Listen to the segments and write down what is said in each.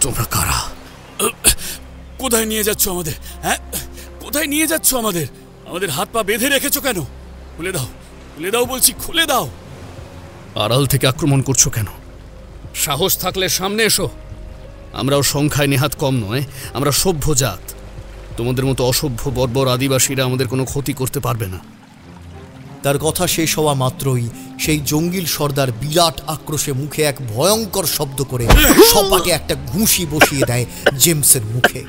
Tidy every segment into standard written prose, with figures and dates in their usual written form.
তোমরা কারা? কোথায় নিয়ে যাচ্ছ আমাদের? হ্যাঁ, কোথায় নিয়ে যাচ্ছ আমাদের? আমাদের হাত পা বেঁধে রেখেছো কেন? খুলে দাও, খুলে দাও বলছি, খুলে দাও। আড়াল থেকে আক্রমণ করছো কেন? সাহস থাকলে সামনে এসো। আমরাও সংখ্যায় নেহাত কম নয়, আমরা সভ্য জাত। তোমাদের মতো অসভ্য বর্বর আদিবাসীরা আমাদের কোনো ক্ষতি করতে পারবে না। তার কথা শেষ হওয়া মাত্রই সেই জঙ্গিল সর্দার বিরাট আক্রোশে মুখে এক ভয়ঙ্কর শব্দ করে সপাটে একটা ঘুষি বসিয়ে দেয় জেমসের মুখে।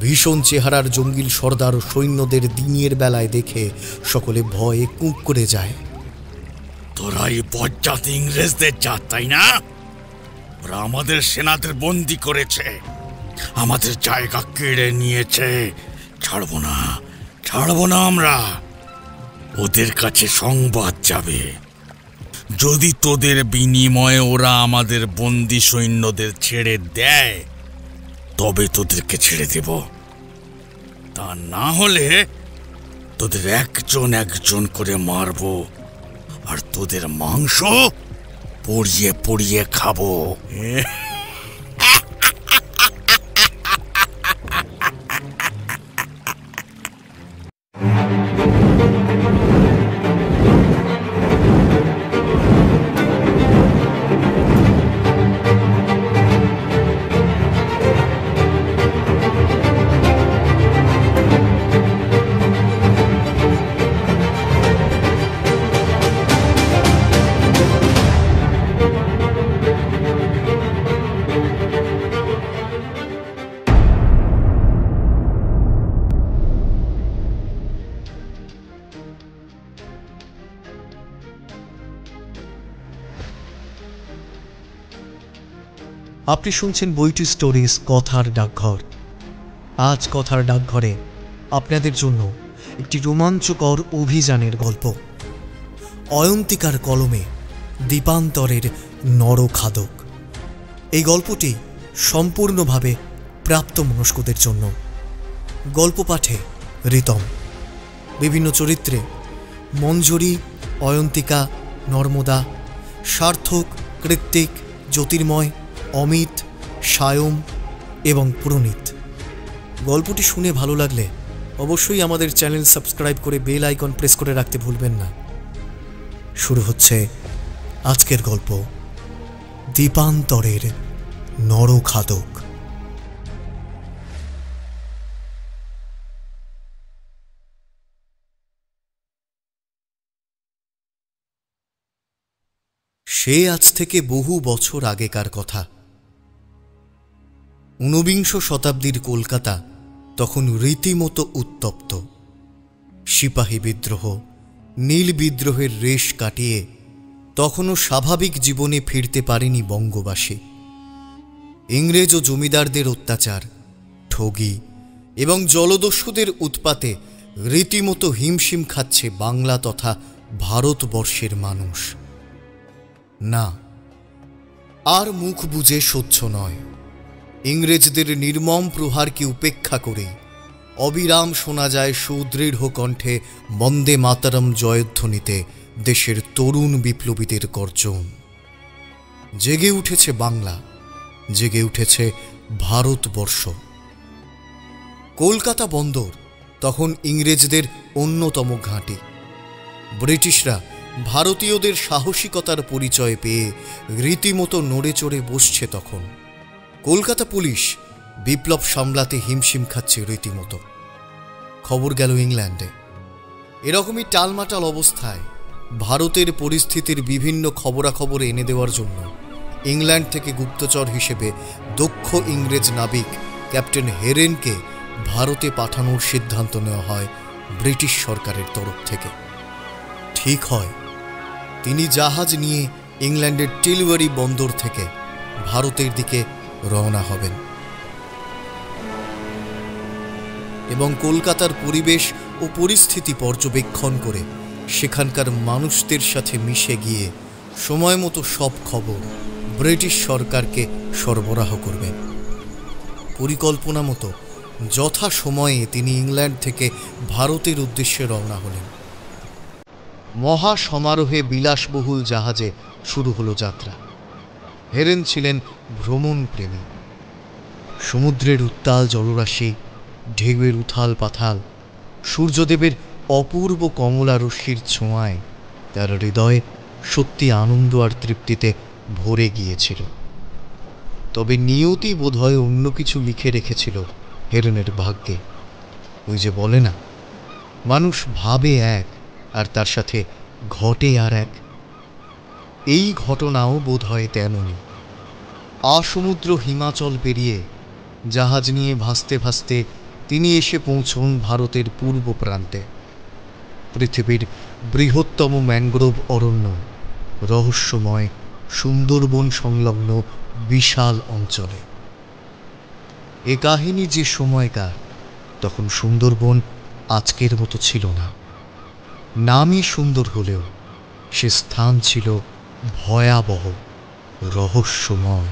ভীষণ চেহারার জঙ্গিল সর্দার সৈন্যদের দিনের বেলায় দেখে সকলে ভয়ে কুঁক করে যায়। তোরা এই বজ্জাত ইংরেজদের জাত, তাই না? ওরা আমাদের সেনাদের বন্দি করেছে, আমাদের জায়গা কেড়ে নিয়েছে। ছাড়বো না, ছাড়বো না আমরা। ওদের কাছে সংবাদ যাবে, যদি তোদের বিনিময়ে ওরা আমাদের বন্দি সৈন্যদের ছেড়ে দেয় তবে তোদেরকে ছেড়ে দেব, তা না হলে তোদের একজন একজন করে মারবো আর তোদের মাংস পড়িয়ে পড়িয়ে খাবো। আপনি শুনছেন বইটি স্টোরিজ কথার ডাকঘর। আজ কথার ডাকঘরে আপনাদের জন্য একটি রোমাঞ্চকর অভিযানের গল্প। অয়ন্তিকার কলমে দ্বীপান্তরের নরখাদক। এই গল্পটি সম্পূর্ণভাবে প্রাপ্তমনস্কদের জন্য। গল্প পাঠে রিতম। বিভিন্ন চরিত্রে মঞ্জরি, অয়ন্তিকা, নর্মদা, সার্থক, কৃত্তিক, জ্যোতির্ময়, অমিত, সায়ম এবং প্রণীত। গল্পটি শুনে ভালো লাগলে অবশ্যই আমাদের চ্যানেল সাবস্ক্রাইব করে বেল আইকন প্রেস করে রাখতে ভুলবেন না। শুরু হচ্ছে আজকের গল্প, দ্বীপান্তরের নরখাদক। সে আজ থেকে বহু বছর আগেকার কথা। ঊনবিংশ শতাব্দীর কলকাতা তখন রীতিমতো উত্তপ্ত। সিপাহী বিদ্রোহ, নীল বিদ্রোহের রেশ কাটিয়ে তখনও স্বাভাবিক জীবনে ফিরতে পারেনি বঙ্গবাসী। ইংরেজ ও জমিদারদের অত্যাচার, ঠগি এবং জলদস্যুদের উৎপাতে রীতিমতো হিমশিম খাচ্ছে বাংলা তথা ভারতবর্ষের মানুষ। না, আর মুখ বুজে সহ্য নয়। ইংরেজদের নির্মম প্রহারকে উপেক্ষা করে অবিরাম শোনা যায় সুদৃঢ় কণ্ঠে বন্দে মাতরম জয়ধ্বনিতে দেশের তরুণ বিপ্লবীদের গর্জন। জেগে উঠেছে বাংলা, জেগে উঠেছে ভারতবর্ষ। কলকাতা বন্দর তখন ইংরেজদের অন্যতম ঘাঁটি। ব্রিটিশরা ভারতীয়দের সাহসিকতার পরিচয় পেয়ে রীতিমতো নড়ে চড়ে বসছে তখন। কলকাতা পুলিশ বিপ্লব সামলাতে হিমশিম খাচ্ছে রীতিমতো। খবর গেল ইংল্যান্ডে। এরকমই টালমাটাল অবস্থায় ভারতের পরিস্থিতির বিভিন্ন খবরাখবর এনে দেওয়ার জন্য ইংল্যান্ড থেকে গুপ্তচর হিসেবে দক্ষ ইংরেজ নাবিক ক্যাপ্টেন হেরেনকে ভারতে পাঠানোর সিদ্ধান্ত নেওয়া হয় ব্রিটিশ সরকারের তরফ থেকে। ঠিক হয়, তিনি জাহাজ নিয়ে ইংল্যান্ডের টিলওয়ারি বন্দর থেকে ভারতের দিকে রওনা হবেন এবং কলকাতার পরিবেশ ও পরিস্থিতি পর্যবেক্ষণ করে সেখানকার মানুষদের সাথে মিশে গিয়ে সময় মতো সব খবর ব্রিটিশ সরকারকে সরবরাহ করবেন। পরিকল্পনা মতো যথা সময়ে তিনি ইংল্যান্ড থেকে ভারতের উদ্দেশ্যে রওনা হলেন। মহা সমারোহে বিলাসবহুল জাহাজে শুরু হলো যাত্রা। হেরেন ছিলেন ভ্রমণ প্রেমী। সমুদ্রের উত্তাল জলরাশি, ঢেউয়ের উথাল পাথাল, সূর্যদেবের অপূর্ব কমলা রশ্মির ছোঁয়ায় তার হৃদয়ে সত্যি আনন্দ আর তৃপ্তিতে ভরে গিয়েছিল। তবে নিয়তি বোধহয় অন্য কিছু লিখে রেখেছিল হেরেনের ভাগ্যে। ওই যে বলে না, মানুষ ভাবে এক আর তার সাথে ঘটে আর এক। এই ঘটনাও বোধহয় তেমনই। আসমুদ্র হিমাচল পেরিয়ে জাহাজ নিয়ে ভাসতে ভাসতে তিনি এসে পৌঁছন ভারতের পূর্ব প্রান্তে, পৃথিবীর বৃহত্তম ম্যানগ্রোভ অরণ্য, রহস্যময় সুন্দরবন সংলগ্ন বিশাল অঞ্চলে। এ কাহিনী যে সময়কার, তখন সুন্দরবন আজকের মতো ছিল না। নামই সুন্দর হলেও সে স্থান ছিল ভয়াবহ, রহস্যময়।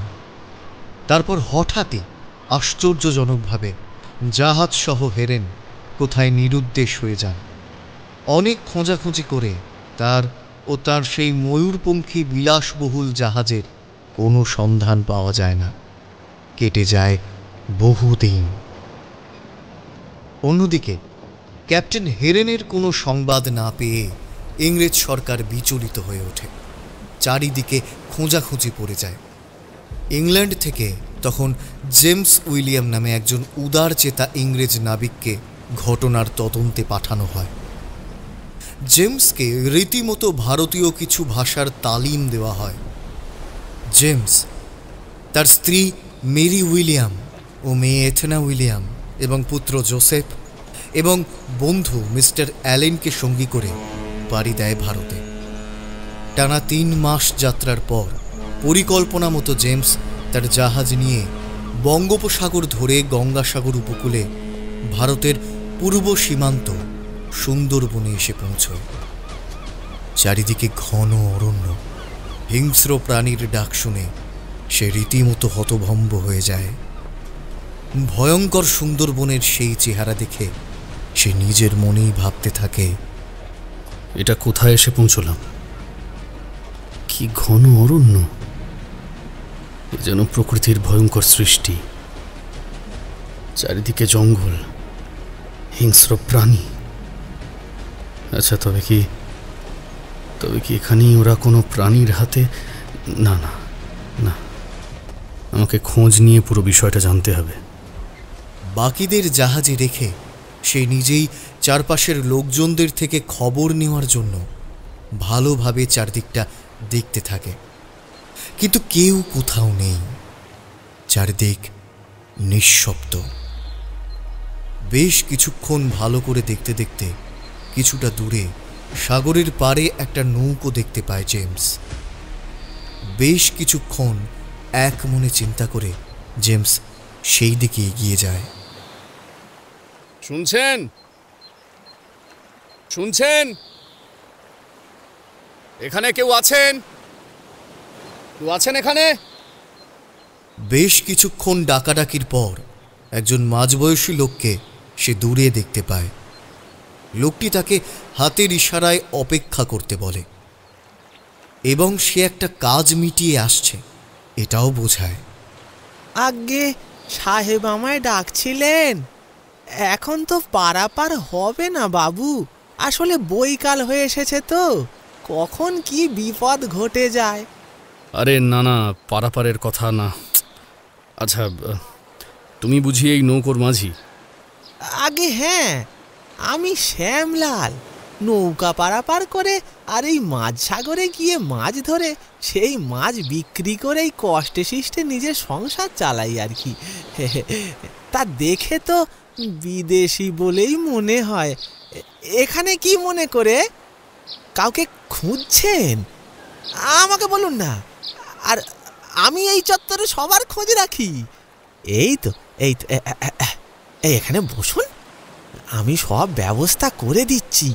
তারপর হঠাৎই আশ্চর্যজনকভাবে জাহাজসহ হেরেন কোথায় নিরুদ্দেশ হয়ে যান। অনেক খোঁজাখুঁজি করে তার ও তার সেই ময়ূরপঙ্খী বিলাসবহুল জাহাজের কোনো সন্ধান পাওয়া যায় না। কেটে যায় বহুদিন। অন্যদিকে ক্যাপ্টেন হেরেনের কোনো সংবাদ না পেয়ে ইংরেজ সরকার বিচলিত হয়ে ওঠে। চারিদিকে খোঁজাখুঁজি পড়ে যায়। ইংল্যান্ড থেকে তখন জেমস উইলিয়াম নামে একজন উদারচেতা ইংরেজ নাবিককে ঘটনার তদন্তে পাঠানো হয়। জেমসকে রীতিমতো ভারতীয় কিছু ভাষার তালিম দেওয়া হয়। জেমস তার স্ত্রী মেরি উইলিয়াম ও মেয়ে এথেনা উইলিয়াম এবং পুত্র জোসেফ এবং বন্ধু মিস্টার অ্যালেনকে সঙ্গী করে পাড়ি দেয় ভারতে। টানা 3 মাস যাত্রার পর পরিকল্পনা মতো জেমস তার জাহাজ নিয়ে বঙ্গোপসাগর ধরে গঙ্গাসাগর উপকূলে ভারতের পূর্ব সীমান্ত সুন্দরবনে এসে পৌঁছয়। চারিদিকে ঘন অরণ্য, হিংস্র প্রাণীর ডাক শুনে সে রীতিমতো হতভম্ব হয়ে যায়। ভয়ঙ্কর সুন্দরবনের সেই চেহারা দেখে সে নিজের মনেই ভাবতে থাকে, এটা কোথায় এসে পৌঁছলাম? কি ঘন অরণ্য! এ যেন প্রকৃতির ভয়ঙ্কর সৃষ্টি। চারিদিকে জঙ্গল, হিংস্র প্রাণী। আচ্ছা, তবে কি এখানেই ওরা কোনো প্রাণীর হাতে? না না না, আমাকে খোঁজ নিয়ে পুরো বিষয়টা জানতে হবে। বাকিদের জাহাজে রেখে সে নিজেই চারপাশের লোকজনদের থেকে খবর নেওয়ার জন্য ভালোভাবে চারদিকটা দেখতে থাকে। কিন্তু কেউ কোথাও নেই। চারদিক নিঃশব্দ। বেশ কিছুক্ষণ ভালো করে দেখতে দেখতে কিছুটা দূরে সাগরের পাড়ে একটা নৌকো দেখতে পায় জেমস। বেশ কিছুক্ষণ এক মনে চিন্তা করে জেমস সেই দিকে এগিয়ে যায়। শুনছেন? শুনছেন? এখানে কেউ আছেন? কেউ আছেন এখানে? বেশ কিছুক্ষণ ডাকাডাকির পর একজন মাঝবয়সী লোককে সে দূরে দেখতে পায়। লোকটি তাকে হাতের ইশারায় অপেক্ষা করতে বলে এবং সে একটা কাজ মিটিয়ে আসছে এটাও বোঝায়। আগে সাহেব আমায় ডাকছিলেন। এখন তো পারাপার হবে না বাবু, আসলে বৈকাল হয়ে এসেছে তো, কখন কি বিপদ ঘটে যায়। আরে না না, পারাপারের কথা না। আচ্ছা, তুমি বুঝি এই নৌকোর মাঝি? আগে হ্যাঁ, আমি শ্যামলাল। নৌকা পারাপার করে আর এই মাঝ সাগরে গিয়ে মাছ ধরে সেই মাছ বিক্রি করেই কষ্টে শিষ্টে নিজের সংসার চালাই আর কি। তা দেখে তো বিদেশি বলেই মনে হয়। এখানে কি মনে করে কাউকে খুঁজছেন? আমাকে বলুন না। আর আমি এই চত্বরে সবার খোঁজ রাখি। এই তো এই এখানে বসুন, আমি সব ব্যবস্থা করে দিচ্ছি।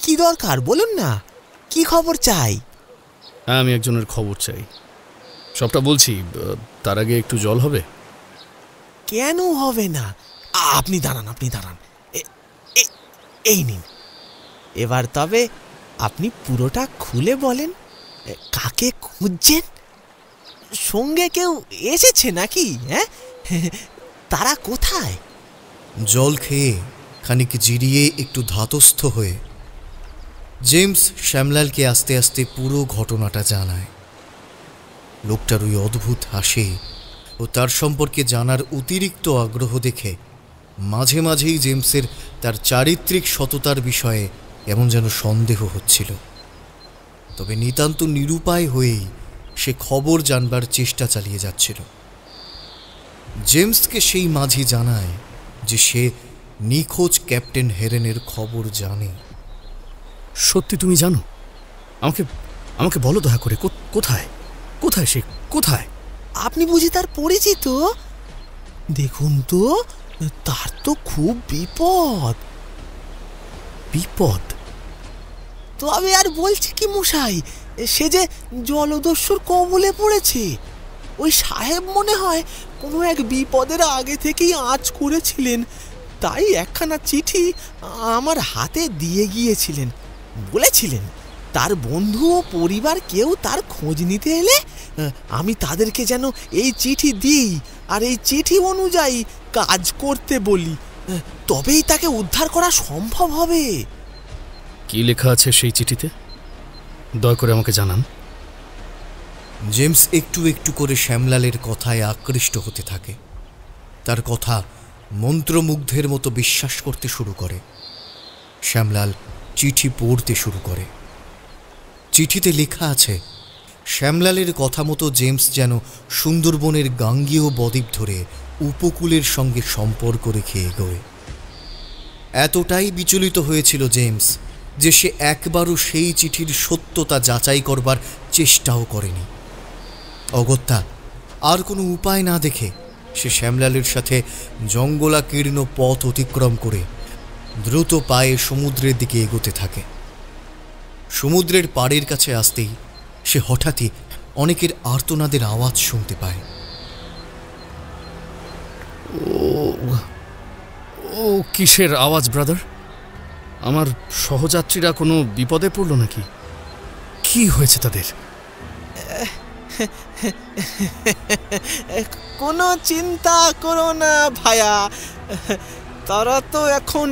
কি দরকার বলুন না, কি খবর চাই? হ্যাঁ, আমি একজনের খবর চাই, সবটা বলছি। তার আগে একটু জল হবে? কেন হবে না, আপনি দাঁড়ান। এই নিন। এবার তবে আপনি পুরোটা খুলে বলেন, কাকে খুঁজছেন? সঙ্গে কেউ এসেছে নাকি? হ্যাঁ, তারা কোথায়? জল খেয়ে খানিক জিরিয়ে একটু ধাতস্থ হয়ে জেমস শ্যামলালকে আস্তে আস্তে পুরো ঘটনাটা জানায়। লোকটার ওই অদ্ভুত হাসি ও তার সম্পর্কে জানার অতিরিক্ত আগ্রহ দেখে মাঝে মাঝেই জেমসের তার চারিত্রিক সততার বিষয়ে এমন যেন সন্দেহ হচ্ছিল। তবে নিতান্ত নিরুপায় হয়েই সে খবর জানবার চেষ্টা চালিয়ে যাচ্ছিল। জেমসকে সেই মাঝি জানায় যে সে নিখোঁজ ক্যাপ্টেন হেরেনের খবর জানে। সত্যি তুমি জানো? আমাকে আমাকে বলো দয়া করে, কোথায় কোথায় সে কোথায়? আপনি বুঝি তার পরিচিত? দেখুন তো, তার তো খুব বিপদ। বিপদ? তবে আর বলছি কি মশাই, সে যে জলদস্যুর কবলে পড়েছে। ওই সাহেব মনে হয় কোনো এক বিপদের আগে থেকেই আঁচ করেছিলেন, তাই একখানা চিঠি আমার হাতে দিয়ে গিয়েছিলেন। বলেছিলেন তার বন্ধু ও পরিবার কেউ তার খোঁজ নিতে এলে আমি তাদেরকে যেন এই চিঠি দিই আর এই চিঠি অনুযায়ী কাজ করতে বলি, তবেই তাকে উদ্ধার করা সম্ভব হবে। কি লেখা আছে সেই চিঠিতে? দয়া করে আমাকে জানান। জেমস একটু একটু করে শ্যামলালের কথায় আকৃষ্ট হতে থাকে। তার কথা মন্ত্রমুগ্ধের মতো বিশ্বাস করতে শুরু করে। শ্যামলাল চিঠি পড়তে শুরু করে। চিঠিতে লেখা আছে শ্যামলালের কথা মতো জেমস যেন সুন্দরবনের গাঙ্গেয় বদ্বীপ ধরে উপকূলের সঙ্গে সম্পর্ক রেখে এগোয়। এতটাই বিচলিত হয়েছিল জেমস যে সে একবারও সেই চিঠির সত্যতা যাচাই করবার চেষ্টাও করেনি। অগত্যা আর কোনো উপায় না দেখে সে শ্যামলালের সাথে জঙ্গলাকীর্ণ পথ অতিক্রম করে দ্রুত পায়ে সমুদ্রের দিকে এগোতে থাকে। সমুদ্রের পাড়ের কাছে আসতেই সে হঠাৎই অনেকের আর্তনাদের আওয়াজ শুনতে পায়। ও কিসের আওয়াজ ব্রাদার? আমার সহযাত্রীরা কোনো বিপদে পড়ল নাকি? কি হয়েছে তাদের? কোনো চিন্তা করো না ভায়া, তারা তো এখন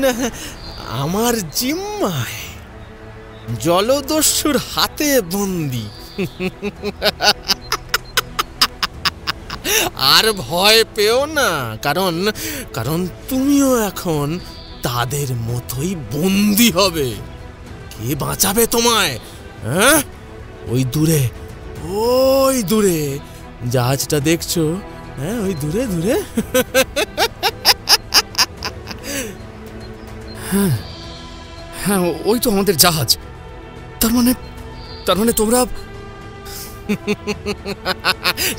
আমার জিম্মায়, জলদস্যুর হাতে বন্দি। আর ভয় পেও না, কারণ কারণ তুমিও এখন তাদের মতোই বন্দি হবে। কে বাঁচাবে তোমায়? হ্যাঁ, ওই দূরে, ওই দূরে জাহাজটা দেখছো? হ্যাঁ, ওই দূরে দূরে। হ্যাঁ হ্যাঁ, ওই তো আমাদের জাহাজ। তার মানে তোমরা?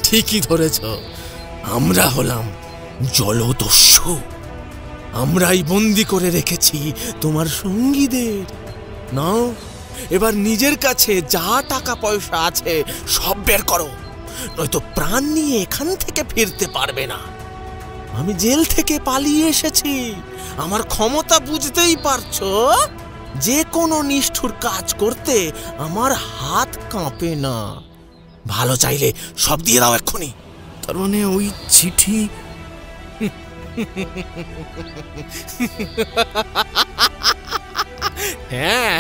ঠিকই ধরেছ, আমরা হলাম জলদস্যু। আমরাই বন্দি করে রেখেছি তোমার সঙ্গীদের। নাও, এবার নিজের কাছে যা টাকা পয়সা আছে সব বের করো, নয়তো প্রাণ নিয়ে এখান থেকে ফিরতে পারবে না। আমি জেল থেকে পালিয়ে এসেছি, আমার ক্ষমতা বুঝতেই পারছো। যে কোনো নিষ্ঠুর কাজ করতে আমার হাত কাঁপে না। ভালো চাইলে সব দিয়ে দাও এক্ষুনি। তার মানে ওই চিঠি? হ্যাঁ,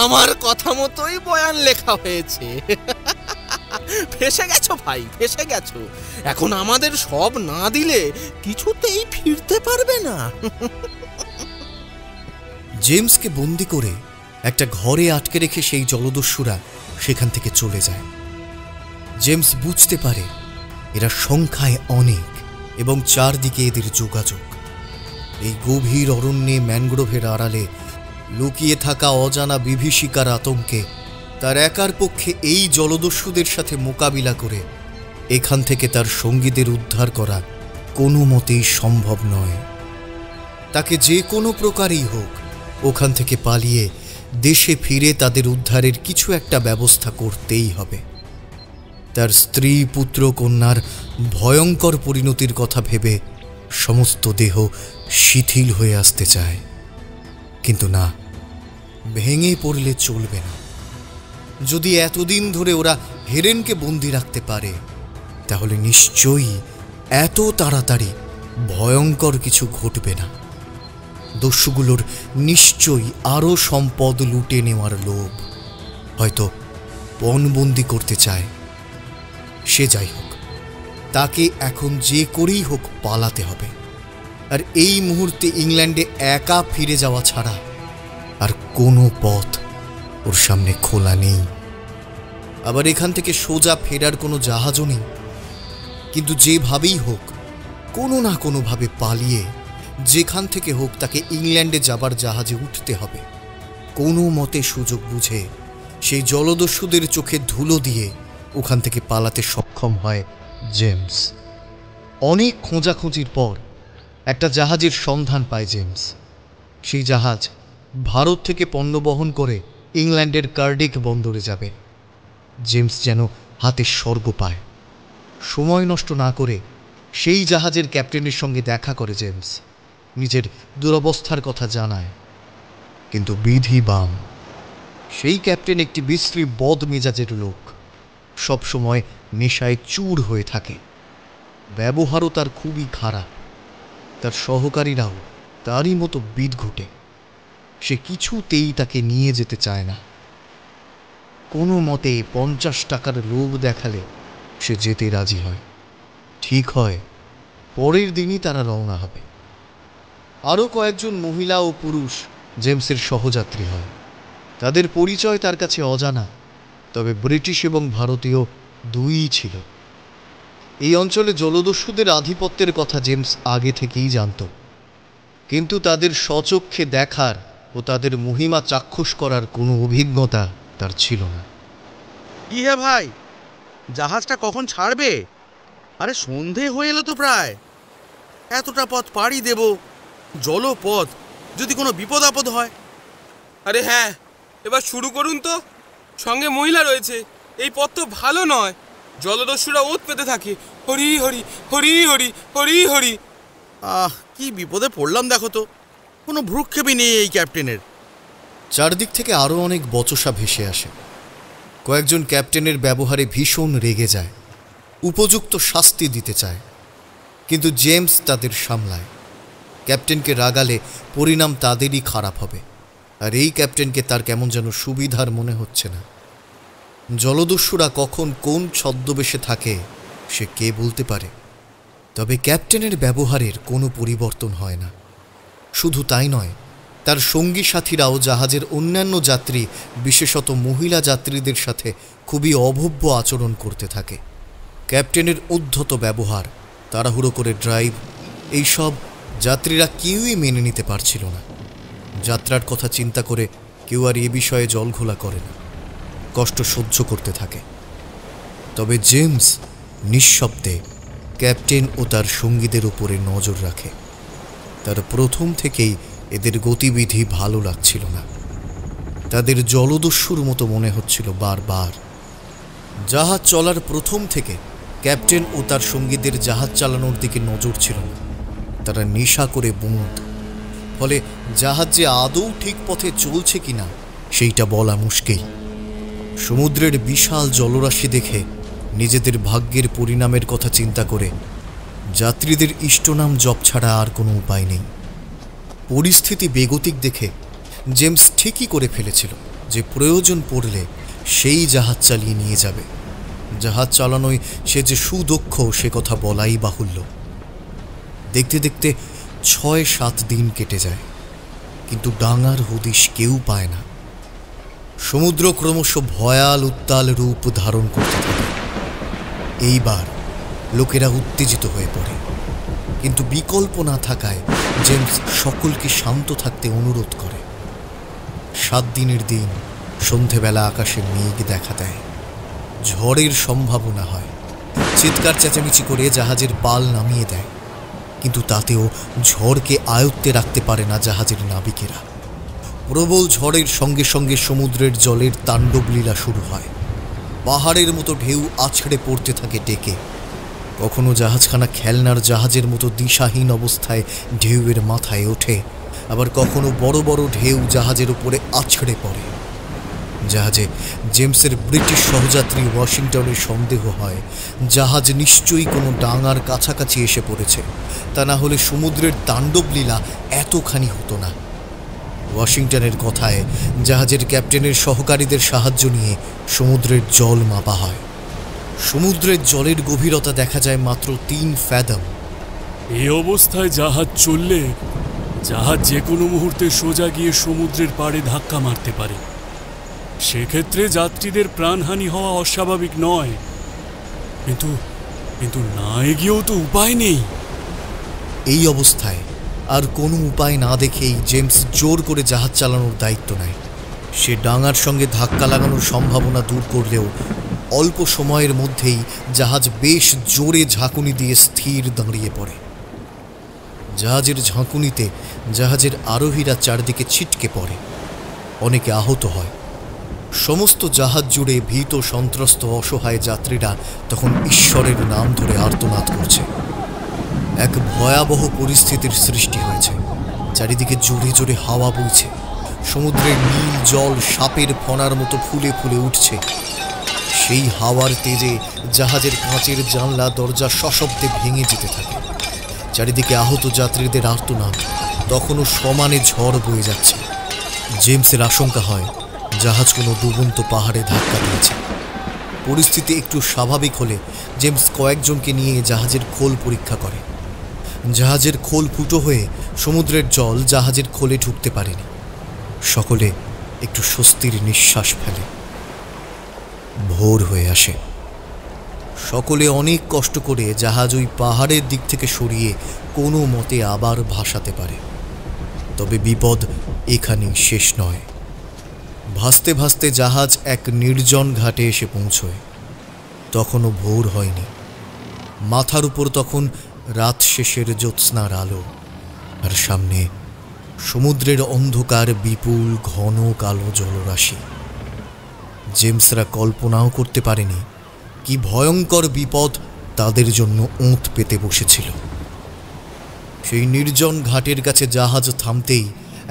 আমার কথা মতোই বয়ান লেখা হয়েছে। ফেসে গেছো ভাই, ফেসে গেছো। এখন আমাদের সব না দিলে কিছুতেই ফিরতে পারবে না। জেমসকে বন্দি করে একটা ঘরে আটকে রেখে সেই জলদস্যুরা সেখান থেকে চলে যায়। জেমস বুঝতে পারে এরা সংখ্যায় অনেক এবং চারদিকে এদের যোগাযোগ। এই গভীর অরণ্যে ম্যানগ্রোভের আড়ালে লুকিয়ে থাকা অজানা বিভীষিকার আতঙ্কে তার একার পক্ষে এই জলদস্যুদের সাথে মোকাবিলা করে এখান থেকে তার সঙ্গীদের উদ্ধার করা কোনো মতেই সম্ভব নয়। তাকে যে কোনো প্রকারেই হোক ওখান থেকে পালিয়ে দেশে ফিরে তাদের উদ্ধারের কিছু একটা ব্যবস্থা করতেই হবে। তার স্ত্রী পুত্র কন্যার ভয়ঙ্কর পরিণতির কথা ভেবে সমস্ত দেহ শিথিল হয়ে আসতে চায়, কিন্তু না, ভেঙে পড়লে চলবে না। যদি এতদিন ধরে ওরা হেরেনকে বন্দি রাখতে পারে তাহলে নিশ্চয়ই এত তাড়াতাড়ি ভয়ঙ্কর কিছু ঘটবে না। দস্যুগুলোর নিশ্চয়ই আরও সম্পদ লুটে নেওয়ার লোভ, হয়তো পণবন্দি করতে চায়। সে যাই হোক, তাকে এখন যে করেই হোক পালাতে হবে। আর এই মুহূর্তে ইংল্যান্ডে একা ফিরে যাওয়া ছাড়া আর কোনো পথ ওর সামনে খোলা নেই। আবার এখান থেকে সোজা ফেরার কোনো জাহাজও নেই। কিন্তু যেভাবেই হোক কোনো না কোনোভাবে পালিয়ে যেখান থেকে হোক তাকে ইংল্যান্ডে যাবার জাহাজে উঠতে হবে। কোনো মতে সুযোগ বুঝে সেই জলদস্যুদের চোখে ধুলো দিয়ে ওখান থেকে পালাতে সক্ষম হয় জেমস। অনেক খোঁজাখুঁজির পর একটা জাহাজের সন্ধান পায় জেমস। সেই জাহাজ ভারত থেকে পণ্য বহন করে ইংল্যান্ডের কার্ডিক বন্দরে যাবে। জেমস যেন হাতে স্বর্গ পায়। সময় নষ্ট না করে সেই জাহাজের ক্যাপ্টেনের সঙ্গে দেখা করে জেমস, নিজের দুরবস্থার কথা জানায়। কিন্তু বিধি বাম, সেই ক্যাপ্টেন একটি বিশ্রী বদ মেজাজের লোক, সবসময় নেশায় চূর হয়ে থাকে। ব্যবহারও তার খুবই খারাপ। তার সহকারীরাও তারই মতো বিদঘুটে। সে কিছুতেই তাকে নিয়ে যেতে চায় না। কোনো মতে 50 টাকার লোভ দেখালে সে যেতে রাজি হয়। ঠিক হয়, পরের দিনই তারা রওনা হবে। আরও কয়েকজন মহিলা ও পুরুষ জেমসের সহযাত্রী হয়। তাদের পরিচয় তার কাছে অজানা, তবে ব্রিটিশ এবং ভারতীয় দুইই ছিল। এই অঞ্চলে জলদস্যুদের আধিপত্যের কথা জেমস আগে থেকেই জানত, কিন্তু তাদের স্বচক্ষে দেখার ও তাদের মহিমা চাক্ষুষ করার কোনো অভিজ্ঞতা তার ছিল না। কি হে ভাই, জাহাজটা কখন ছাড়বে? আরে সন্ধে হয়ে এলো তো প্রায়। এতটা পথ পাড়ি দেব, জলপথ, যদি কোনো বিপদ আপদ হয়। আরে হ্যাঁ, এবার শুরু করুন তো। সঙ্গে মহিলা রয়েছে, এই পথ তো ভালো নয়। জলদস্যুরা ওত পেতে থাকে। হরি হরি হরি হরি হরি হরি। কি বিপদে পড়লাম দেখো তো। কোনো ভ্রুক্ষেপই নেই এই ক্যাপ্টেনের। চারদিক থেকে আরও অনেক বচসা ভেসে আসে। কয়েকজন ক্যাপ্টেনের ব্যবহারে ভীষণ রেগে যায়, উপযুক্ত শাস্তি দিতে চায়। কিন্তু জেমস তাদের সামলায়। ক্যাপ্টেনকে রাগালে পরিণাম তাদেরই খারাপ হবে, আর এই ক্যাপ্টেনকে তার কেমন যেন সুবিধার মনে হচ্ছে না। জলদস্যুরা কখন কোন ছদ্মবেশে থাকে সে কে বলতে পারে, তবে ক্যাপ্টেনের ব্যবহারের কোনো পরিবর্তন হয় না। শুধু তাই নয়, তার সঙ্গী সাথীরাও জাহাজের অন্যান্য যাত্রী, বিশেষত মহিলা যাত্রীদের সাথে খুবই অভব্য আচরণ করতে থাকে। ক্যাপ্টেনের উদ্ধত ব্যবহার, তাড়াহুড়ো করে ড্রাইভ, এইসব যাত্রীরা কেউই মেনে নিতে পারছিল না। যাত্রার কথা চিন্তা করে কেউ আর এ বিষয়ে জলঘোলা করে না, কষ্ট সহ্য করতে থাকে। তবে জেমস নিঃশব্দে ক্যাপ্টেন ও তার সঙ্গীদের উপরে নজর রাখে। তার প্রথম থেকেই এদের গতিবিধি ভালো লাগছিল না। তাদের জলদস্যুর মতো মনে হচ্ছিল বারবার। জাহাজ চলার প্রথম থেকে ক্যাপ্টেন ও তার সঙ্গীদের জাহাজ চালানোর দিকে নজর ছিল না। তারা নেশা করে বুঁদ, ফলে জাহাজ যে আদৌ ঠিক পথে চলছে কিনা সেইটা বলা মুশকিল। সমুদ্রের বিশাল জলরাশি দেখে নিজেদের ভাগ্যের পরিণামের কথা চিন্তা করে যাত্রীদের ইষ্টনাম জপ ছাড়া আর কোনো উপায় নেই। পরিস্থিতি বেগতিক দেখে জেমস ঠিকই করে ফেলেছিল যে প্রয়োজন পড়লে সেই জাহাজ চালিয়ে নিয়ে যাবে। জাহাজ চালানোয় সে যে সুদক্ষ সে কথা বলাই বাহুল্য। দেখতে দেখতে 6-7 দিন কেটে যায়, কিন্তু ডাঙার হদিশ কেউ পায় না। সমুদ্র ক্রমশ ভয়াল উত্তাল রূপ ধারণ করতে থাকে। এইবার লোকেরা উত্তেজিত হয়ে পড়ে, কিন্তু বিকল্প না থাকায় জেমস সকলকে শান্ত থাকতে অনুরোধ করে। 7 দিনের দিন সন্ধেবেলা আকাশে মেঘ দেখা দেয়, ঝড়ের সম্ভাবনা হয়। চিৎকার চেঁচামেচি করে জাহাজের পাল নামিয়ে দেয়, কিন্তু তাতেও ঝড়কে আয়ত্তে রাখতে পারে না জাহাজের নাবিকেরা। প্রবল ঝড়ের সঙ্গে সঙ্গে সমুদ্রের জলের তাণ্ডব লীলা শুরু হয়। পাহাড়ের মতো ঢেউ আছড়ে পড়তে থাকে ডেকে। কখনো জাহাজখানা খেলনার জাহাজের মতো দিশাহীন অবস্থায় ঢেউয়ের মাথায় ওঠে, আবার কখনো বড় বড় ঢেউ জাহাজের উপরে আছড়ে পড়ে। জাহাজে জেমসের ব্রিটিশ সহযাত্রী ওয়াশিংটনের সন্দেহ হয় জাহাজ নিশ্চয়ই কোনো ডাঙার কাছাকাছি এসে পড়েছে, তা না হলে সমুদ্রের তাণ্ডবলীলা এতখানি হতো না। ওয়াশিংটনের কথায় জাহাজের ক্যাপ্টেনের সহকারীদের সাহায্য নিয়ে সমুদ্রের জল মাপা হয়। সমুদ্রের জলের গভীরতা দেখা যায় মাত্র 3 ফ্যাথম। এই অবস্থায় জাহাজ চললে জাহাজ যে কোনো মুহূর্তে সোজা গিয়ে সমুদ্রের পাড়ে ধাক্কা মারতে পারে। সেক্ষেত্রে যাত্রীদের প্রাণহানি হওয়া অস্বাভাবিক নয়, কিন্তু না এগিয়েও তো উপায় নেই। এই অবস্থায় আর কোনো উপায় না দেখেই জেমস জোর করে জাহাজ চালানোর দায়িত্ব নেয়। সে ডাঙার সঙ্গে ধাক্কা লাগানোর সম্ভাবনা দূর করলেও অল্প সময়ের মধ্যেই জাহাজ বেশ জোরে ঝাঁকুনি দিয়ে স্থির দাঁড়িয়ে পড়ে। জাহাজের ঝাঁকুনিতে জাহাজের আরোহীরা চারদিকে ছিটকে পড়ে, অনেকে আহত হয়। সমস্ত জাহাজ জুড়ে ভীত সন্ত্রস্ত অসহায় যাত্রীরা তখন ঈশ্বরের নাম ধরে আর্তনাদ করছে। এক ভয়াবহ পরিস্থিতির সৃষ্টি হয়েছে। চারিদিকে জোরে জোরে হাওয়া বইছে, সমুদ্রের নীল জল সাপের ফণার মতো ফুলে ফুলে উঠছে। সেই হাওয়ার তেজে জাহাজের কাঁচের জানলা দরজা সশব্দে ভেঙে যেতে থাকে। চারিদিকে আহত যাত্রীদের আর্তনাদ, তখনও সমানে ঝড় বয়ে যাচ্ছে। জেমসের আশঙ্কা হয় জাহাজ কোনো ডুবন্ত পাহাড়ে ধাক্কা দিয়েছে। পরিস্থিতি একটু স্বাভাবিক হলে জেমস কয়েকজনকে নিয়ে জাহাজের খোল পরীক্ষা করে। জাহাজের খোল ফুটো হয়ে সমুদ্রের জল জাহাজের খোলে ঢুকতে পারেনি। সকলে একটু স্বস্তির নিঃশ্বাস ফেলে। ভোর হয়ে আসে। সকলে অনেক কষ্ট করে জাহাজ ওই পাহাড়ের দিক থেকে সরিয়ে কোনো মতে আবার ভাসাতে পারে। তবে বিপদ এখানেই শেষ নয়। ভাসতে ভাসতে জাহাজ এক নির্জন ঘাটে এসে পৌঁছয়। তখনও ভোর হয়নি। মাথার উপর তখন রাত শেষের জ্যোৎস্নার আলো, আর সামনে সমুদ্রের অন্ধকার বিপুল ঘন কালো জলরাশি। জেমসরা কল্পনাও করতে পারেনি কি ভয়ঙ্কর বিপদ তাদের জন্য ওঁত পেতে বসেছিল। সেই নির্জন ঘাটের কাছে জাহাজ থামতেই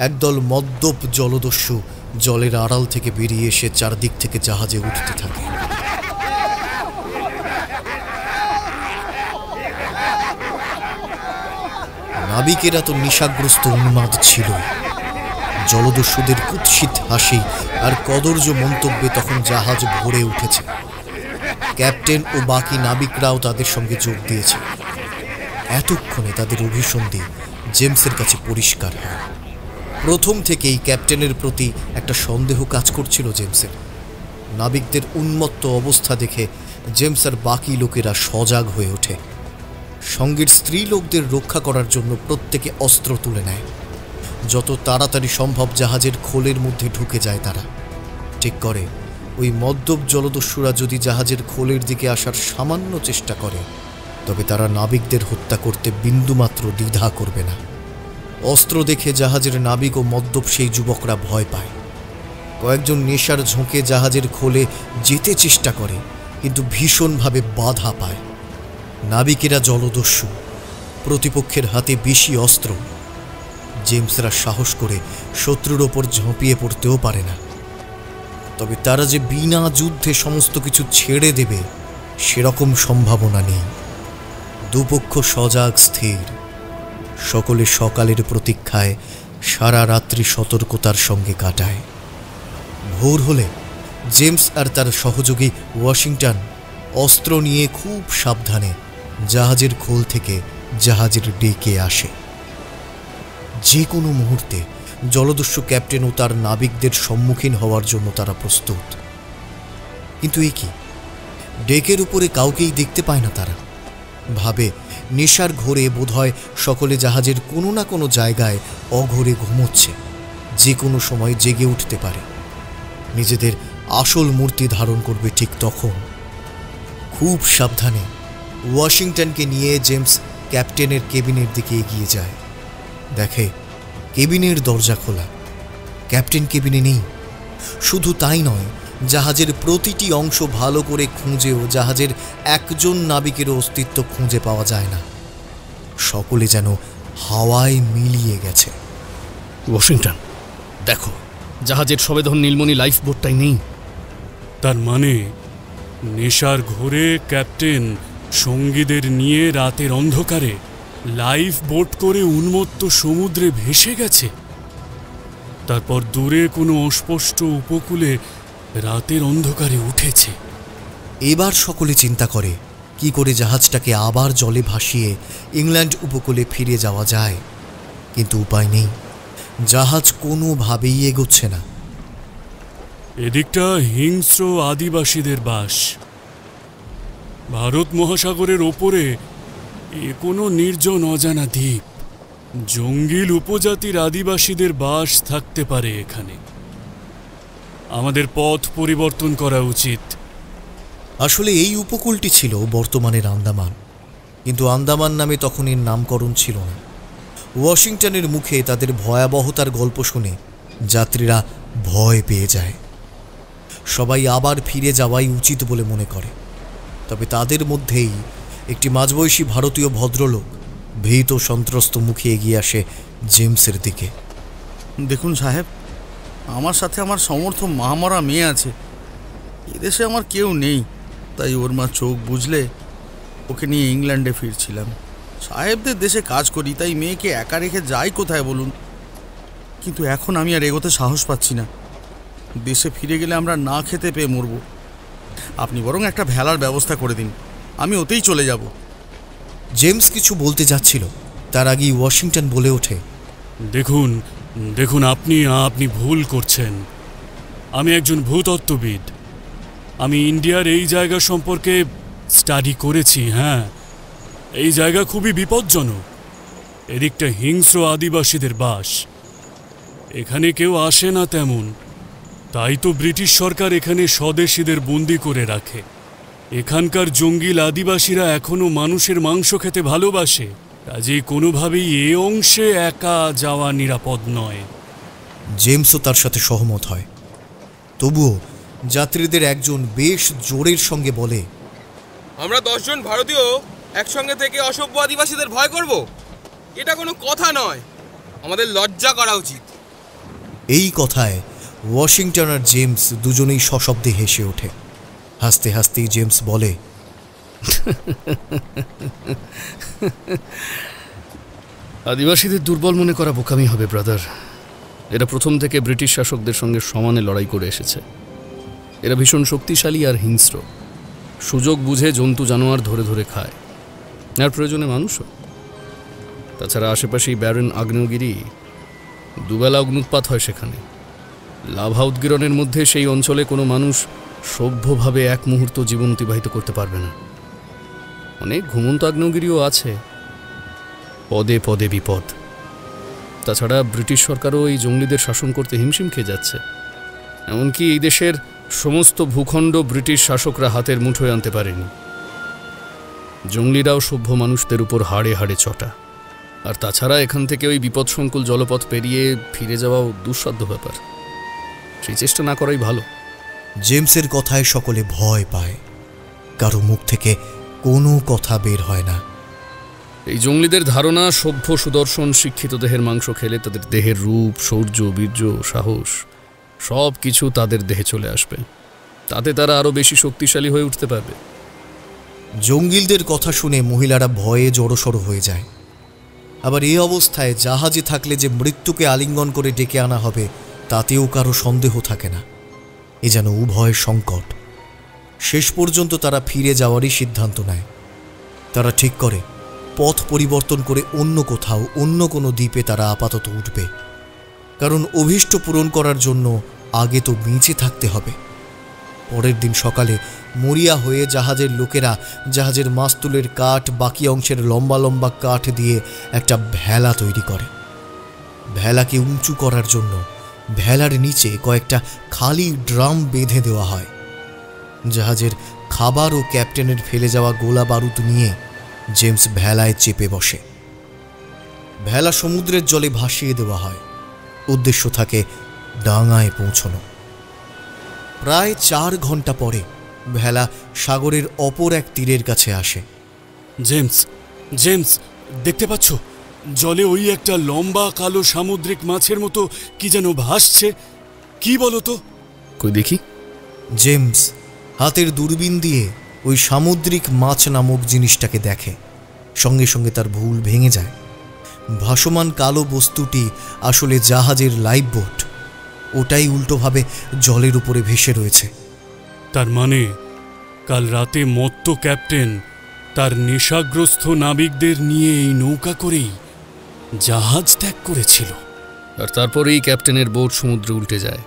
একদল মদ্যপ জলদস্যু জলের আড়াল থেকে বেরিয়ে এসে চারদিক থেকে জাহাজে উঠতে থাকে। নাবিকেরা তো নেশাগ্রস্ত উন্মাদ ছিল। জলদস্যুদের কুৎসিত হাসি আর কদর্য মন্তব্যে তখন জাহাজ ভরে উঠেছে। ক্যাপ্টেন ও বাকি নাবিকরাও তাদের সঙ্গে যোগ দিয়েছে। এতক্ষণে তাদের অভিসন্ধি জেমসের কাছে পরিষ্কার হয়। প্রথম থেকেই ক্যাপ্টেনের প্রতি একটা সন্দেহ কাজ করছিল জেমসের। নাবিকদের উন্মত্ত অবস্থা দেখে জেমস আর বাকি লোকেরা সজাগ হয়ে ওঠে। সঙ্গের স্ত্রী লোকদের রক্ষা করার জন্য প্রত্যেকে অস্ত্র তুলে নেয়। যত তাড়াতাড়ি সম্ভব জাহাজের খোলের মধ্যে ঢুকে যায় তারা। ঠিক করে ওই মদ্যপ জলদস্যুরা যদি জাহাজের খোলের দিকে আসার সামান্য চেষ্টা করে, তবে তারা নাবিকদের হত্যা করতে বিন্দুমাত্র দ্বিধা করবে না। অস্ত্র দেখে জাহাজের নাবিক ও মদ্যপ সেই যুবকরা ভয় পায়। কয়েকজন নেশার ঝোঁকে জাহাজের খোলে যেতে চেষ্টা করে, কিন্তু ভীষণভাবে বাধা পায়। নাবিকেরা জলদস্যু, প্রতিপক্ষের হাতে বেশি অস্ত্র। জেমসরা সাহস করে শত্রুর ওপর ঝাঁপিয়ে পড়তেও পারে না। তবে তারা যে বিনা যুদ্ধে সমস্ত কিছু ছেড়ে দেবে সেরকম সম্ভাবনা নেই। দুপক্ষ সজাগ স্থির। সকলে সকালের প্রতীক্ষায় সারা রাত্রি সতর্কতার সঙ্গে কাটায়। ভোর হলে জেমস আর তার সহযোগী ওয়াশিংটন অস্ত্র নিয়ে খুব সাবধানে জাহাজের খোল থেকে জাহাজের ডেকে আসে। যে কোনো মুহূর্তে জলদস্যু ক্যাপ্টেন ও তার নাবিকদের সম্মুখীন হওয়ার জন্য তারা প্রস্তুত। কিন্তু এ কি, ডেকের উপরে কাউকেই দেখতে পায় না তারা। ভাবে নেশার ঘোরে বোধহয় সকলে জাহাজের কোনো না কোনো জায়গায় অঘোরে ঘুমোচ্ছে, যে কোনো সময় জেগে উঠতে পারে। নিজেদের আসল মূর্তি ধারণ করবে ঠিক তখন। খুব সাবধানে ওয়াশিংটনকে নিয়ে জেমস ক্যাপ্টেনের কেবিনের দিকে এগিয়ে যায়। দেখে কেবিনের দরজা খোলা, ক্যাপ্টেন কেবিনে নেই। শুধু তাই নয়, জাহাজের প্রতিটি অংশ ভালো করে খুঁজেও জাহাজের একজন নাবিকের অস্তিত্ব খুঁজে পাওয়া যায় না। সকলে যেন হাওয়ায় মিলিয়ে গেছে। ওয়াশিংটন, দেখো জাহাজের সবেধন নীলমণি লাইফ বোটটাই নেই। তার মানে নেশার ঘোরে ক্যাপ্টেন সঙ্গীদের নিয়ে রাতের অন্ধকারে লাইফ বোট করে উন্মত্ত সমুদ্রে ভেসে গেছে, তারপর দূরে কোনো অস্পষ্ট উপকূলে রাতের অন্ধকারে উঠেছে। এবার সকলে চিন্তা করে কি করে জাহাজটাকে আবার জলে ভাসিয়ে ইংল্যান্ড উপকূলে ফিরে যাওয়া যায়, কিন্তু উপায় নেই, জাহাজ কোনোভাবেই এগোচ্ছে না। এদিকটা হিংস্র আদিবাসীদের বাস। ভারত মহাসাগরের ওপরে এ কোনো নির্জন অজানা দ্বীপ। জঙ্গিল উপজাতির আদিবাসীদের বাস থাকতে পারে এখানে। আমাদের পথ পরিবর্তন করা উচিত। আসলে এই উপকূলটি ছিল বর্তমানের আন্দামান, কিন্তু আন্দামান নামে তখন এর নামকরণ ছিল না। ওয়াশিংটনের মুখে তাদের ভয়াবহতার গল্প শুনে যাত্রীরা ভয় পেয়ে যায়। সবাই আবার ফিরে যাওয়াই উচিত বলে মনে করে। তবে তাদের মধ্যেই একটি মাঝবয়সী ভারতীয় ভদ্রলোক ভীত সন্ত্রস্ত মুখে এগিয়ে আসে জেমসের দিকে। দেখুন সাহেব, আমার সাথে আমার সমর্থ মহামরা মেয়ে আছে। এদেশে আমার কেউ নেই, তাই ওর মা চোখ বুঝলে ওকে নিয়ে ইংল্যান্ডে ফিরছিলাম। সাহেবদের দেশে কাজ করি, তাই মেয়েকে একা রেখে যাই কোথায় বলুন। কিন্তু এখন আমি আর এগোতে সাহস পাচ্ছি না। দেশে ফিরে গেলে আমরা না খেতে পেয়ে মরব। আপনি বরং একটা ভেলার ব্যবস্থা করে দিন, আমি ওতেই চলে যাব। জেমস কিছু বলতে যাচ্ছিল, তার আগেই ওয়াশিংটন বলে ওঠে, দেখুন দেখুন আপনি ভুল করছেন। আমি একজন ভূতত্ত্ববিদ। আমি ইন্ডিয়ার এই জায়গা সম্পর্কে স্টাডি করেছি। হ্যাঁ, এই জায়গা খুবই বিপজ্জনক। এদিকটা হিংস্র আদিবাসীদের বাস। এখানে কেউ আসে না তেমন, তাই তো ব্রিটিশ সরকার এখানে স্বদেশীদের বন্দি করে রাখে। এখানকার জঙ্গিল আদিবাসীরা এখনো মানুষের মাংস খেতে ভালোবাসে, কাজেই কোনোভাবেই এ অংশে একা যাওয়া নিরাপদ নয়। জেমসও তার সাথে সহমত হয়। তবুও যাত্রীদের একজন বেশ জোরের সঙ্গে বলে, আমরা 10 জন ভারতীয় একসঙ্গে থেকে অসভ্য আদিবাসীদের ভয় করব? এটা কোনো কথা নয়, আমাদের লজ্জা করা উচিত। এই কথায় ওয়াশিংটন আর জেমস দুজনেই সশব্দে হেসে ওঠে। হাসতে হাসতেই জেমস বলে, আদিবাসীদের দুর্বল মনে করা বোকামি হবে ব্রাদার। এরা প্রথম থেকে ব্রিটিশ শাসকদের সঙ্গে সমানে লড়াই করে এসেছে। এরা ভীষণ শক্তিশালী আর হিংস্র। সুযোগ বুঝে জন্তু জানোয়ার ধরে ধরে খায়, আর প্রয়োজনে মানুষও। তাছাড়া আশেপাশেই ব্যারেন আগ্নেয়গিরি, দুবেলা অগ্নুৎপাত হয় সেখানে। লাভা উদ্গীরণের মধ্যে সেই অঞ্চলে কোনো মানুষ সভ্যভাবে এক মুহূর্ত জীবন অতিবাহিত করতে পারবে না। অনেক ঘুমন্ত আগ্নেয়গিরিও আছে, পদে পদে বিপদ। তাছাড়া ব্রিটিশ সরকারও এই জঙ্গলিদের শাসন করতে হিমশিম খেয়ে যাচ্ছে। এমনকি এই দেশের সমস্ত ভূখণ্ড ব্রিটিশ শাসকরা হাতের মুঠোয় আনতে পারেনি। জঙ্গলিরাও সভ্য মানুষদের উপর হাড়ে হাড়ে চটা। আর তাছাড়া এখান থেকে ওই বিপদসংকুল জলপথ পেরিয়ে ফিরে যাওয়াও দুঃসাধ্য ব্যাপার। সেই চেষ্টা না করাই ভালো। জেমসের কথায় সকলে ভয় পায়, কারো মুখ থেকে কোনো কথা বের হয় না। এই জঙ্গলিদের ধারণা সভ্য সুদর্শন শিক্ষিত দেহের মাংস খেলে তাদের দেহের রূপ, শৌর্য, বীর্য, সাহস সব কিছু তাদের দেহে চলে আসবে। তাতে তারা আরও বেশি শক্তিশালী হয়ে উঠতে পারবে। জঙ্গিলদের কথা শুনে মহিলারা ভয়ে জড়সড় হয়ে যায়। আবার এই অবস্থায় জাহাজে থাকলে যে মৃত্যুকে আলিঙ্গন করে ডেকে আনা হবে তাতেও কারো সন্দেহ থাকে না। এ যেন উভয়ের সংকট। শেষ পর্যন্ত তারা ফিরে যাওয়ারই সিদ্ধান্ত নেয়। তারা ঠিক করে পথ পরিবর্তন করে অন্য কোথাও, অন্য কোনো দ্বীপে তারা আপাতত উঠবে। কারণ অভীষ্ট পূরণ করার জন্য আগে তো বেঁচে থাকতে হবে। পরের দিন সকালে মরিয়া হয়ে জাহাজের লোকেরা জাহাজের মাস্তুলের কাঠ, বাকি অংশের লম্বা লম্বা কাঠ দিয়ে একটা ভেলা তৈরি করে। ভেলাকে উঁচু করার জন্য ভেলার নিচে কয়েকটা খালি ড্রাম বেঁধে দেওয়া হয়। জাহাজের খাবার ও ক্যাপ্টেনের ফেলে যাওয়া গোলা বারুদ নিয়ে জেমস ভেলায় চেপে বসে। ভেলা সমুদ্রের জলে ভাসিয়ে দেওয়া হয়। উদ্দেশ্য থাকে ডাঙায় পৌঁছানো। প্রায় 4 ঘন্টা পরে ভেলা সাগরের অপর এক তীরের কাছে আসে। জেমস জেমস দেখতে পাচ্ছ? জলে ওই একটা লম্বা কালো সামুদ্রিক মাছের মতো কি যেন ভাসছে। কি বলো তো? কই দেখি। জেমস হাতের দূরবীন দিয়ে ওই সামুদ্রিক মাছ নামক জিনিসটাকে দেখে। সঙ্গে সঙ্গে তার ভুল ভেঙে যায়। ভাসমান কালো বস্তুটি আসলে জাহাজের লাইফ বোট। ওটাই উল্টোভাবে জলের উপরে ভেসে রয়েছে। তার মানে কাল রাতে মত্ত ক্যাপ্টেন তার নেশাগ্রস্ত নাবিকদের নিয়ে এই নৌকা করেই জাহাজ ত্যাগ করেছিল। আর তারপরেই ক্যাপ্টেনের বোট সমুদ্রে উল্টে যায়।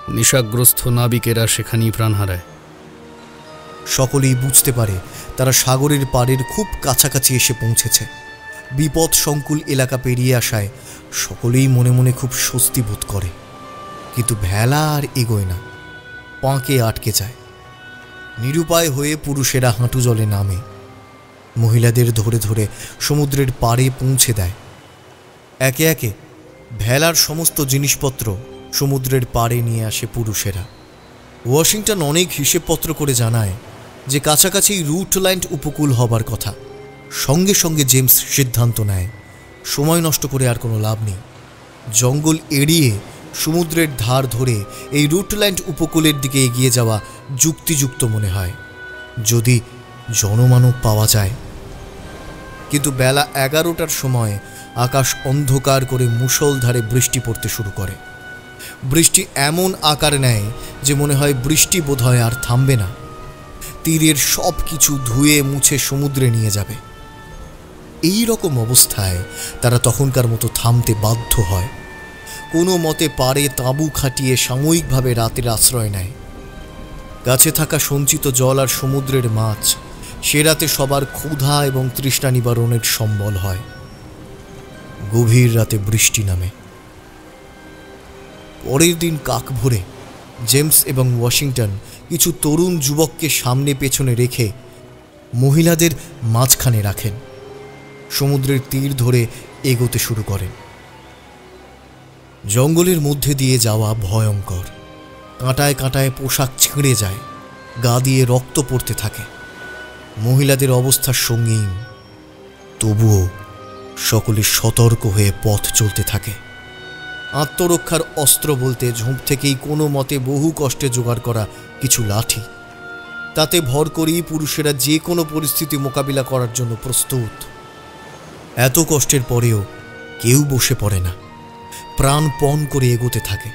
নেশাগ্রস্ত নাবিকেরা সেখানেই প্রাণ হারায়। সকলেই বুঝতে পারে তারা সাগরের পাড়ের খুব কাছাকাছি এসে পৌঁছেছে। বিপদ সংকুল এলাকা পেরিয়ে আসায় সকলেই মনে মনে খুব স্বস্তি বোধ করে। কিন্তু ভেলা আর এগোয় না, পাঁকে আটকে যায়। নিরুপায় হয়ে পুরুষেরা হাঁটু জলে নামে, মহিলাদের ধরে ধরে সমুদ্রের পাড়ে পৌঁছে দেয়। একে একে ভেলার সমস্ত জিনিসপত্র সমুদ্রের পাড়ে নিয়ে আসে পুরুষেরা। ওয়াশিংটন অনেক হিসেবপত্র করে জানায় যে কাছাকাছি রুটল্যান্ড উপকূল হবার কথা। সঙ্গে সঙ্গে জেমস সিদ্ধান্ত নেয় সময় নষ্ট করে আর কোনো লাভ নেই। জঙ্গল এড়িয়ে সমুদ্রের ধার ধরে এই রুটল্যান্ড উপকূলের দিকে এগিয়ে যাওয়া যুক্তিযুক্ত মনে হয়, যদি জনমানব পাওয়া যায়। কিন্তু বেলা 11টার সময় আকাশ অন্ধকার করে মুষলধারে বৃষ্টি পড়তে শুরু করে। বৃষ্টি এমন আকার নেয় যে মনে হয় বৃষ্টি বোধহয় আর থামবে না। তীরের সব কিছু ধুয়ে মুছে সমুদ্রে নিয়ে যাবে। এই রকম অবস্থায় তারা তখনকার মতো থামতে বাধ্য হয়। কোনো মতে পাড়ে তাঁবু খাটিয়ে সাময়িকভাবে রাতের আশ্রয় নেয়। কাছে থাকা সঞ্চিত জল আর সমুদ্রের মাছ সে রাতে সবার ক্ষুধা এবং তৃষ্ণা নিবারণের সম্বল হয়। গভীর রাতে বৃষ্টি নামে। পরের দিন কাক ভোরে জেমস এবং ওয়াশিংটন কিছু তরুণ যুবককে সামনে পেছনে রেখে মহিলাদের মাঝখানে রাখেন। সমুদ্রের তীর ধরে এগোতে শুরু করেন। জঙ্গলের মধ্যে দিয়ে যাওয়া ভয়ঙ্কর। কাঁটায় কাঁটায় পোশাক ছিঁড়ে যায়, গা দিয়ে রক্ত পড়তে থাকে। মহিলাদের অবস্থা সঙ্গীন, তবুও সকলে সতর্ক হয়ে পথ চলতে থাকে। আত্মরক্ষার অস্ত্র বলতে ঝোপ থেকেই কোনো মতে বহু কষ্টে জোগাড় করা কিছু লাঠি। তাতে ভর করেই পুরুষেরা যে কোনো পরিস্থিতি মোকাবিলা করার জন্য প্রস্তুত। এত কষ্টের পরেও কেউ বসে পড়ে না, প্রাণপণ করে এগোতে থাকে।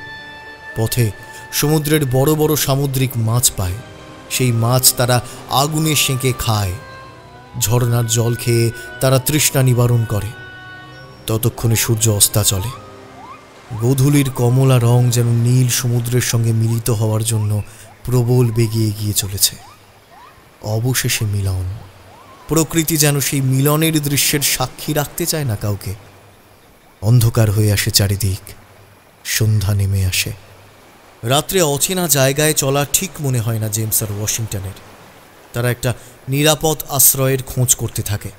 পথে সমুদ্রের বড় বড় সামুদ্রিক মাছ পায়। সেই মাছ তারা আগুনে সেঁকে খায়। ঝর্ণার জল খেয়ে তারা তৃষ্ণা নিবারণ করে। ততক্ষণে সূর্য অস্তাচলে। গোধূলির কমলা রং যেন নীল সমুদ্রের সঙ্গে মিলিত হওয়ার জন্য প্রবল বেগে এগিয়ে চলেছে। অবশেষে মিলন। প্রকৃতি যেন সেই মিলনের দৃশ্যের সাক্ষী রাখতে চায় না কাউকে। অন্ধকার হয়ে আসে চারিদিক, সন্ধ্যা নেমে আসে। রাত্রে অচেনা জায়গায় চলা ঠিক মনে হয় না জেমস আর ওয়াশিংটনের। তারা একটা নিরাপদ আশ্রয়ের খোঁজ করতে থাকে।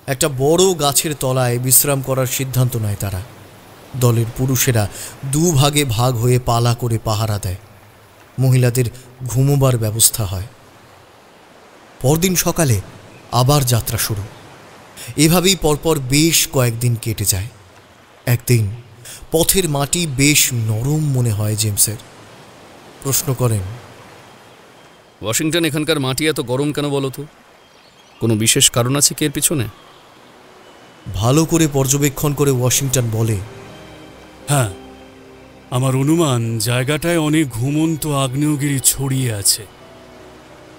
একটা বড় গাছের তলায় বিশ্রাম করার সিদ্ধান্ত নেয় তারা। দলের পুরুষেরা দুভাগে ভাগ হয়ে পালা করে পাহারা দেয়। মহিলাদের ঘুমোবার ব্যবস্থা হয়। পরদিন সকালে আবার যাত্রা শুরু। এভাবেই পরপর বেশ কয়েকদিন কেটে যায়। একদিন পথের মাটি বেশ নরম মনে হয় জেমসের। প্রশ্ন করেন, ওয়াশিংটন, এখানকার মাটি এত গরম কেন বলো তো? কোনো বিশেষ কারণ আছে কি এর পিছনে? ভালো করে পর্যবেক্ষণ করে ওয়াশিংটন বলে, হ্যাঁ, আমার অনুমান জায়গাটায় অনেক ঘুমন্ত আগ্নেয়গিরি ছড়িয়ে আছে।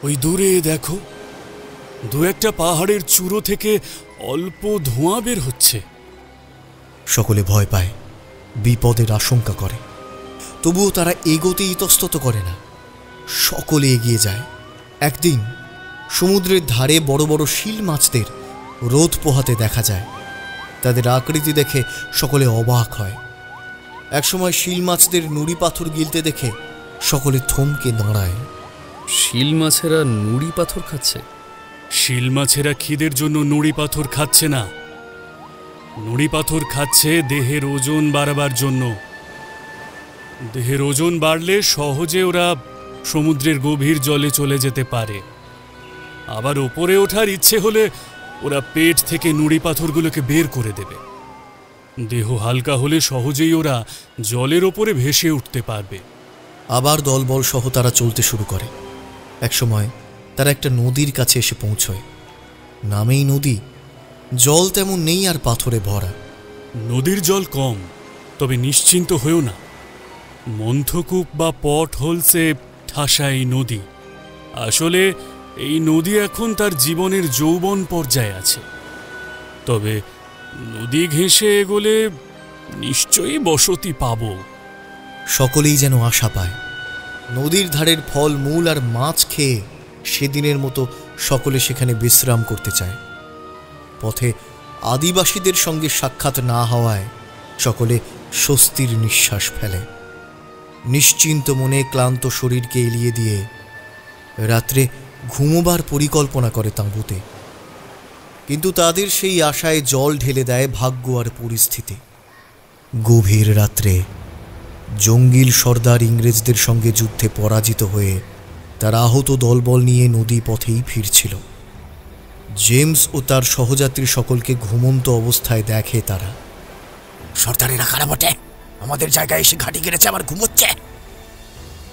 ওই দূরে দেখো, দু একটা পাহাড়ের চূড়ো থেকে অল্প ধোঁয়া বের হচ্ছে। সকলে ভয় পায়, বিপদের আশঙ্কা করে। তবুও তারা এগোতে ইতস্তত করে না। সকলে এগিয়ে যায়। একদিন সমুদ্রের ধারে বড় বড় শিল মাছদের রোদ পোহাতে দেখা যায়। তাদের আকৃতি দেখে সকলে অবাক হয়। একসময় শিল মাছদের নুড়ি পাথর গিলতে দেখে সকলে থমকে দাঁড়ায়। শিল মাছেরা নুড়ি পাথর খাচ্ছে? শিল মাছেরা খিদের জন্য নুড়ি পাথর খাচ্ছে না, নুড়ি পাথর খাচ্ছে দেহের ওজন বাড়াবার জন্য। দেহের ওজন বাড়লে সহজে ওরা সমুদ্রের গভীর জলে চলে যেতে পারে। আবার ওপরে ওঠার ইচ্ছে হলে ওরা পেট থেকে নুড়ি পাথরগুলোকে বের করে দেবে। দেহ হালকা হলে সহজেই ওরা জলের ওপরে ভেসে উঠতে পারবে। আবার দলবল সহ তারা চলতে শুরু করে। একসময় তারা একটা নদীর কাছে এসে পৌঁছয়। নামেই নদী, জল তেমন নেই আর পাথরে ভরা। নদীর জল কম, তবে নিশ্চিন্ত হয়েও না। মন্থকূপ বা পট হোলসে ঠাসা এই নদী। আসলে এই নদী এখন তার জীবনের যৌবন পর্যায়ে আছে। তবে নদী ঘেঁষে এগোলে নিশ্চয়ই বসতি পাব। সকলেই যেন আশা পায়। নদীর ধারের ফল মূল আর মাছ খেয়ে সেদিনের মতো সকলে সেখানে বিশ্রাম করতে চায়। পথে আদিবাসীদের সঙ্গে সাক্ষাৎ না হওয়ায় সকলে স্বস্তির নিঃশ্বাস ফেলে। নিশ্চিন্ত মনে ক্লান্ত শরীরকে এলিয়ে দিয়ে রাত্রে ঘুমোবার পরিকল্পনা করে তাঁবুতে। কিন্তু তাদের সেই আশায় জল ঢেলে দেয় ভাগ্য আর পরিস্থিতি। গভীর রাত্রে জঙ্গিল সর্দার ইংরেজদের সঙ্গে যুদ্ধে পরাজিত হয়ে তার আহত দলবল নিয়ে নদী পথেই ফিরছিল। জেমস ও তার সহযাত্রী সকলকে ঘুমন্ত অবস্থায় দেখে তারা। সর্দারেরা কারা বটে? আমাদের জায়গায় এসে ঘাঁটি গেড়েছে, আবার ঘুমোচ্ছে।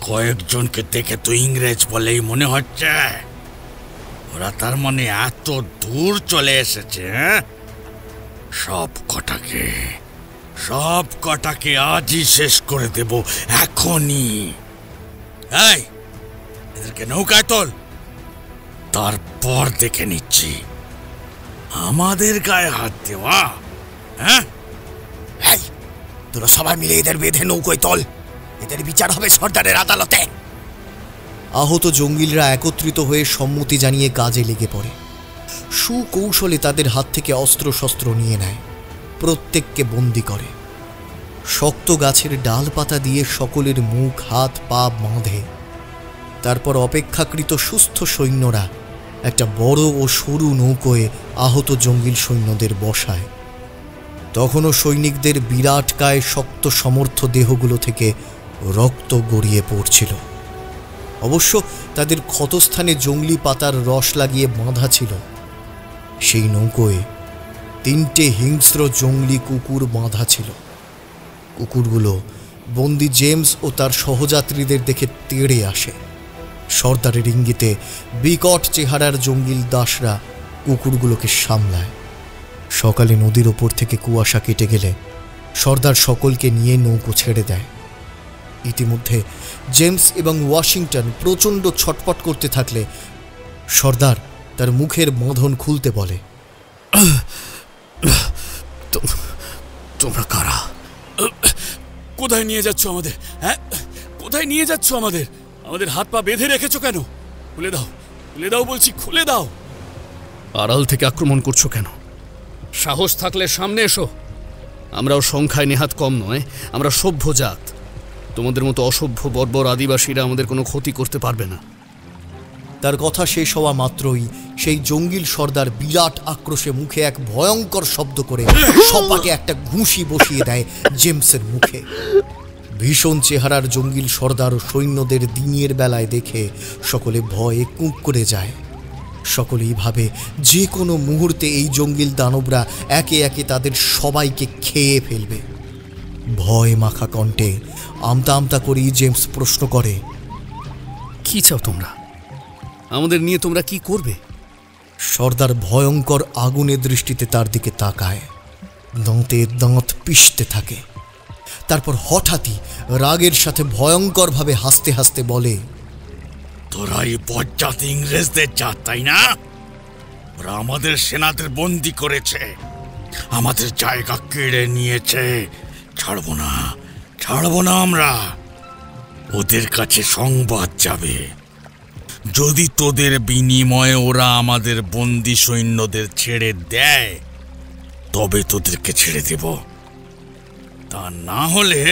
কয়েকজনকে দেখে তো ইংরেজ বলেই মনে হচ্ছে। ওরা তার মানে এত দূর চলে এসেছে। সব কটাকে আজই শেষ করে দেব, এখনই। এই, এদেরকে নৌকায় তোল, তারপর দেখে নিচ্ছি। আমাদের গায়ে হাত দেওয়া? হ্যাঁ, এই তোরা সবাই মিলে এদের বেঁধে নৌকোয় তোল, এদের বিচার হবে সর্দারের আদালতে। আহত জঙ্গিলরা একত্রিত হয়ে সম্মতি জানিয়ে কাজে লেগে পড়ে। সুকৌশলে তাদের হাত থেকে অস্ত্রশস্ত্র নিয়ে নেয়, প্রত্যেককে বন্দি করে। শক্ত গাছের ডালপাতা দিয়ে সকলের মুখ হাত পা বাঁধে। তারপর অপেক্ষাকৃত সুস্থ সৈন্যরা একটা বড় ও সরু নৌকোয় আহত জঙ্গিল সৈন্যদের বসায়। তখনও সৈনিকদের বিরাট কায় শক্ত সমর্থ দেহগুলো থেকে রক্ত গড়িয়ে পড়ছিল। অবশ্য তাদের ক্ষতস্থানে জংলি পাতার রস লাগিয়ে বাঁধা ছিল। সেই নৌকোয় 3টে হিংস্র জংলি কুকুর বাঁধা ছিল। কুকুরগুলো বন্দি জেমস ও তার সহযাত্রীদের দেখে তেড়ে আসে। সর্দারের ইঙ্গিতে বিকট চেহারার জঙ্গিল দাসরা কুকুরগুলোকে সামলায়। সকালে নদীর ওপর থেকে কুয়াশা কেটে গেলে সর্দার সকলকে নিয়ে নৌকো ছেড়ে দেয়। ইতিমধ্যে জেমস এবং ওয়াশিংটন প্রচণ্ড ছটপট করতে থাকলে সর্দার তার মুখের বাঁধন খুলতে বলে, তোমরা কারা? কোথায় নিয়ে যাচ্ছ আমাদের? হ্যাঁ, কোথায় নিয়ে যাচ্ছ আমাদের? আমাদের হাত পা বেঁধে রেখেছো কেন? খুলে দাও, খুলে দাও বলছি, খুলে দাও। আড়াল থেকে আক্রমণ করছো কেন? সাহস থাকলে সামনে এসো। আমরাও সংখ্যায় নেহাত কম নয়, আমরা সভ্য জাত। তোমাদের মতো অসভ্য বর্বর আদিবাসীরা আমাদের কোনো ক্ষতি করতে পারবে না। তার কথা শেষ হওয়া মাত্রই সেই জঙ্গিল সর্দার বিরাট আক্রোশে মুখে এক ভয়ঙ্কর শব্দ করে সপাটে একটা ঘুষি বসিয়ে দেয় জেমসের মুখে। ভীষণ চেহারার জঙ্গিল সর্দার ও সৈন্যদের দিনের বেলায় দেখে সকলে ভয়ে কুঁক করে যায়। সকলেই ভাবে যে কোনো মুহূর্তে এই জঙ্গিল দানবরা একে একে তাদের সবাইকে খেয়ে ফেলবে। ভয় মাখা কণ্ঠে আমতা আমতা করেই জেমস প্রশ্ন করে, কি চাও তোমরা? আমাদের নিয়ে তোমরা কি করবে? সর্দার ভয়ঙ্কর আগুনের দৃষ্টিতে তার দিকে তাকায়, দাঁতে দাঁত পিষতে থাকে। তারপর হঠাৎই রাগের সাথে ভয়ঙ্করভাবে হাসতে হাসতে বলে, তোরা এই বজ্জাত ইংরেজদের জাত, তাই না? ওরা আমাদের সেনাদের বন্দি করেছে, আমাদের জায়গা কেড়ে নিয়েছে। ছাড়বো না আমরা। ওদের কাছে সংবাদ যাবে, যদি তোদের বিনিময়ে ওরা আমাদের বন্দি সৈন্যদের ছেড়ে দেয় তবে তোদেরকে ছেড়ে দেব, তা না হলে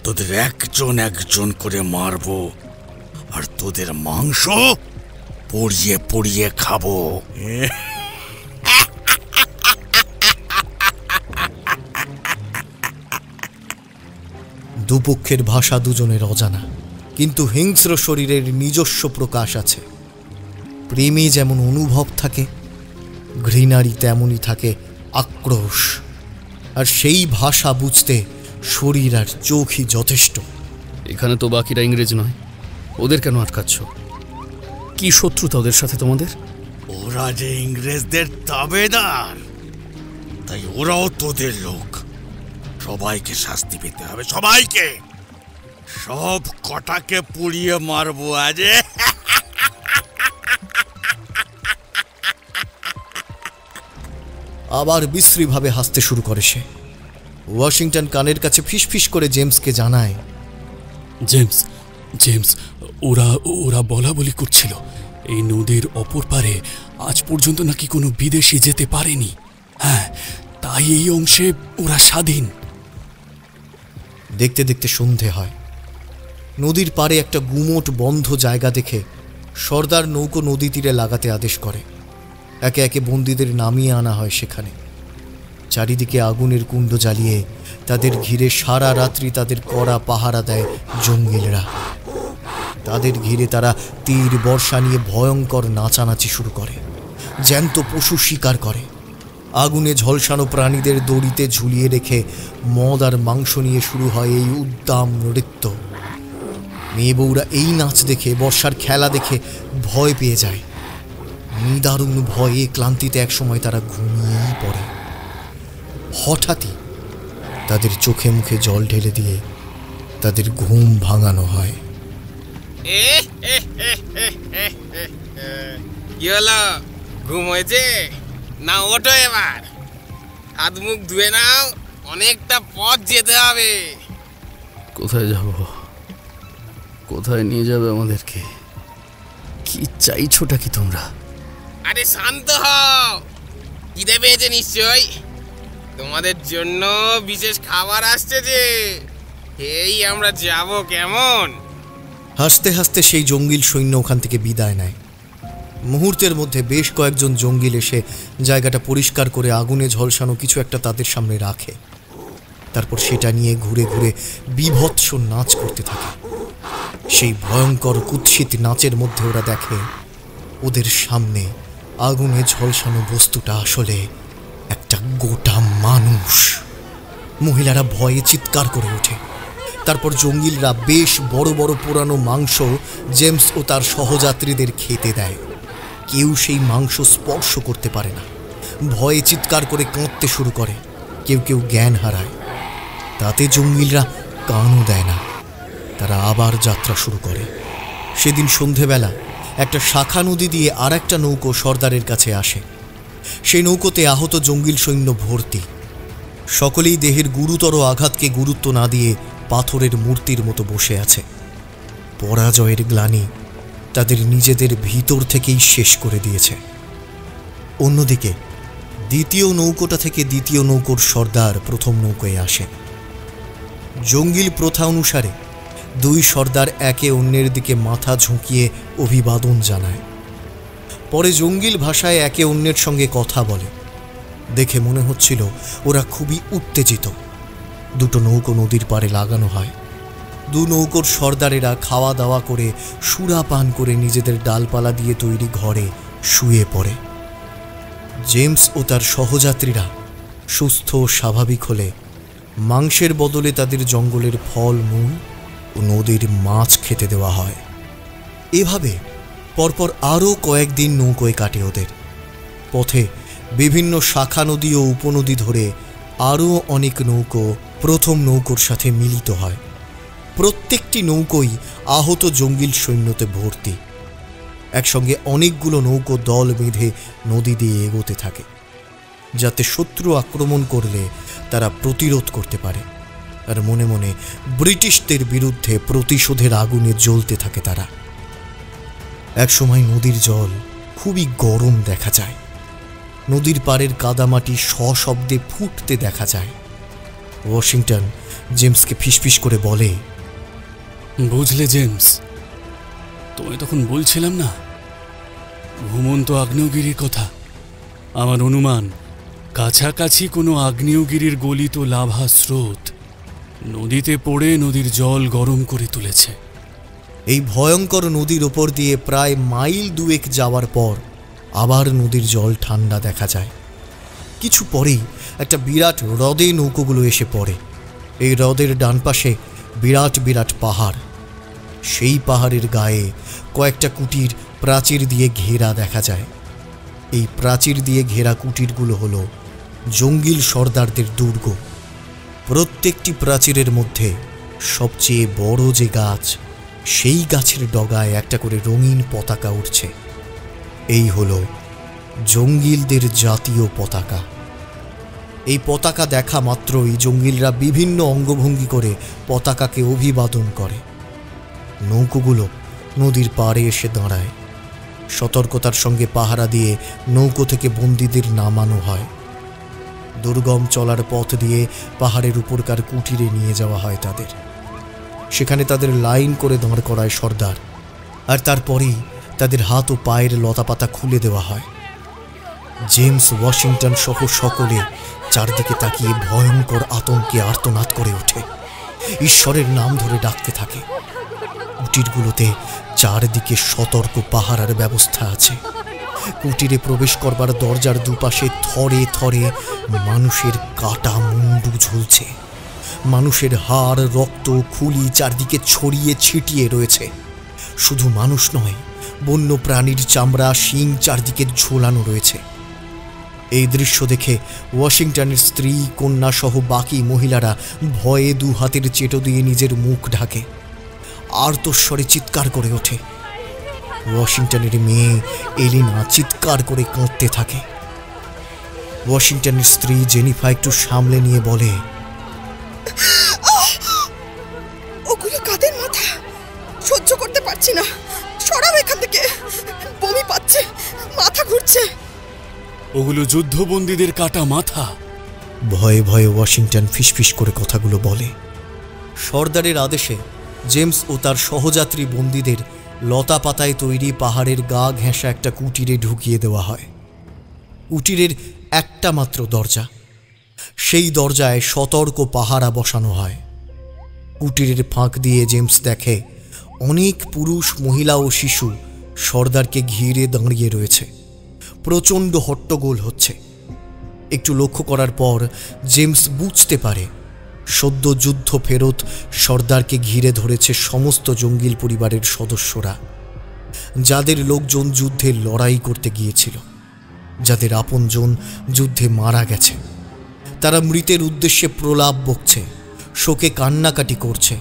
তোদের একজন একজন করে মারবো আর তোদের মাংস পড়িয়ে পড়িয়ে খাবো। দুপক্ষের ভাষা দুজনের অজানা, কিন্তু হিংস্র শরীরের নিজস্ব প্রকাশ আছে। প্রেমে যেমন অনুভব থাকে, ঘৃণারই তেমনই থাকে আক্রোশ। আর সেই ভাষা বুঝতে শরীর আর চোখই যথেষ্ট। এখানে তো বাকিরা ইংরেজ নয়, ওদের কেন আটকাচ্ছ? কি শত্রুতা ওদের সাথে তোমাদের? ওরা যে ইংরেজদের তাবেদার, তাই ওরাও তোদের লোক। সবাইকে শাস্তি পেতে হবে, সবাইকে। সব কটাকে পুড়িয়ে মারবো আজ। আবার বিশ্রীভাবে হাসতে শুরু করে সে। ওয়াশিংটন কানের কাছে ফিসফিস করে জেমসকে জানায়, জেমস জেমস ওরা ওরা বলা বলি করছিল এই নদীর অপর পারে আজ পর্যন্ত নাকি কোনো বিদেশি যেতে পারেনি। হ্যাঁ, তাই এই অংশে ওরা স্বাধীন। দেখতে দেখতে সন্ধে হয়। নদীর পাড়ে একটা গুমোট বন্ধ জায়গা দেখে সর্দার নৌকো নদী তীরে লাগাতে আদেশ করে। একে একে বন্দীদের নামিয়ে আনা হয় সেখানে। চারিদিকে আগুনের কুণ্ড জ্বালিয়ে তাদের ঘিরে সারা রাত্রি তাদের কড়া পাহারা দেয় জঙ্গিলরা। তাদের ঘিরে তারা তীর বর্ষা নিয়ে ভয়ঙ্কর নাচানাচি শুরু করে, জ্যান্ত পশু শিকার করে। আগুনে ঝলসানো প্রাণীদের দড়িতে ঝুলিয়ে রেখে মদ আর মাংস নিয়ে শুরু হয় এই উদ্দাম নৃত্য। মেয়ে বউরা এই নাচ দেখে, বর্ষার খেলা দেখে ভয় পেয়ে যায়। নিদারুণ ভয়ে ক্লান্তিতে একসময় তারা ঘুমিয়েই পড়ে। হঠাৎই তাদের চোখে মুখে জল ঢেলে দিয়ে তাদের ঘুম ভাঙানো হয়। কি হলো, ঘুম হয়েছে না? ওঠো এবার, হাত মুখ ধুয়ে নাও, অনেকটা পথ যেতে হবে। কোথায় যাব? কোথায় নিয়ে যাবে আমাদেরকে? কি চাইছোটা কি তোমরা? আরে শান্ত হও, খিদে পেয়েছে নিশ্চয়। তোমাদের জন্য বিশেষ খাবার আসছে যে, এই আমরা যাব কেমন? হাসতে হাসতে সেই জঙ্গিল সৈন্য ওখান থেকে বিদায় নেয়। মুহূর্তের মধ্যে বেশ কয়েকজন জঙ্গিল এসে জায়গাটা পরিষ্কার করে আগুনে ঝলসানো কিছু একটা তাদের সামনে রাখে। তারপর সেটা নিয়ে ঘুরে ঘুরে বীভৎস নাচ করতে থাকে। সেই ভয়ঙ্কর কুৎসিত নাচের মধ্যে ওরা দেখে ওদের সামনে আগুনে ঝলসানো বস্তুটা আসলে একটা গোটা মানুষ। মহিলারা ভয়ে চিৎকার করে ওঠে। তারপর জঙ্গিলরা বেশ বড় বড় পোড়ানো মাংস জেমস ও তার সহযাত্রীদের খেতে দেয়। কেউ সেই মাংস স্পর্শ করতে পারে না। ভয়ে চিৎকার করে কাঁদতে শুরু করে। কেউ কেউ জ্ঞান হারায়। তাতে জঙ্গিলরা কানও দেয় না। তারা আবার যাত্রা শুরু করে। সেদিন সন্ধেবেলা একটা শাখা নদী দিয়ে আর একটা নৌকো সর্দারের কাছে আসে। সেই নৌকোতে আহত জঙ্গিল সৈন্য ভর্তি। সকলেই দেহের গুরুতর আঘাতকে গুরুত্ব না দিয়ে পাথরের মূর্তির মতো বসে আছে। পরাজয়ের গ্লানি তাদের নিজেদের ভিতর থেকেই শেষ করে দিয়েছে। অন্যদিকে দ্বিতীয় নৌকোটা থেকে দ্বিতীয় নৌকোর সর্দার প্রথম নৌকোয় আসে। জঙ্গিল প্রথা অনুসারে দুই সর্দার একে অন্যের দিকে মাথা ঝুঁকিয়ে অভিবাদন জানায়। পরে জঙ্গিল ভাষায় একে অন্যের সঙ্গে কথা বলে। দেখে মনে হচ্ছিল ওরা খুবই উত্তেজিত। দুটো নৌকো নদীর পাড়ে লাগানো হয়। দু নৌকোর সর্দারেরা খাওয়া দাওয়া করে সুরা পান করে নিজেদের ডালপালা দিয়ে তৈরি ঘরে শুয়ে পড়ে। জেমস ও তার সহযাত্রীরা সুস্থ ও স্বাভাবিক হলে মাংসের বদলে তাদের জঙ্গলের ফল মূল ও নদীর মাছ খেতে দেওয়া হয়। এভাবে পরপর আরও কয়েকদিন নৌকোয় কাটে ওদের। পথে বিভিন্ন শাখা নদী ও উপনদী ধরে আরও অনেক নৌকো প্রথম নৌকোর সাথে মিলিত হয়। প্রত্যেকটি নৌকোই আহত জঙ্গিল সৈন্যতে ভর্তি। একসঙ্গে অনেকগুলো নৌকো দল বেঁধে নদী দিয়ে এগোতে থাকে, যাতে শত্রু আক্রমণ করলে তারা প্রতিরোধ করতে পারে। আর মনে মনে ব্রিটিশদের বিরুদ্ধে প্রতিশোধের আগুনে জ্বলতে থাকে তারা। একসময় নদীর জল খুবই গরম দেখা যায়। নদীর পাড়ের কাদামাটি সশব্দে ফুটতে দেখা যায়। ওয়াশিংটন জেমসকে ফিসফিস করে বলে, বুঝলে জেমস, তোমায় তখন বলছিলাম না ঘুমন্ত আগ্নেয়গিরির কথা? আমার অনুমান কাছাকাছি কোনো আগ্নেয়গিরির গলিত লাভা স্রোত নদীতে পড়ে নদীর জল গরম করে তুলেছে। এই ভয়ঙ্কর নদীর ওপর দিয়ে প্রায় মাইল দুয়েক যাওয়ার পর আবার নদীর জল ঠান্ডা দেখা যায়। কিছু পরেই একটা বিরাট হ্রদে নৌকোগুলো এসে পড়ে। এই হ্রদের ডান পাশে বিরাট বিরাট পাহাড়। সেই পাহাড়ের গায়ে কয়েকটা কুটির প্রাচীর দিয়ে ঘেরা দেখা যায়। এই প্রাচীর দিয়ে ঘেরা কুটিরগুলো হলো জঙ্গিল সর্দারদের দুর্গ। প্রত্যেকটি প্রাচীরের মধ্যে সবচেয়ে বড় যে গাছ, সেই গাছের ডগায় একটা করে রঙিন পতাকা উঠছে। এই হলো জঙ্গিলদের জাতীয় পতাকা। এই পতাকা দেখা মাত্রই জঙ্গিলরা বিভিন্ন অঙ্গভঙ্গি করে পতাকাকে অভিবাদন করে। নৌকোগুলো নদীর পাড়ে এসে দাঁড়ায়। সতর্কতার সঙ্গে পাহারা দিয়ে নৌকো থেকে বন্দীদের নামানো হয়। দুর্গম চলার পথ দিয়ে পাহাড়ের উপরকার কুটিরে নিয়ে যাওয়া হয় তাদের। সেখানে তাদের লাইন করে দাঁড় করায় সর্দার, আর তারপরেই তাদের হাত ও পায়ের লতাপাতা খুলে দেওয়া হয়। জেমস ওয়াশিংটন সহ সকলে চারদিকে তাকিয়ে ভয়ঙ্কর আতঙ্কে আর্তনাদ করে ওঠে, ঈশ্বরের নাম ধরে ডাকতে থাকে। কুটিরগুলোতে চারদিকে সতর্ক পাহারার ব্যবস্থা আছে। কুটিরে প্রবেশ করবার দরজার দুপাশে থরে থরে মানুষের কাটা মুন্ডু ঝুলছে। মানুষের হাড়, রক্ত, খুলি চারদিকে ছড়িয়ে ছিটিয়ে রয়েছে। শুধু মানুষ নয়, বন্য প্রাণীর চামড়া, শিং চারদিকে ঝোলানো রয়েছে। এই দৃশ্য দেখে ওয়াশিংটনের স্ত্রী, কন্যা সহ বাকি মহিলারা ভয়ে দু হাতের চেটো দিয়ে নিজের মুখ ঢাকে, আর্তস্বরে চিৎকার করে ওঠে। ওয়াশিংটনের মেয়ে এলিনা চিৎকার করে কাঁদতে থাকে। ওয়াশিংটনের স্ত্রী জেনিফা একটু সামলে নিয়ে বলে, ওগুলো কাদের মাথা? সহ্য করতে পারছি না, সরাও এখান থেকে, বমি পাচ্ছে, মাথা ঘুরছে। ওগুলো যুদ্ধবন্দীদের কাটা মাথা। ভয়ে ভয়ে ওয়াশিংটন ফিসফিস করে কথাগুলো বলে। সর্দারের আদেশে জেমস ও তার সহযাত্রী বন্দীদের লতা পাতায় তৈরি পাহাড়ের গা ঘেঁষা একটা কুটিরে ঢুকিয়ে দেওয়া হয়। কুটিরের একটা মাত্র দরজা, সেই দরজায় সতর্ক পাহারা বসানো হয়। কুটিরের ফাঁক দিয়ে জেমস দেখে অনেক পুরুষ, মহিলা ও শিশু সর্দারকে ঘিরে দাঁড়িয়ে রয়েছে। প্রচণ্ড হট্টগোল হচ্ছে। একটু লক্ষ্য করার পর জেমস বুঝতে পারে সদ্য যুদ্ধ ফেরত সর্দারকে ঘিরে ধরেছে সমস্ত জঙ্গিল পরিবারের সদস্যরা, যাদের লোকজন যুদ্ধে লড়াই করতে গিয়েছিল, যাদের আপনজন যুদ্ধে মারা গেছে। তারা মৃতের উদ্দেশ্যে প্রলাপ বকছে, শোকে কান্নাকাটি করছে।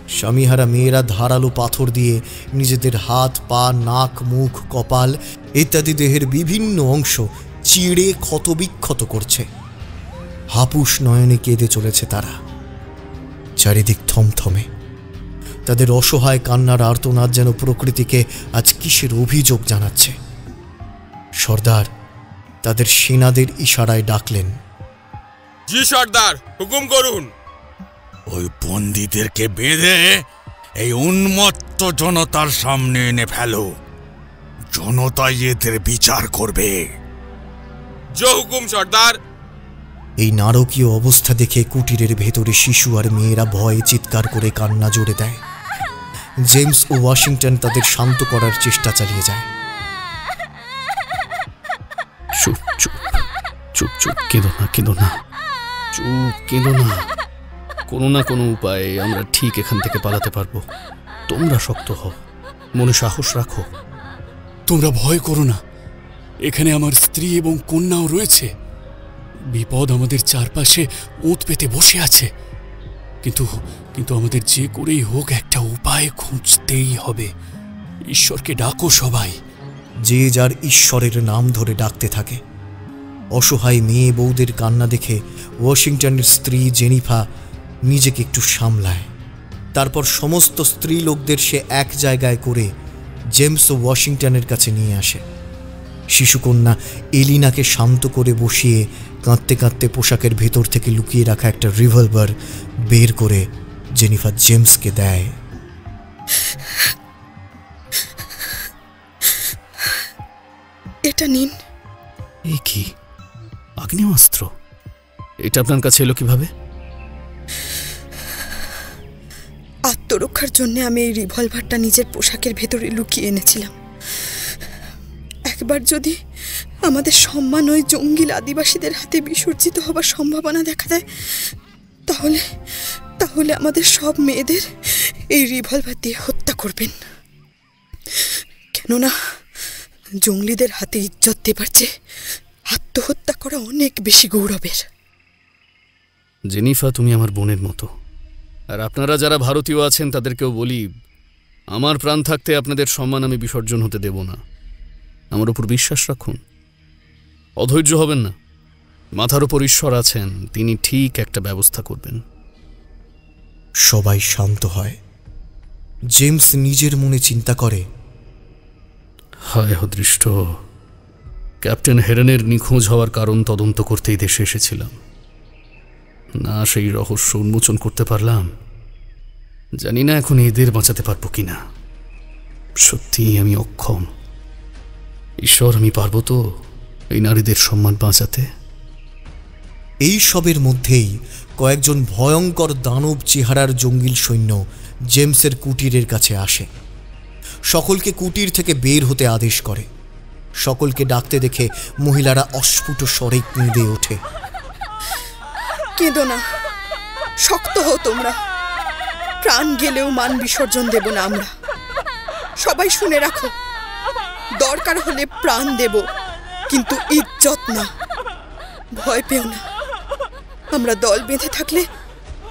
স্বামীহারা মেয়েরা ধারালো পাথর দিয়ে নিজেদের হাত, পা, নাক, মুখ, কপাল ইত্যাদি দেহের বিভিন্ন অংশ চিড়ে ক্ষতবিক্ষত করছে। হাপুস নয়নে কেঁদে চলেছে তারা। চারিদিক থমথমে। তাদের অসহায় কান্নার আর্তনাদ যেন প্রকৃতিকে আজ কিসের অভিযোগ জানাচ্ছে। সর্দার তাদের সেনাদের ইশারায় ডাকলেন, জি সর্দার, হুকুম করুন। ওই বন্দীদেরকে বেঁধে এই উন্মত্ত জনতার সামনে এনে ফেলো। জনতাই এদের বিচার করবে। জয় হুকুম সর্দার। এই নারকীয় অবস্থা দেখে কুটিরের ভেতরে শিশু আর মেয়েরা ভয়ে চিৎকার করে কান্না জোরে দেয়। জেমস ও ওয়াশিংটন তাদের শান্ত করার চেষ্টা চালিয়ে যায়। চুপ চুপ চুপ চুপ, কেঁদো না, কেঁদো না, চুপ, কেঁদো না। কোনো না কোনো উপায়ে আমরা ঠিক এখান থেকে পালাতে পারবো। তোমরা শক্ত হও, মনে সাহস রাখো। তোমরা ভয় করো না, এখানে আমার স্ত্রী এবং কন্যাও রয়েছে। বিপদ আমাদের চারপাশে ওঁত পেতে বসে আছে, কিন্তু কিন্তু আমাদের যে করেই হোক একটা উপায় খুঁজতেই হবে। ঈশ্বরকে ডাকো সবাই। যে যার ঈশ্বরের নাম ধরে ডাকতে থাকে। অসহায় মেয়ে বউদের কান্না দেখে ওয়াশিংটনের স্ত্রী জেনিফা নিজেকে একটু সামলায়। তারপর সমস্ত স্ত্রী লোকদের সে এক জায়গায় করে জেমস ও ওয়াশিংটনের কাছে নিয়ে আসে। শিশুকন্যা এলিনাকে শান্ত করে বসিয়ে কাঁদতে কাঁদতে পোশাকের ভেতর থেকে লুকিয়ে রাখা একটা রিভলভার বের করে জেনিফা জেমসকে দেয়। এটা নিন। এ কি আগ্নেয়াস্ত্র? এটা আপনার কাছে এলো কিভাবে? আত্মরক্ষার জন্য আমি এই রিভলভারটা নিজের পোশাকের ভেতরে লুকিয়ে এনেছিলাম। এক একবার যদি আমাদের সম্মান ওই জঙ্গিল আদিবাসীদের হাতে বিসর্জিত হবার সম্ভাবনা দেখা দেয়, তাহলে তাহলে আমাদের সব মেয়েদের এই রিভলভার দিয়ে হত্যা করবেন। কেননা জঙ্গলিদের হাতে ইজ্জত দেবার চেয়ে আত্মহত্যা করা অনেক বেশি গৌরবের। জেনিফা, তুমি আমার বোনের মতো, আর আপনারা যারা ভারতীয় আছেন তাদেরকেও বলি, আমার প্রাণ থাকতে আপনাদের সম্মান আমি বিসর্জন হতে দেব না। আমার উপর বিশ্বাস রাখুন, অধৈর্য হবেন না। মাথার উপর ঈশ্বর আছেন, তিনি ঠিক একটা ব্যবস্থা করবেন। সবাই শান্ত হয়। জেমস নিজের মনে চিন্তা করে, হায় অদৃষ্ট, ক্যাপ্টেন হেরেনের নিখোঁজ হওয়ার কারণ তদন্ত করতেই দেশে এসেছিলাম, না সেই রহস্য উন্মোচন করতে পারলাম। জানি না এখন এদের বাঁচাতে পারবো কিনা। সত্যি আমি অক্ষম। ঈশ্বর, আমি পারবো তো এই নারীদের সম্মান বাঁচাতে? এই সবের মধ্যেই কয়েকজন ভয়ঙ্কর দানব চেহারার জঙ্গিল সৈন্য জেমসের কুটিরের কাছে আসে। সকলকে কুটির থেকে বের হতে আদেশ করে। সকলকে ডাকতে দেখে মহিলারা অস্ফুট স্বরে কেঁদে ওঠে। কেঁদো না, শক্ত হও তোমরা। প্রাণ গেলেও মান বিসর্জন দেব না আমরা। সবাই শুনে রাখো, দরকার হলে প্রাণ দেব, কিন্তু ইজ্জত না। ভয় পেও না, আমরা দল বেঁধে থাকলে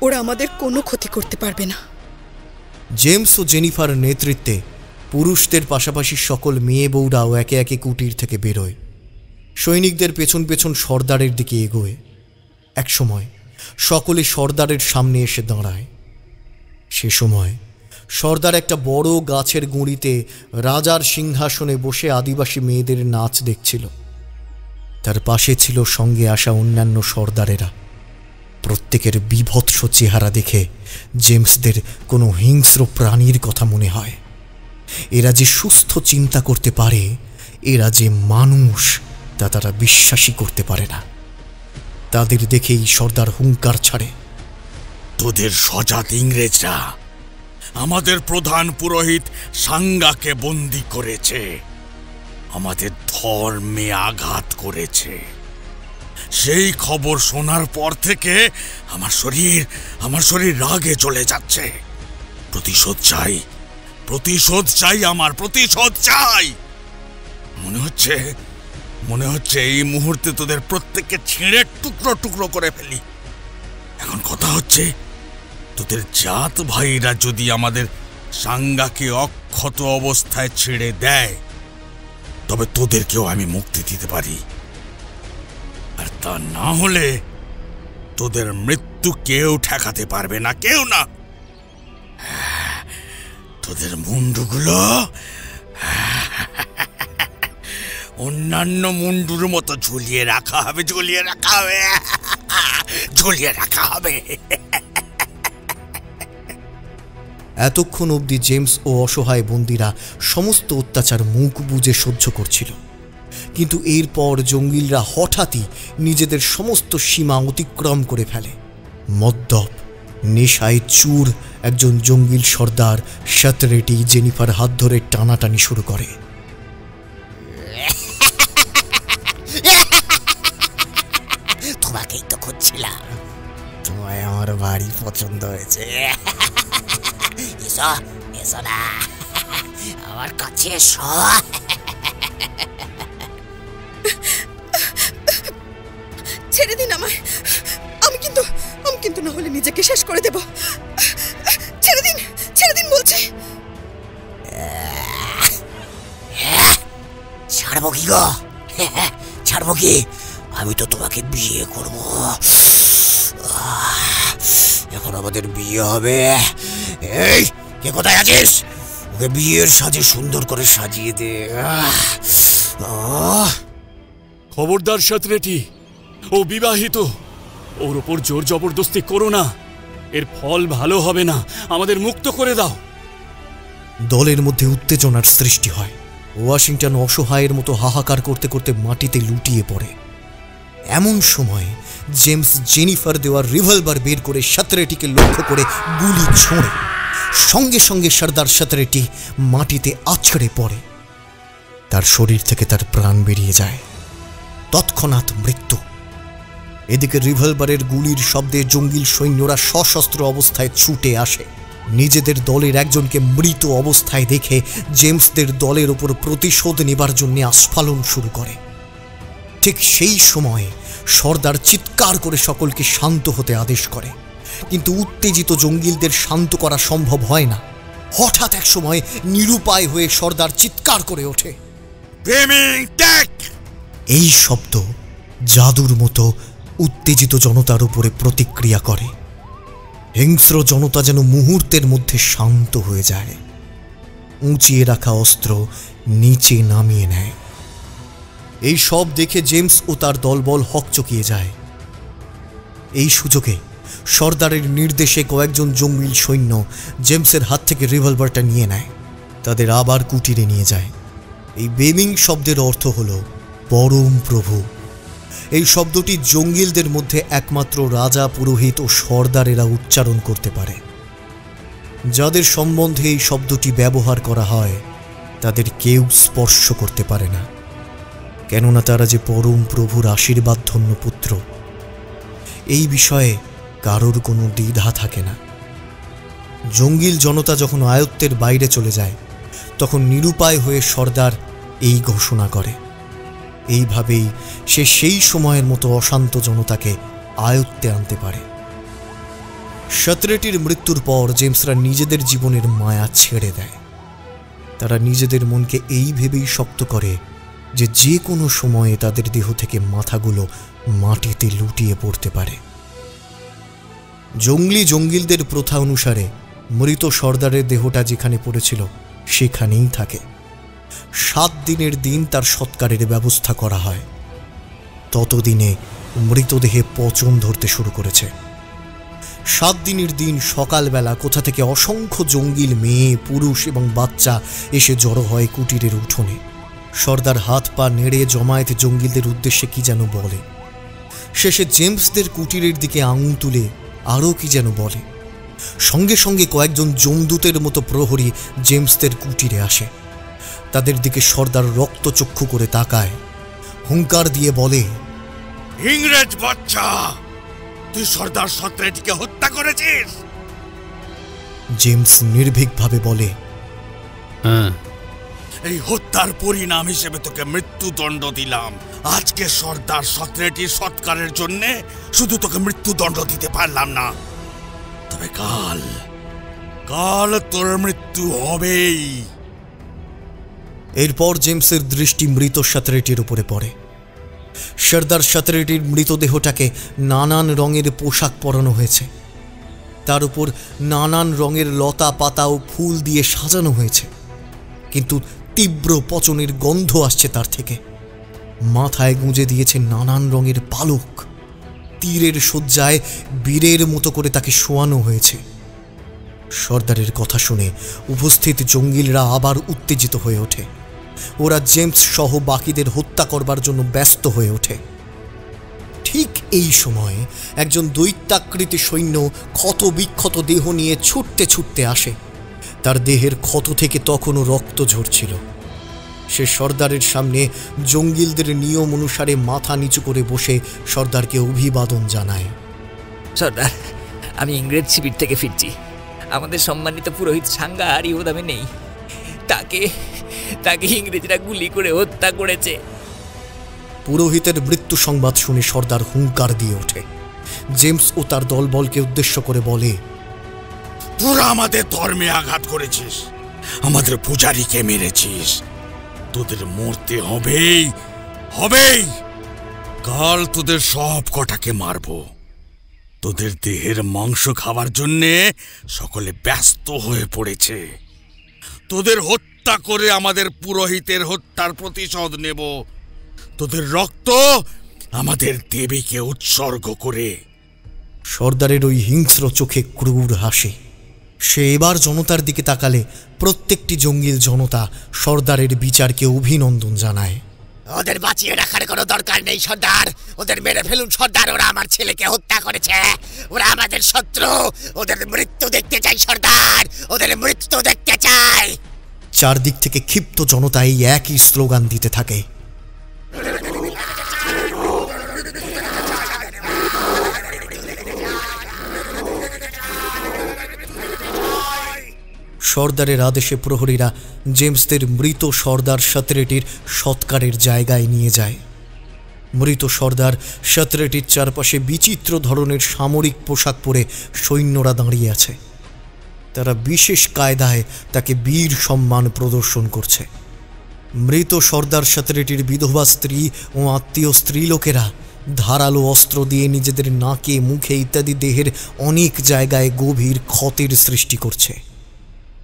ওরা আমাদের কোনো ক্ষতি করতে পারবে না। জেমস ও জেনিফার নেতৃত্বে পুরুষদের পাশাপাশি সকল মেয়ে বউরাও একে একে কুটির থেকে বেরোয়। সৈনিকদের পেছন পেছন সর্দারের দিকে এগোয়। একসময় সকলে সর্দারের সামনে এসে দাঁড়ায়। সে সময় সর্দার একটা বড় গাছের গুঁড়িতে রাজার সিংহাসনে বসে আদিবাসী মেয়েদের নাচ দেখছিল। তার পাশে ছিল সঙ্গে আসা অন্যান্য সর্দারেরা। প্রত্যেকের বিভৎস চেহারা দেখে জেমসদের কোনো হিংস্র প্রাণীর কথা মনে হয়। এরা যে সুস্থ চিন্তা করতে পারে, এরা যে মানুষ, তা তারা বিশ্বাসই করতে পারে না। তাদের দেখেই সর্দার হুঙ্কার ছাড়ে, তোদের সজাত ইংরেজরা আমাদের প্রধান পুরোহিত সাঙ্গাকে বন্দী করেছে, আমাদের ধর্মে আঘাত করেছে। সেই খবর শোনার পর থেকে আমার শরীর রাগে চলে যাচ্ছে। প্রতিশোধ চাই, প্রতিশোধ চাই, আমার প্রতিশোধ চাই। মনে হচ্ছে এই মুহূর্তে তোদের প্রত্যেককে ছিঁড়ে টুকরো টুকরো করে ফেলি। এখন কথা হচ্ছে, তোদের জাত ভাইরা যদি আমাদের সাঙ্গাকে অক্ষত অবস্থায় ছেড়ে দেয়, তবে তোদেরকেও আমি মুক্তি দিতে পারি। আর তা না হলে তোদের মৃত্যু কেউ ঠেকাতে পারবে না, কেউ না। তোদের মুন্ডুগুলো অন্যান্য মুন্ডুর মতো ঝুলিয়ে রাখা হবে। এতক্ষণ অবধি জেমস ও অসহায় বন্দীরা সমস্ত অত্যাচার মুখ বুজে সহ্য করছিল। কিন্তু এরপর জঙ্গিলরা হঠাৎই নিজেদের সমস্ত সীমা অতিক্রম করে ফেলে। মদ্যপ নেশায় চুর একজন জঙ্গিল সর্দার শাতরেটি জেনিফার হাত ধরে টানাটানি শুরু করে। তোমাকেই তো খুঁজছিলাম, তোমায় আমার বাড়ি পছন্দ হয়েছে। এসো এসো না, আমার কাছে এসো। ছেড়ে দিন আমায়, আমি কিন্তু না হলে নিজেকে শেষ করে দেব। ছেড়ে দিন বলছি। ছাড়বো কি গো, ছাড়বো কি? আমি তো তোমাকে বিয়ে করব। এখন আমাদের বিয়ে হবে। এই, কে কোথায় আছিস? ওকে বিয়ের সাজে সুন্দর করে সাজিয়ে দে। খবরদার শাতরেটি, ও বিবাহিত, ওর ওপর জোর জবরদস্তি করো না। এর ফল ভালো হবে না। আমাদের মুক্ত করে দাও। দলের মধ্যে উত্তেজনার সৃষ্টি হয়। ওয়াশিংটন অসহায়ের মতো হাহাকার করতে করতে মাটিতে লুটিয়ে পড়ে। এমন সময় জেমস জেনিফার দেওয়ার রিভলভার বের করে শাতরেটিকে লক্ষ্য করে গুলি ছোঁড়ে। সঙ্গে সঙ্গে সর্দার শাতরেটি মাটিতে আছড়ে পড়ে। তার শরীর থেকে তার প্রাণ বেরিয়ে যায়। তৎক্ষণাৎ মৃত্যু। এদিকে রিভলভারের গুলির শব্দে জঙ্গিল সৈন্যরা সশস্ত্র অবস্থায় ছুটে আসে। নিজেদের দলের একজনকে মৃত অবস্থায় দেখে জেমসদের দলের ওপর প্রতিশোধ নেবার জন্য আস্ফালন শুরু করে। ঠিক সেই সময়ে সর্দার চিৎকার করে সকলকে শান্ত হতে আদেশ করে, কিন্তু উত্তেজিত জঙ্গিলদের শান্ত করা সম্ভব হয় না। হঠাৎ এক সময় নিরুপায় হয়ে সর্দার চিৎকার করে ওঠে, এই শব্দ জাদুর মতো উত্তেজিত জনতার উপরে প্রতিক্রিয়া করে। হিংস্র জনতা যেন মুহূর্তের মধ্যে শান্ত হয়ে যায়, উঁচিয়ে রাখা অস্ত্র নিচে নামিয়ে নেয়। এই সব দেখে জেমস ও তার দলবল হকচকিয়ে যায়। এই সুযোগে সর্দারের নির্দেশে কয়েকজন জঙ্গিল সৈন্য জেমসের হাত থেকে রিভলভারটা নিয়ে নেয়, তাদের আবার কুটিরে নিয়ে যায়। এই বেমিং শব্দের অর্থ হল পরম প্রভু। এই শব্দটি জঙ্গিলদের মধ্যে একমাত্র রাজা, পুরোহিত ও সর্দারেরা উচ্চারণ করতে পারে। যাদের সম্বন্ধে এই শব্দটি ব্যবহার করা হয় তাদের কেউ স্পর্শ করতে পারে না, কেননা তারা যে পরম প্রভুর আশীর্বাদ ধন্য পুত্র, এই বিষয়ে কারোর কোনো দ্বিধা থাকে না। জঙ্গিল জনতা যখন আয়ত্তের বাইরে চলে যায় তখন নিরুপায় হয়ে সর্দার এই ঘোষণা করে। এইভাবেই সে সেই সময়ের মতো অশান্ত জনতাকে আয়ত্তে আনতে পারে। সতরেটির মৃত্যুর পর জেমসরা নিজেদের জীবনের মায়া ছেড়ে দেয়। তারা নিজেদের মনকে এই ভেবেই শক্ত করে যে যে কোনো সময়ে তাদের দেহ থেকে মাথাগুলো মাটিতে লুটিয়ে পড়তে পারে। জঙ্গিলদের প্রথা অনুসারে মৃত সর্দারের দেহটা যেখানে পড়েছিল সেখানেই থাকে। 7 দিনের দিন তার সৎকারের ব্যবস্থা করা হয়। ততদিনে মৃতদেহে পচন ধরতে শুরু করেছে। 7 দিনের দিন সকালবেলা কোথা থেকে অসংখ্য জঙ্গিল মেয়ে, পুরুষ এবং বাচ্চা এসে জড়ো হয় কুটিরের উঠোনে। সর্দার হাত পা নেড়ে জমায়েত জঙ্গিলদের উদ্দেশ্যে কি যেন বলে। শেষে জেমসদের কুটিরের দিকে আঙুল তুলে আরও কি যেন বলে। সঙ্গে সঙ্গে কয়েকজন যমদূতের মতো প্রহরী জেমসদের কুটিরে আসে। তাদের দিকে সর্দার রক্তচক্ষু করে তাকায়, হুঙ্কার দিয়ে বলে, ইংরেজ বাচ্চা, তুই সর্দার সতরেটিকে হত্যা করেছিস? জেমস নির্ভীকভাবে বলে, হ্যাঁ। এই হত্যার পরিণাম হিসেবে তোকে মৃত্যুদণ্ড দিলাম। আজকে সর্দার সতরেটির সৎকারের জন্য শুধু তোকে মৃত্যুদণ্ড দিতে পারলাম না, তবে কাল তোর মৃত্যু হবেই। এরপর জেমসের দৃষ্টি মৃত সতরেটির উপরে পড়ে। সর্দার সতরেটির মৃতদেহটাকে নানান রঙের পোশাক পরানো হয়েছে, তার উপর নানান রঙের লতা পাতা ও ফুল দিয়ে সাজানো হয়েছে, কিন্তু তীব্র পচনের গন্ধ আসছে তার থেকে। মাথায় গুঁজে দিয়েছে নানান রঙের পালক। তীরের শয্যায় বীরের মতো করে তাকে শোয়ানো হয়েছে। সর্দারের কথা শুনে উপস্থিত জঙ্গিলরা আবার উত্তেজিত হয়ে ওঠে। ওরা জেমস সহ বাকিদের হত্যা করবার জন্য ব্যস্ত হয়ে ওঠে। ঠিক এই সময় একজন দৈত্যাকৃতি সৈন্য ক্ষত বিক্ষত দেহ নিয়ে ছুটতে ছুটতে আসে। তার দেহের ক্ষত থেকে তখনও রক্ত ঝরছিল। সে সর্দারের সামনে জঙ্গিলদের নিয়ম অনুসারে মাথা নিচু করে বসে সর্দারকে অভিবাদন জানায়। সর্দার, আমি ইংরেজ শিবির থেকে ফিরছি। আমাদের সম্মানিত পুরোহিত সাঙ্গা আর ইউদামে নেই। তাকে ইংরেজরা গুলি করে হত্যা করেছে। পুরোহিতের মৃত্যু সংবাদ শুনে সর্দার হুঙ্কার দিয়ে ওঠে। জেমস ও তার দলবলকে উদ্দেশ্য করে বলে, তোরা আমাদের ধর্মে আঘাত করেছিস, আমাদের পূজারীকে মেরেছিস, তোদের মরতে হবেই। কাল তোদের সব কটাকে মারব। তোদের দেহের মাংস খাওয়ার জন্যে সকলে ব্যস্ত হয়ে পড়েছে। তোদের হত্যা করে আমাদের পুরোহিতের হত্যার প্রতিশোধ নেব। তোদের রক্ত আমাদের দেবীকে উৎসর্গ করে। সর্দারের ওই হিংস্র চোখে ক্রূর হাসি। সে এবার জনতার দিকে তাকালে প্রত্যেকটি জঙ্গিল জনতা সর্দারের বিচারকে অভিনন্দন জানায়। ওদের বাঁচিয়ে রাখার কোনো দরকার নেই সর্দার, ওদের মেরে ফেলুন সর্দার। ওরা আমার ছেলেকে হত্যা করেছে, ওরা আমাদের শত্রু। ওদের মৃত্যু দেখতে চাই সর্দার, ওদের মৃত্যু দেখতে চাই। চারদিক থেকে ক্ষিপ্ত জনতা এই একই স্লোগান দিতে থাকে। সর্দারের আদেশে প্রহরীরা জেমসদের মৃত সর্দার সাতরেটির সৎকারের জায়গায় নিয়ে যায়। মৃত সর্দার সাতরেটির চারপাশে বিচিত্র ধরনের সামরিক পোশাক পরে সৈন্যরা দাঁড়িয়ে আছে। তারা বিশেষ কায়দায় তাকে বীর সম্মান প্রদর্শন করছে। মৃত সর্দার সাতরেটির বিধবা স্ত্রী ও আত্মীয় স্ত্রীলোকেরা ধারালো অস্ত্র দিয়ে নিজেদের নাকে, মুখে ইত্যাদি দেহের অনেক জায়গায় গভীর ক্ষতের সৃষ্টি করছে।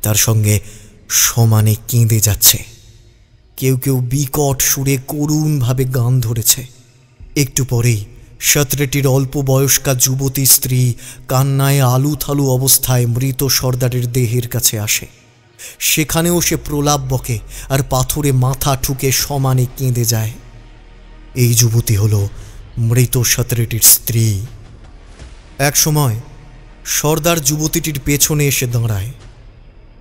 তার সঙ্গে সমানে কেঁদে যাচ্ছে। কেউ কেউ বিকট সুরে করুণভাবে গান ধরেছে। একটু পরেই সাতরেটির অল্প বয়স্কা যুবতী স্ত্রী কান্নায় আলুথালু অবস্থায় মৃত সর্দারের দেহের কাছে আসে। সেখানেও সে প্রলাপ বকে আর পাথরে মাথা ঠুকে সমানে কেঁদে যায়। এই যুবতী হল মৃত সাতরেটির স্ত্রী। এক সময় সর্দার যুবতীটির পেছনে এসে দাঁড়ায়।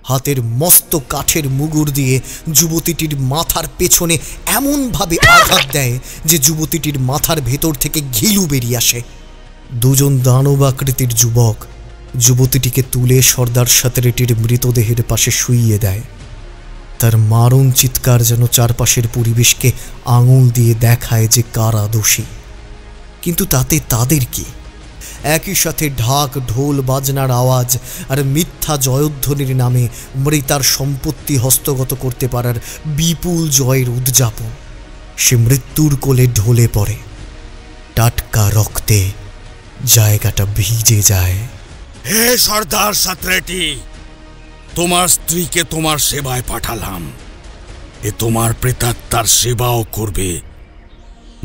হাতের মস্ত কাঠের মুগুর দিয়ে যুবতীটির মাথার পেছনে এমনভাবে আঘাত দেয় যে যুবতীটির মাথার ভেতর থেকে ঘিলু বেরিয়ে আসে। দুজন দানবাকৃতির যুবক যুবতীটিকে তুলে সর্দার সাতরেটির মৃতদেহের পাশে শুইয়ে দেয়। তার মারণ চিৎকার যেন চারপাশের পরিবেশকে আঙুল দিয়ে দেখায় যে কারা দোষী। কিন্তু তাতে তাদের কি? একই সাথে ঢাক, ঢোল, বাজনার আওয়াজ আর মিথ্যা জয়ধ্বনির নামে মৃতার সম্পত্তি হস্তগত করতে পারার বিপুল জয়ের উদযাপন। সে মৃত্যুর কোলে ঢলে পড়ে। টাটকা রক্তে জায়গাটা ভিজে যায়। হে সর্দার সাতরেটি, তোমার স্ত্রীকে তোমার সেবায় পাঠালাম। এ তোমার প্রেতাত্মার সেবাও করবে।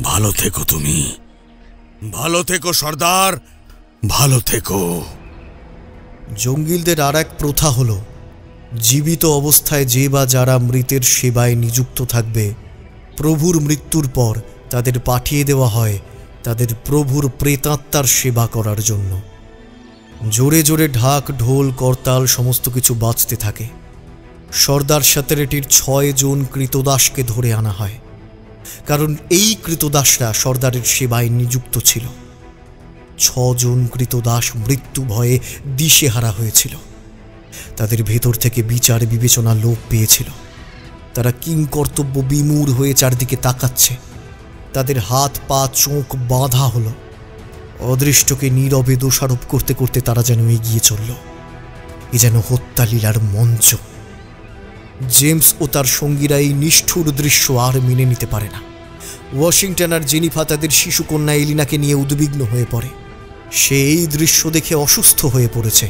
ভালো থেকো তুমি, ভালো থেকো সর্দার, ভালো থেকো। জঙ্গিলদের আর এক প্রথা হল, জীবিত অবস্থায় যে বা যারা মৃতের সেবায় নিযুক্ত থাকবে, প্রভুর মৃত্যুর পর তাদের পাঠিয়ে দেওয়া হয় তাদের প্রভুর প্রেতাত্মার সেবা করার জন্য। জোরে জোরে ঢাক, ঢোল, করতাল সমস্ত কিছু বাজতে থাকে। সর্দার সাতরেটির 6 জন কৃতদাসকে ধরে আনা হয়, কারণ এই কৃতদাসরা সর্দারের সেবায় নিযুক্ত ছিল। 6 জন কৃতদাস মৃত্যু ভয়ে দিশেহারা হয়েছিল। তাদের ভেতর থেকে বিচার বিবেচনা লোপ পেয়েছিল। তারা কিংকর্তব্য বিমূঢ় হয়ে চারদিকে তাকাচ্ছে। তাদের হাত পা চোখ বাঁধা হলো। অদৃষ্টকে নীরবে দোষারোপ করতে করতে তারা যেন এগিয়ে চলল। এ যেন হত্যালীলার মঞ্চ। জেমস ও তার সঙ্গীরা এই নিষ্ঠুর দৃশ্য আর মেনে নিতে পারে না। ওয়াশিংটন আর জেনিফা তাদের শিশুকন্যা এলিনাকে নিয়ে উদ্বিগ্ন হয়ে পড়ে। সে এই দৃশ্য দেখে অসুস্থ হয়ে পড়েছে,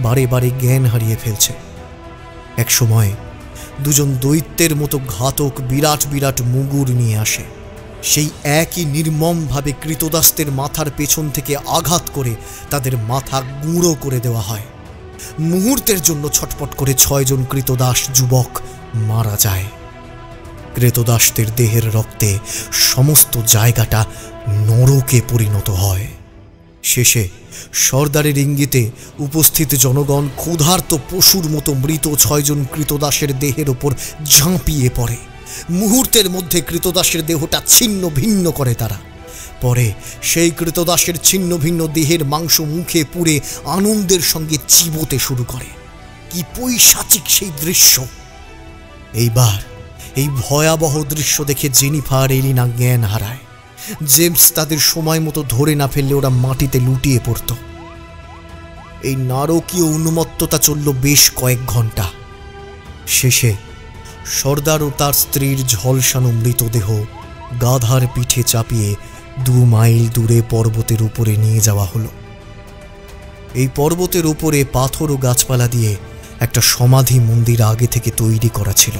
বারে বারে জ্ঞান হারিয়ে ফেলছে। এক সময় দুজন দৈত্যের মতো ঘাতক বিরাট বিরাট মুগুর নিয়ে আসে। সেই একই নির্মমভাবে কৃতদাসদের মাথার পেছন থেকে আঘাত করে তাদের মাথা গুঁড়ো করে দেওয়া হয়। মুহূর্তের জন্য ছটপট করে 6 জন কৃতদাস যুবক মারা যায়। কৃতদাসদের দেহের রক্তে সমস্ত জায়গাটা নরকে পরিণত হয়। শেষে সর্দারের ইঙ্গিতে উপস্থিত জনগণ ক্ষুধার্ত পশুর মতো মৃত 6 জন কৃতদাসের দেহের ওপর ঝাঁপিয়ে পড়ে। মুহূর্তের মধ্যে কৃতদাসের দেহটা ছিন্ন ভিন্ন করে তারা। পরে সেই কৃতদাসের ছিন্ন ভিন্ন দেহের মাংস মুখে পুড়ে আনন্দের সঙ্গে চিবোতে শুরু করে। কি পৈশাচিক সেই দৃশ্য! এইবার এই ভয়াবহ দৃশ্য দেখে জেনিফা আর এলিনা জ্ঞান হারায়। জেমস তাদের সময় মতো ধরে না ফেললে ওরা মাটিতে লুটিয়ে পড়ত। এই নারকীয় উন্মত্ততা চলল বেশ কয়েক ঘন্টা। শেষে সর্দার ও তার স্ত্রীর ঝলসানো মৃতদেহ গাধার পিঠে চাপিয়ে 2 মাইল দূরে পর্বতের উপরে নিয়ে যাওয়া হলো। এই পর্বতের উপরে পাথর ও গাছপালা দিয়ে একটা সমাধি মন্দির আগে থেকে তৈরি করা ছিল।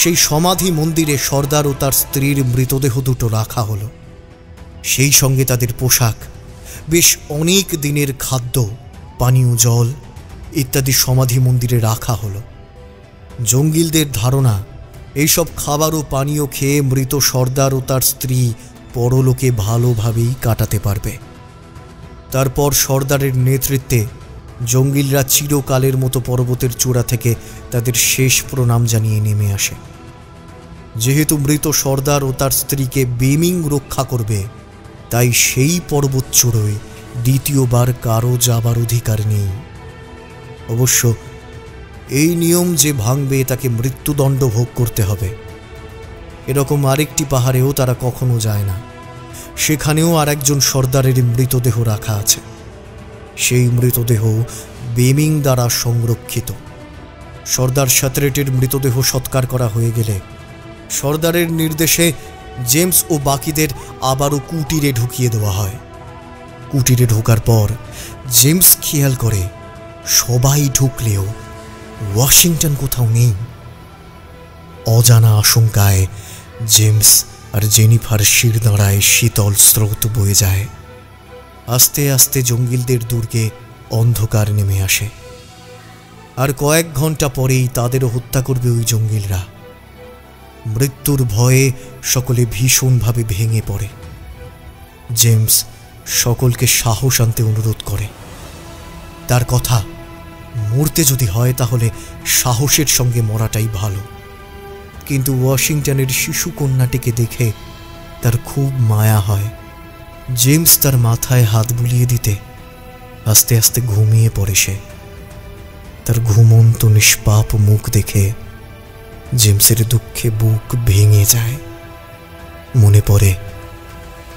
সেই সমাধি মন্দিরে সর্দার ও তার স্ত্রীর মৃতদেহ দুটো রাখা হলো। সেই সঙ্গে তাদের পোশাক, বেশ অনেক দিনের খাদ্য, পানীয় জল ইত্যাদি সমাধি মন্দিরে রাখা হলো। জঙ্গিলদের ধারণা, এইসব খাবার ও পানীয় খেয়ে মৃত সর্দার ও তার স্ত্রী পরলোকে ভালোভাবেই কাটাতে পারবে। তারপর সর্দারের নেতৃত্বে জঙ্গিলরা চিরকালের মতো পর্বতের চূড়া থেকে তাদের শেষ প্রণাম জানিয়ে নেমে আসে। যেহেতু মৃত সর্দার ও তার স্ত্রীকে বেমিং রক্ষা করবে, তাই সেই পর্বত চূড়োয় দ্বিতীয়বার কারো যাবার অধিকার নেই। অবশ্য এই নিয়ম যে ভাঙবে তাকে মৃত্যুদণ্ড ভোগ করতে হবে। এরকম আরেকটি পাহাড়েও তারা কখনো যায় না। সেখানেও আর একজন সর্দারের মৃতদেহ রাখা আছে। সেই মৃতদেহ বেমিং দ্বারা সংরক্ষিত। সর্দার শাতরেটের মৃতদেহ সৎকার করা হয়ে গেলে সর্দারের নির্দেশে জেমস ও বাকিদের আবারও কুটিরে ঢুকিয়ে দেওয়া হয়। কুটিরে ঢোকার পর জেমস খেয়াল করে সবাই ঢুকলেও ওয়াশিংটন কোথাও নেই। অজানা আশঙ্কায় জেমস আর জেনিফার শির দাঁড়ায় শীতল স্রোত বয়ে যায়। আস্তে আস্তে জঙ্গিলদের দুর্গে অন্ধকার নেমে আসে। আর কয়েক ঘন্টা পরেই তাদেরও হত্যা করবে ওই জঙ্গিলরা। মৃত্যুর ভয়ে সকলে ভীষণভাবে ভেঙে পড়ে। জেমস সকলকে সাহস আনতে অনুরোধ করে। তার কথা, মরতে যদি হয় তাহলে সাহসের সঙ্গে মরাটাই ভালো। কিন্তু ওয়াশিংটনের শিশু কন্যাটিকে দেখে তার খুব মায়া হয়। জেমস তার মাথায় হাত বুলিয়ে দিতে আস্তে আস্তে ঘুমিয়ে পড়ে সে। তার ঘুমন্ত নিষ্পাপ মুখ দেখে জেমসের দুঃখে বুক ভেঙে যায়। মনে পড়ে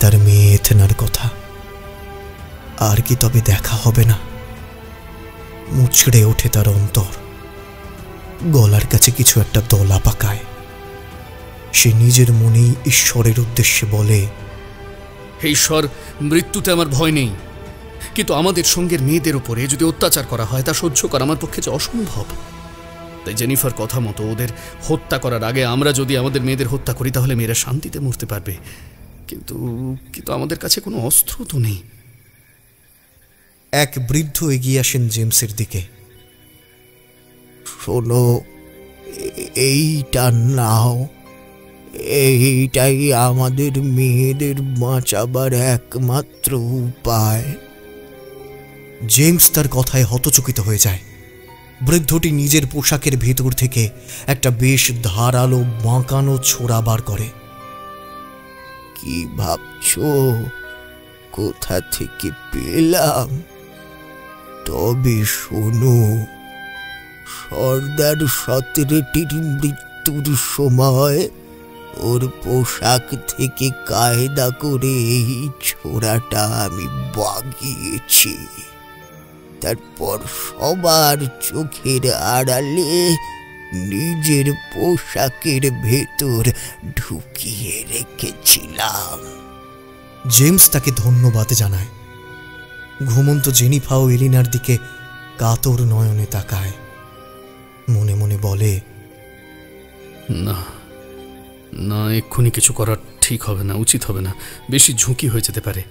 তার মেয়ে এথেনার কথা। আর কি তবে দেখা হবে না? মুচড়ে ওঠে তার অন্তর। গলার কাছে কিছু একটা দলা পাকায়। সে নিজের মনেই ঈশ্বরের উদ্দেশ্যে বলে, হে ঈশ্বর, মৃত্যুতে আমার ভয় নেই, কিন্তু আমাদের সঙ্গের মেয়েদের উপরে যদি অত্যাচার করা হয় তা সহ্য করা আমার পক্ষে যে অসম্ভব। তাই জেনিফার কথা মতো ওদের হত্যা করার আগে আমরা যদি আমাদের মেয়েদের হত্যা করি তাহলে মেয়েরা শান্তিতে মরতে পারবে। কিন্তু আমাদের কাছে কোনো অস্ত্র তো নেই। এক বৃদ্ধ এগিয়ে আসেন জেমসের দিকে। শোনো, এইটা নাও। এইটাই আমাদের মেয়েদের বাঁচাবার একমাত্র উপায়। জেমস তার কথায় হতচকিত হয়ে যায়। বৃদ্ধটি নিজের পোশাকের ভেতর থেকে একটা বেশ ধারালো বাঁকানো ছোরা বার করে। কি ভাবছো কোথা থেকে পেলাম? তবে শোনো, সর্দার শাতরেটির মৃত্যুর সময় ওর পোশাক থেকে কায়দা করে এই ছোরাটা আমি বাগিয়েছি। তারপর সবার চোখের আড়ালে নিজের পোশাকের ভেতর ঢুকিয়ে রেখেছিলাম। জেমস তাকে ধন্যবাদ জানায়। ঘুমন্ত জেনিফা ও এলিনার দিকে কাতর নয়নে তাকায়। মনে মনে বলে, না না, এক্ষুনি কিছু করা ঠিক হবে না, উচিত হবে না। বেশি ঝুঁকি হয়ে যেতে পারে।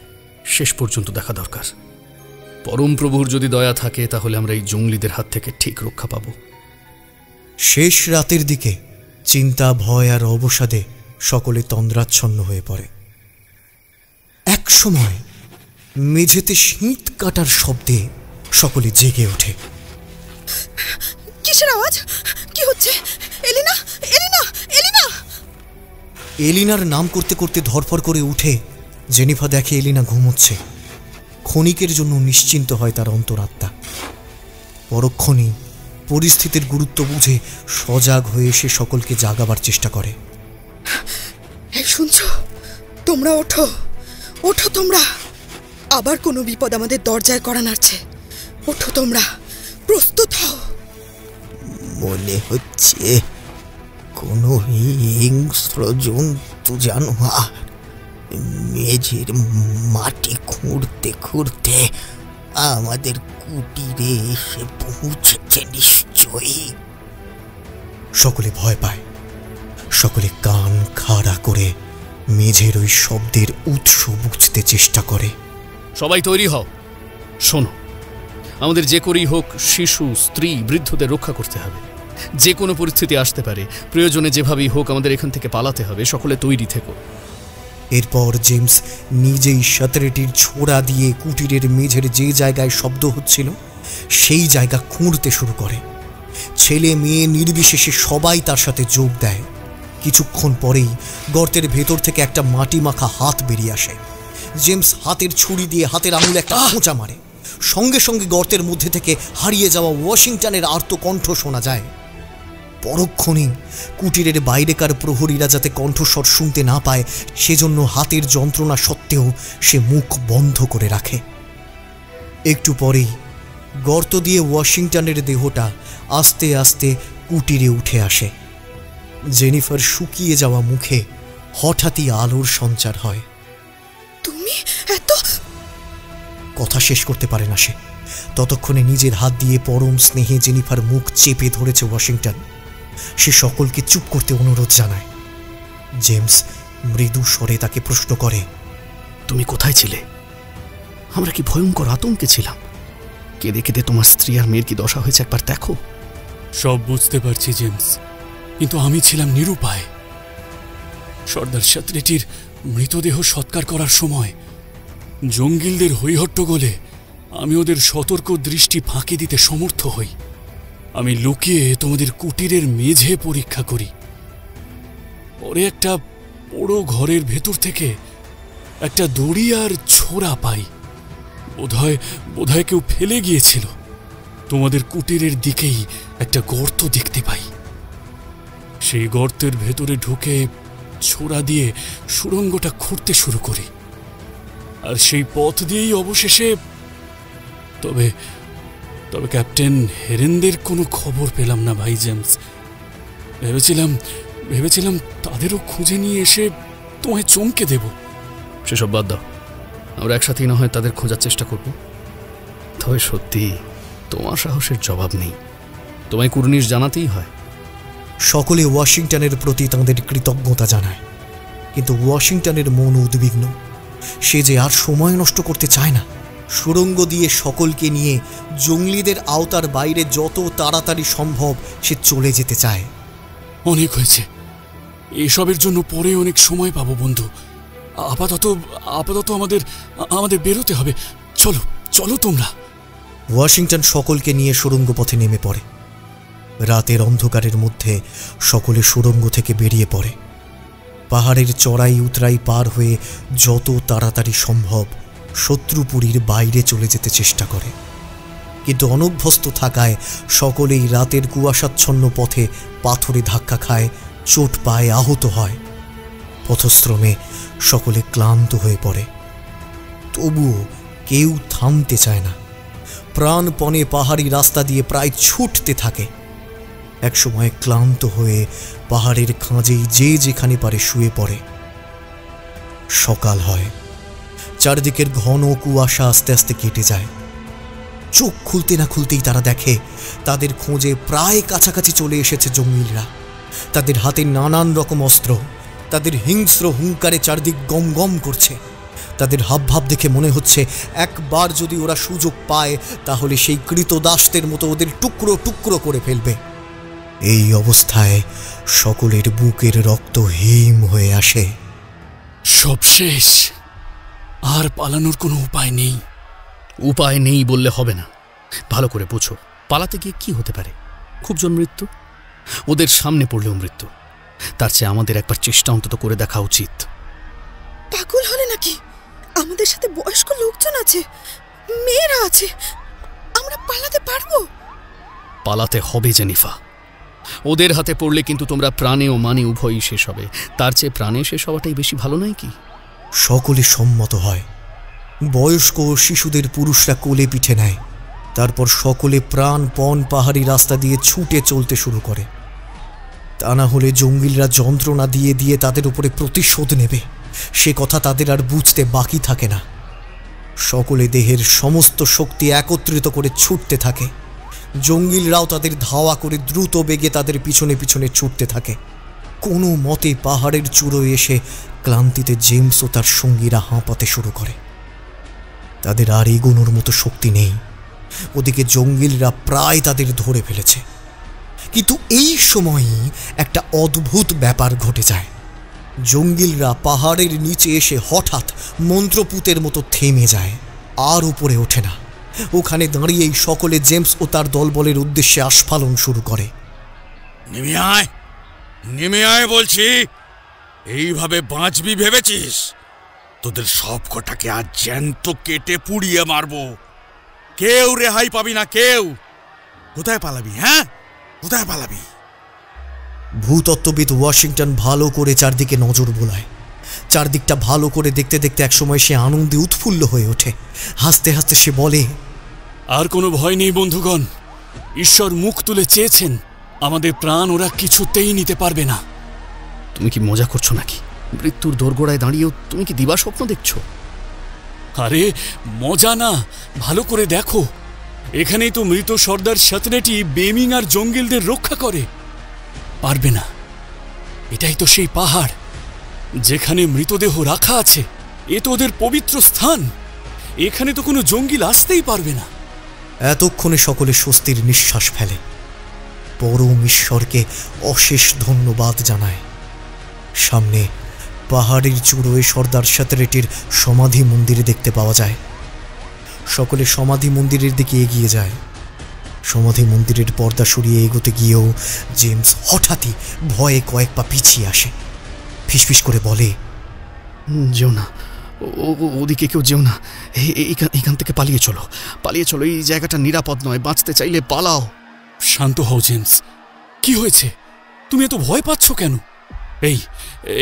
শেষ পর্যন্ত দেখা দরকার। পরম প্রভুর যদি দয়া থাকে তাহলে আমরা এই জঙ্গলিদের হাত থেকে ঠিক রক্ষা পাব। শেষ রাতের দিকে চিন্তা, ভয় আর অবসাদে সকলে তন্দ্রাচ্ছন্ন হয়ে পড়ে। এক সময় মেঝেতে শীত কাটার শব্দে সকলে জেগে ওঠে। কিসের আওয়াজ? কি হচ্ছে? এলিনা, এলিনা, এলিনা! এলিনার নাম করতে করতে ধরফর করে উঠে জেনিফা দেখে এলিনা ঘুমোচ্ছে। ক্ষণিকের জন্য নিশ্চিন্ত হয় তার অন্তরাত্মা। পরক্ষণেই পরিস্থিতির গুরুত্ব বুঝে সজাগ হয়ে সে সকলকে জাগাবার চেষ্টা করে। শুনছো? তোমরা ওঠো, ওঠো তোমরা। আবার কোনো বিপদ আমাদের দরজায় করা নাড়ছে। ওঠো তোমরা, প্রস্তুত হও। মনে হচ্ছে কোনো হিংস্র জন্তু জানোয়ার মেঝের মাটি খুঁড়তে খুঁড়তে আমাদের কুটিরে এসে পৌঁছেছে নিশ্চয়ই। সকলে ভয় পায়। সকলে কান খাড়া করে মেঝের ওই শব্দের উৎস বুঝতে চেষ্টা করে। সবাই তৈরি হও। শোনো, আমাদের যে করেই হোক শিশু, স্ত্রী, বৃদ্ধদের রক্ষা করতে হবে। যে কোনো পরিস্থিতি আসতে পারে। প্রয়োজনে যেভাবেই হোক আমাদের এখান থেকে পালাতে হবে। সকলে তৈরি থেকো। এরপর জেমস নিজেই শাতরেটির ছোড়া দিয়ে কুটিরের মেঝের যে জায়গায় শব্দ হচ্ছিল সেই জায়গা খুঁড়তে শুরু করে। ছেলে মেয়ে নির্বিশেষে সবাই তার সাথে যোগ দেয়। কিছুক্ষণ পরেই গর্তের ভেতর থেকে একটা মাটি মাখা হাত বেরিয়ে আসে। জেমস হাতের ছুরি দিয়ে হাতের আঙুলে একটা খোঁচা মারে। সঙ্গে সঙ্গে গর্তের মধ্যে থেকে হারিয়ে যাওয়া ওয়াশিংটনের আর্তকণ্ঠ শোনা যায়। পরক্ষণেই কুটিরের বাইরেকার প্রহরীরা যাতে কণ্ঠস্বর শুনতে না পায় সেজন্য হাতের যন্ত্রণা সত্ত্বেও সে মুখ বন্ধ করে রাখে। একটু পরেই গর্ত দিয়ে ওয়াশিংটনের দেহটা আস্তে আস্তে কুটিরে উঠে আসে। জেনিফার শুকিয়ে যাওয়া মুখে হঠাৎই আলোর সঞ্চার হয়। তুমি এত... কথা শেষ করতে পারে না সে। ততক্ষণে নিজের হাত দিয়ে পরম স্নেহে জেনিফার মুখ চেপে ধরেছে ওয়াশিংটন। সে সকলকে চুপ করতে অনুরোধ জানায়। জেমস মৃদু স্বরে তাকে প্রশ্ন করে, তুমি কোথায় ছিলে? আমরা কি ভয়ঙ্কর আতঙ্কে ছিলাম। কেঁদে কেঁদে তোমার স্ত্রী আর মেয়ের কি দশা হয়েছে একবার দেখো। সব বুঝতে পারছি জেমস, কিন্তু আমি ছিলাম নিরুপায়। সর্দার সাতরেটির মৃতদেহ সৎকার করার সময় জঙ্গিলদের হৈহট্টগোলে আমি ওদের সতর্ক দৃষ্টি ফাঁকি দিতে সমর্থ হই। আমি লুকিয়ে তোমাদের কুটিরের মেঝে পরীক্ষা করি। পরে একটা বড় ঘরের ভেতর থেকে একটা দড়ি আর ছোরা পাই। বোধহয় কেউ ফেলে গিয়েছিল। তোমাদের কুটিরের দিকেই একটা গর্ত দেখতে পাই। সেই গর্তের ভেতরে ঢুকে ছোরা দিয়ে সুড়ঙ্গটা খুঁড়তে শুরু করি, আর সেই পথ দিয়েই অবশেষে... তবে ক্যাপ্টেন হেরেনদের কোনো খবর পেলাম না ভাই জেমস। ভেবেছিলাম তাদেরও খুঁজে নিয়ে এসে তোমায় চমকে দেব। সেসব বাদ দাও, আমরা একসাথেই না হয় তাদের খোঁজার চেষ্টা করব। তবে সত্যি তোমার সাহসের জবাব নেই, তোমায় কুর্নিশ জানাতেই হয়। সকলে ওয়াশিংটনের প্রতি তাঁদের কৃতজ্ঞতা জানায়, কিন্তু ওয়াশিংটনের মন উদ্বিগ্ন। সে যে আর সময় নষ্ট করতে চায় না। সুড়ঙ্গ দিয়ে সকলকে নিয়ে জঙ্গলিদের আওতার বাইরে যত তাড়াতাড়ি সম্ভব সে চলে যেতে চায়। অনেক হয়েছে, এসবের জন্য পরে অনেক সময় পাবো বন্ধু। আপাতত আমাদের বেরোতে হবে। চলো তোমরা। ওয়াশিংটন সকলকে নিয়ে সুড়ঙ্গ পথে নেমে পড়ে। রাতের অন্ধকারের মধ্যে সকলে সুড়ঙ্গ থেকে বেরিয়ে পড়ে। পাহাড়ের চড়াই উতরাই পার হয়ে যত তাড়াতাড়ি সম্ভব শত্রুপুরীর বাইরে চলে যেতে চেষ্টা করে, কিন্তু অনভ্যস্ত থাকায় সকলেই রাতের কুয়াশাচ্ছন্ন পথে পাথরে ধাক্কা খায়, চোট পায়, আহত হয়। পথশ্রমে সকলে ক্লান্ত হয়ে পড়ে, তবুও কেউ থামতে চায় না। প্রাণপণে পাহাড়ি রাস্তা দিয়ে প্রায় ছুটতে থাকে। একসময় ক্লান্ত হয়ে পাহাড়ের খাঁজেই যে যেখানে পারে শুয়ে পড়ে। সকাল হয়, চারদিকের ঘন কুয়াশা আস্তে আস্তে কেটে যায়। চোখ খুলতে না খুলতেই তারা দেখে তাদের খোঁজে প্রায় কাছাকাছি চলে এসেছে জঙ্গিলরা। তাদের হাতে নানান রকম অস্ত্র, তাদের হিংস্র হুঙ্কারে চারদিক গম গম করছে। তাদের হাবভাব দেখে মনে হচ্ছে একবার যদি ওরা সুযোগ পায় তাহলে সেই কৃতদাসদের মতো ওদের টুকরো টুকরো করে ফেলবে। এই অবস্থায় সকলের বুকের রক্ত হিম হয়ে আসে। সব শেষ, আর পালানোর কোনো উপায় নেই। উপায় নেই বললে হবে না, ভালো করে বুঝো। পালাতে গিয়ে কি হতে পারে? খুবজন মৃত্যু, ওদের সামনে পড়লেও মৃত্যু। তার চেয়ে আমাদের একবার চেষ্টা অন্তত করে দেখা উচিত। পাগল হলে নাকি? আমাদের সাথে বয়স্ক লোকজন আছে, মেয়েরা আছে, আমরা পালাতে পারবো? পালাতে হবে জেনিফা। ওদের হাতে পড়লে কিন্তু তোমরা প্রাণে ও মানে উভয়ই শেষ হবে। তার চেয়ে প্রাণে শেষ হওয়াটাই বেশি ভালো নয় কি? সকলে সম্মত হয়। বয়স্ক ও শিশুদের পুরুষরা কোলে পিঠে নেয়। তারপর সকলে প্রাণপণ পাহাড়ি রাস্তা দিয়ে ছুটে চলতে শুরু করে। তা না হলে জঙ্গিলরা যন্ত্রণা দিয়ে দিয়ে তাদের উপরে প্রতিশোধ নেবে, সে কথা তাদের আর বুঝতে বাকি থাকে না। সকলে দেহের সমস্ত শক্তি একত্রিত করে ছুটতে থাকে। জঙ্গিলরাও তাদের ধাওয়া করে দ্রুত বেগে তাদের পিছনে পিছনে ছুটতে থাকে। কোনো মতে পাহাড়ের চূড়োয় এসে ক্লান্তিতে জেমস ও তার সঙ্গীরা হাঁপাতে শুরু করে। তাদের আর এগোনোর মতো শক্তি নেই। ওদিকে জঙ্গিলরা প্রায় তাদের ধরে ফেলেছে। কিন্তু এই সময়ই একটা অদ্ভুত ব্যাপার ঘটে যায়। জঙ্গিলরা পাহাড়ের নিচে এসে হঠাৎ মন্ত্রপুতের মতো থেমে যায়, আর উপরে ওঠে না। ওখানে দাঁড়িয়েই সকলে জেমস ও তার দলবলের উদ্দেশ্যে আস্ফালন শুরু করে। নেমে আয় বলছি। এইভাবে বাঁচবি ভেবেছিস? তোদের সব কটাকে আজ জ্যান্ত কেটে পুড়িয়ে মারবো। কেউ রেহাই পাবি না, কেউ। কোথায় পালাবি? হ্যাঁ, কোথায় পালাবি? ভূতত্ত্ববিদ ওয়াশিংটন ভালো করে চারদিকে নজর বোলায়। চারদিকটা ভালো করে দেখতে দেখতে একসময় সে আনন্দে উৎফুল্ল হয়ে ওঠে। হাসতে হাসতে সে বলে, আর কোনো ভয় নেই বন্ধুগণ। ঈশ্বর মুখ তুলে চেয়েছেন, আমাদের প্রাণ ওরা কিছুতেই নিতে পারবে না। তুমি কি মজা করছো নাকি? মৃত্যুর দোরগোড়ায় দাঁড়িয়েও তুমি কি দিবা স্বপ্ন দেখছো? আরে মজা না, ভালো করে দেখো। এখানেই তো মৃত সর্দার সাতনেটি বেমিং আর জঙ্গিলদের রক্ষা করে। পারবে না, এটাই তো সেই পাহাড় যেখানে মৃতদেহ রাখা আছে। এ তো ওদের পবিত্র স্থান। এখানে তো কোনো জঙ্গিল আসতেই পারবে না। এতক্ষণে সকলে স্বস্তির নিঃশ্বাস ফেলে, পরম ঈশ্বরকে অশেষ ধন্যবাদ জানায়। সামনে পাহাড়ের চূড়োয় সর্দার সাতরেটির সমাধি মন্দিরে দেখতে পাওয়া যায়। সকলে সমাধি মন্দিরের দিকে এগিয়ে যায়। সমাধি মন্দিরের পর্দা সরিয়ে এগোতে গিয়েও জেমস হঠাৎই ভয়ে কয়েক পা পিছিয়ে আসে। ফিসফিস করে বলে, যেও না, ওদিকে কেউ যেও না। এইখান থেকে পালিয়ে চলো, এই জায়গাটা নিরাপদ নয়। বাঁচতে চাইলে পালাও। শান্ত হও জেমস, কি হয়েছে? তুমি এত ভয় পাচ্ছ কেন?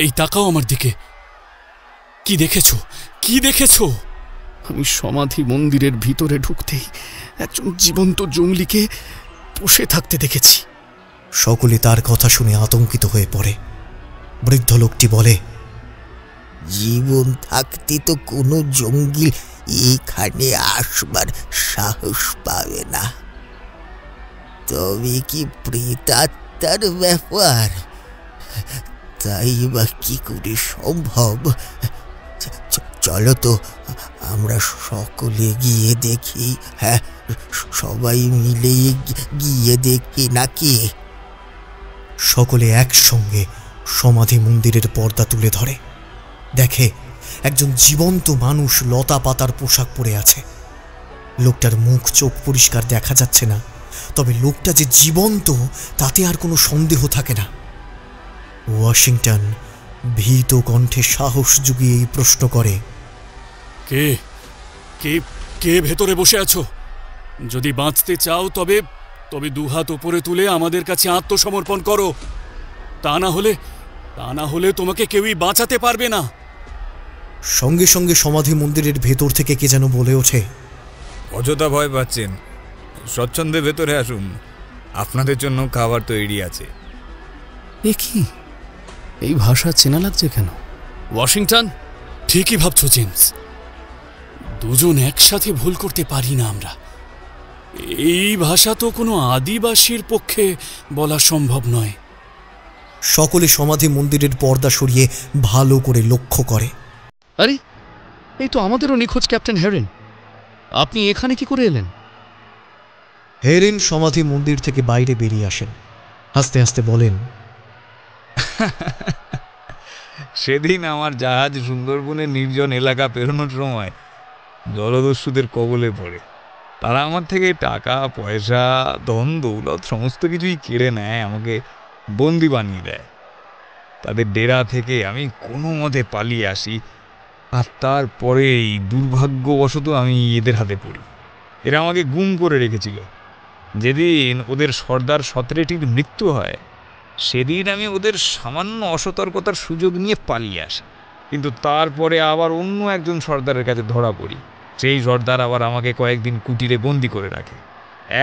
এই তাকাও আমার দিকে। কি দেখেছো? আমি সমাধি মন্দিরের ভিতরে ঢুকতেই একজন জীবন্ত জঙ্গলিকে বসে থাকতে দেখেছি। সকলে তার কথা শুনে আতঙ্কিত হয়ে পড়ে। বৃদ্ধ লোকটি বলে, জীবন থাকতে তো কোনো জঙ্গিল এখানে আসবার সাহস পাবে না। তবে কি প্রেতাত্মার ব্যাপার, তাই বা কি করে সম্ভব? চলো তো আমরা সকলে গিয়ে দেখি। হ্যাঁ, সবাই মিলে গিয়ে দেখি নাকি? সকলে একসঙ্গে সমাধি মন্দিরের পর্দা তুলে ধরে। দেখে একজন জীবন্ত মানুষ লতা পাতার পোশাক পরে আছে। লোকটার মুখ চোখ পরিষ্কার দেখা যাচ্ছে না, তবে লোকটা যে জীবন্ত তাতে আর কোনো সন্দেহ থাকে না। ওয়াশিংটন ভীত কণ্ঠে সাহস জুগিয়ে এই প্রশ্ন করে, কে কে কে ভেতরে বসে আছো? যদি বাঁচতে চাও তবে দুহাত উপরে তুলে আমাদের কাছে আত্মসমর্পণ করো। তা না হলে তোমাকে কেউই বাঁচাতে পারবে না। সঙ্গে সঙ্গে সমাধি মন্দিরের ভেতর থেকে কে যেন বলে ওঠে, অযথা ভয় পাচ্ছেন, স্বচ্ছন্দে ভেতরে আসুন, আপনাদের জন্য খাবার তৈরি আছে। এ কি, এই ভাষা চেনা লাগছে কেন? ওয়াশিংটন, ঠিকই ভাবছো জেমস। দুজন একসাথে ভুল করতে পারি না আমরা। এই ভাষা তো কোনো আদিবাসীর পক্ষে বলা সম্ভব নয়। সকলে সমাধি মন্দিরের পর্দা সরিয়ে ভালো করে লক্ষ্য করে। আরে, এই তো আমাদেরও নিখোঁজ ক্যাপ্টেন হেরেন। আপনি এখানে কি করে এলেন? হেরেন সমাধি মন্দির থেকে বাইরে বেরিয়ে আসেন। হাসতে হাসতে বলেন, সেদিন আমার জাহাজ সুন্দরবনের নির্জন এলাকা পেরোনোর সময় জলদস্যুদের কবলে পড়ে। তারা আমার থেকে টাকা পয়সা ধন দৌলত সমস্ত কিছুই কেড়ে নেয়, আমাকে বন্দি বানিয়ে দেয়। তাদের ডেরা থেকে আমি কোনো মতে পালিয়ে আসি, আর তারপরেই দুর্ভাগ্যবশত আমি এদের হাতে পড়ি। এরা আমাকে গুম করে রেখেছিল। যেদিন ওদের সর্দার সতরেটির মৃত্যু হয়, সেদিন আমি ওদের সামান্য অসতর্কতার সুযোগ নিয়ে পালিয়ে আসি। কিন্তু তারপরে আবার অন্য একজন সর্দারের কাছে ধরা পড়ি। সেই সর্দার আবার আমাকে কয়েকদিন কুটিরে বন্দি করে রাখে।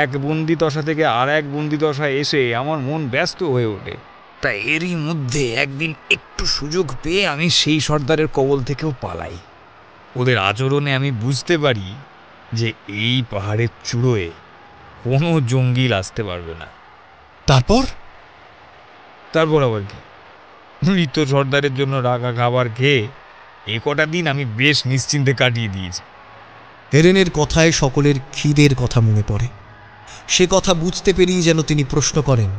এক বন্দিদশা থেকে আর এক বন্দিদশায় এসে আমার মন ব্যস্ত হয়ে ওঠে। তা এরই মধ্যে একদিন একটু সুযোগ পেয়ে আমি সেই সর্দারের কবল থেকেও পালাই। ওদের আচরণে আমি বুঝতে পারি যে এই পাহাড়ের চূড়োয় কোনো জঙ্গিল আসতে পারবে না। তারপর আবার কি, মৃত সর্দারের জন্য রাখা খাবার খেয়ে এ কটা দিন আমি বেশ নিশ্চিন্তে কাটিয়ে দিয়েছি। হেরেনের কথায় সকলের খিদের কথা মনে পড়ে। সে কথা বুঝতে পেরেই যেন তিনি প্রশ্ন করেন,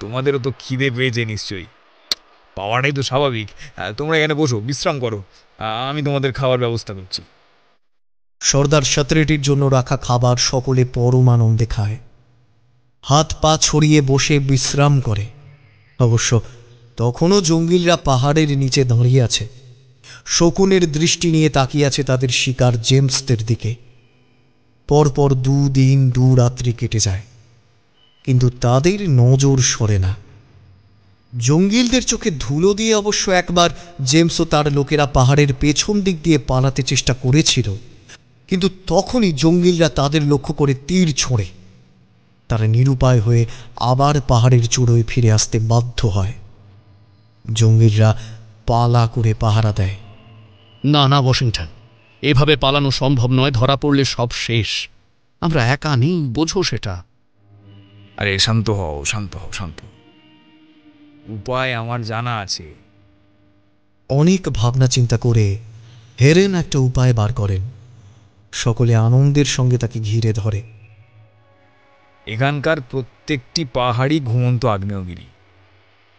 তোমাদেরও তো খিদে পেয়েছে নিশ্চয়ই। পাওয়াটাই তো স্বাভাবিক। তোমরা এখানে বসো, বিশ্রাম করো, আমি তোমাদের খাওয়ার ব্যবস্থা করছি। সর্দার সতরেটির জন্য রাখা খাবার সকলে পরম আনন্দে খায়, হাত পা ছড়িয়ে বসে বিশ্রাম করে। অবশ্য তখনও জঙ্গিলরা পাহাড়ের নিচে দাঁড়িয়ে আছে, শকুনের দৃষ্টি নিয়ে তাকিয়ে আছে তাদের শিকার জেমসদের দিকে। পরপর 2 দিন 2 রাত্রি কেটে যায়, কিন্তু তাদের নজর সরে না। জঙ্গিলদের চোখে ধুলো দিয়ে অবশ্য একবার জেমস ও তার লোকেরা পাহাড়ের পেছন দিক দিয়ে পালাতে চেষ্টা করেছিল, কিন্তু তখনই জঙ্গিলরা তাদের লক্ষ্য করে তীর ছোঁড়ে। তারা নিরুপায় হয়ে আবার পাহাড়ের চূড়োয় ফিরে আসতে বাধ্য হয়। জঙ্গিলরা পালা করে পাহারা দেয়। না না ওয়াশিংটন, এভাবে পালানো সম্ভব নয়, ধরা পড়লে সব শেষ। আমরা একা নেই, বোঝো সেটা। আরে শান্ত হও, শান্ত হও, শান্ত। উপায় আমার জানা আছে। অনেক ভাবনা চিন্তা করে হেরেন একটা উপায় বার করেন। সকলে আনন্দের সঙ্গে তাকে ঘিরে ধরে। এখানকার প্রত্যেকটি পাহাড়ই ঘুমন্ত আগ্নেয়গিরি,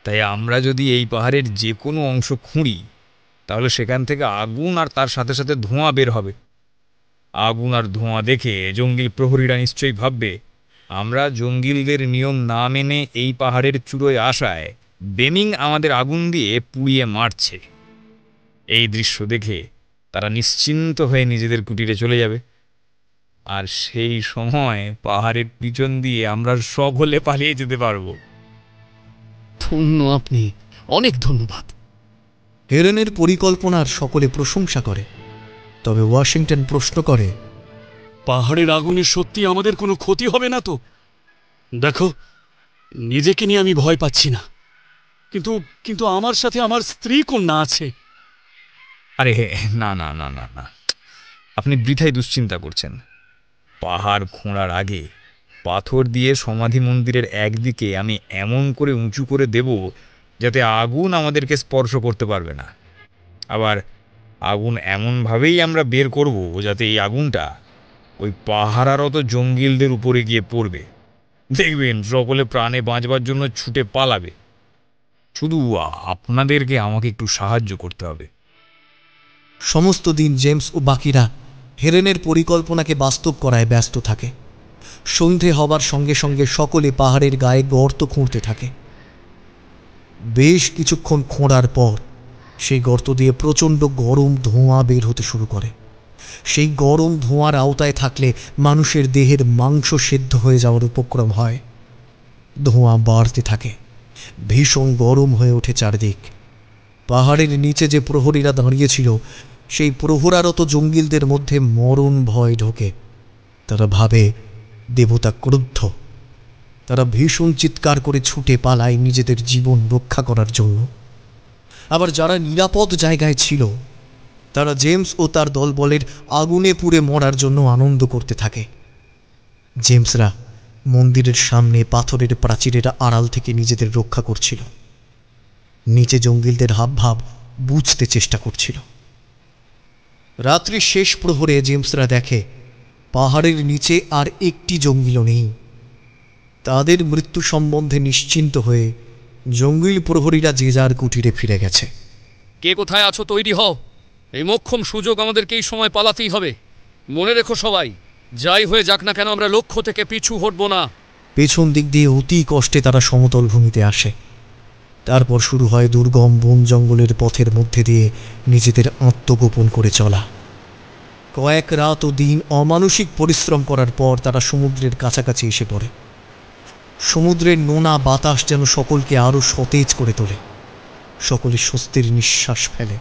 তাই আমরা যদি এই পাহাড়ের যে কোনো অংশ খুঁড়ি তাহলে সেখান থেকে আগুন আর তার সাথে সাথে ধোঁয়া বের হবে। আগুন আর ধোঁয়া দেখে জঙ্গিল প্রহরীরা নিশ্চয়ই ভাববে আমরা জঙ্গিলদের নিয়ম না মেনে এই পাহাড়ের চূড়োয় আসায় বেমিং আমাদের আগুন দিয়ে পুড়িয়ে মারছে। এই দৃশ্য দেখে তারা নিশ্চিন্ত হয়ে নিজেদের কুটিরে চলে যাবে, আর সেই সময় পাহাড়ের পিছন দিয়ে আমরা সকলে পালিয়ে যেতে পারবো। ধন্য আপনি, অনেক ধন্যবাদ। হেরেনের পরিকল্পনার সকলে প্রশংসা করে, তবে ওয়াশিংটন প্রশ্ন করে, পাহাড়ের আগুনে সত্যি আমাদের কোনো ক্ষতি হবে না তো? দেখো, নিজেকে নিয়ে আমি ভয় পাচ্ছি না, কিন্তু কিন্তু আমার সাথে আমার স্ত্রী কন্যা আছে। আরে না না না না না, আপনি বৃথাই দুশ্চিন্তা করছেন। পাহাড় খোঁড়ার আগে পাথর দিয়ে সমাধি মন্দিরের একদিকে আমি এমন করে উঁচু করে দেব যাতে আগুন আমাদেরকে স্পর্শ করতে পারবে না। আবার আগুন এমনভাবেই আমরা বের করব যাতে এই আগুনটা ওই পাহারারত জঙ্গিলদের উপরে গিয়ে পড়বে। দেখবেন সকলে প্রাণে বাঁচবার জন্য ছুটে পালাবে। শুধু আপনাদেরকে আমাকে একটু সাহায্য করতে হবে। সমস্ত দিন জেমস ও বাকিরা হেরেনের পরিকল্পনাকে বাস্তব করায় ব্যস্ত থাকে। সন্ধে হবার সঙ্গে সঙ্গে সকলে পাহাড়ের গায়ে গর্ত খুঁড়তে থাকে। বেশ কিছুক্ষণ খোঁড়ার পর সেই গর্ত দিয়ে প্রচণ্ড গরম ধোঁয়া বের হতে শুরু করে। সেই গরম ধোঁয়ার আওতায় থাকলে মানুষের দেহের মাংস সেদ্ধ হয়ে যাওয়ার উপক্রম হয়। ধোঁয়া বাড়তে থাকে, ভীষণ গরম হয়ে ওঠে চারদিক। পাহাড়ের নিচে যে প্রহরীরা দাঁড়িয়েছিল সেই প্রহরারত জঙ্গিলদের মধ্যে মরণ ভয় ঢোকে। তারা ভাবে দেবতা ক্রুদ্ধ। তারা ভীষণ চিৎকার করে ছুটে পালায় নিজেদের জীবন রক্ষা করার জন্য। আবার যারা নিরাপদ জায়গায় ছিল তারা জেমস ও তার দলবলের আগুনে পুড়ে মরার জন্য আনন্দ করতে থাকে। জেমসরা মন্দিরের সামনে পাথরের প্রাচীরের আড়াল থেকে নিজেদের রক্ষা করছিল, নিচে জঙ্গিলদের হাবভাব বুঝতে চেষ্টা করছিল। রাত্রির শেষ প্রহরে জেমসরা দেখে পাহাড়ের নিচে আর একটি জঙ্গিলও নেই। তাদের মৃত্যু সম্বন্ধে নিশ্চিন্ত হয়ে জঙ্গিল প্রহরীরা যে যার কুটিরে ফিরে গেছে। কে কোথায় আছো তৈরি হও, এই মোক্ষম সুযোগ আমাদেরকে এই সময় পালাতেই হবে। মনে রেখো সবাই, যাই হয়ে যাক না কেন আমরা লক্ষ্য থেকে পিছু হটব না। পেছন দিক দিয়ে অতি কষ্টে তারা সমতল ভূমিতে আসে। তারপর শুরু হয় দুর্গম বন জঙ্গলের পথের মধ্যে দিয়ে নিজেদের আত্মগোপন করে চলা। কয়েক রাত ও দিন অমানসিক পরিশ্রম করার পর তারা সমুদ্রের কাছাকাছি এসে পড়ে। সমুদ্রের নোনা বাতাস যেন সকলকে আরো সতেজ করে তোলে। সকলে স্বস্তির নিঃশ্বাস ফেলে।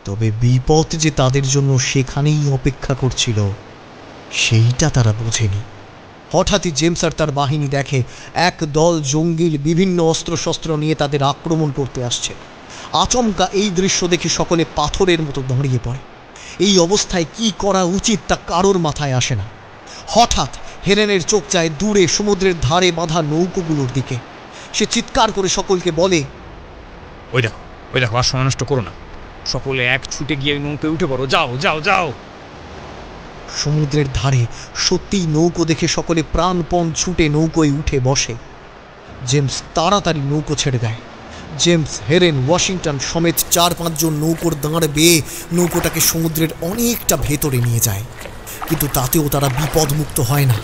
তবে বিপদ যে তাদের জন্য সেখানেই অপেক্ষা করছিল সেইটা তারা বোঝেনি। হঠাৎই জেমস আর তার বাহিনী দেখে এক দল জঙ্গিল বিভিন্ন অস্ত্রশস্ত্র নিয়ে তাদের আক্রমণ করতে আসছে। আচমকা এই দৃশ্য দেখে সকলে পাথরের মতো দাঁড়িয়ে পড়ে। এই অবস্থায় কি করা উচিত তা কারোর মাথায় আসে না। হঠাৎ হেরেনের চোখ যায় দূরে সমুদ্রের ধারে বাঁধা নৌকোগুলোর দিকে। সে চিৎকার করে সকলকে বলে, ওই দেখো আর সময় নষ্ট করো না, সকলে এক ছুটে গিয়ে নৌকে উঠে পড়ো, যাও যাও যাও। সমুদ্রের ধারে সত্যিই নৌকো দেখে সকলে প্রাণপণ ছুটে নৌকোয় উঠে বসে। জেমস তাড়াতাড়ি নৌকো ছেড়ে দেয়। জেমস, হেরেন, ওয়াশিংটন সমেত 4-5 জন নৌকোর দাঁড় বেয়ে নৌকোটাকে সমুদ্রের অনেকটা ভেতরে নিয়ে যায়, কিন্তু তাতেও তারা বিপদমুক্ত হয় না,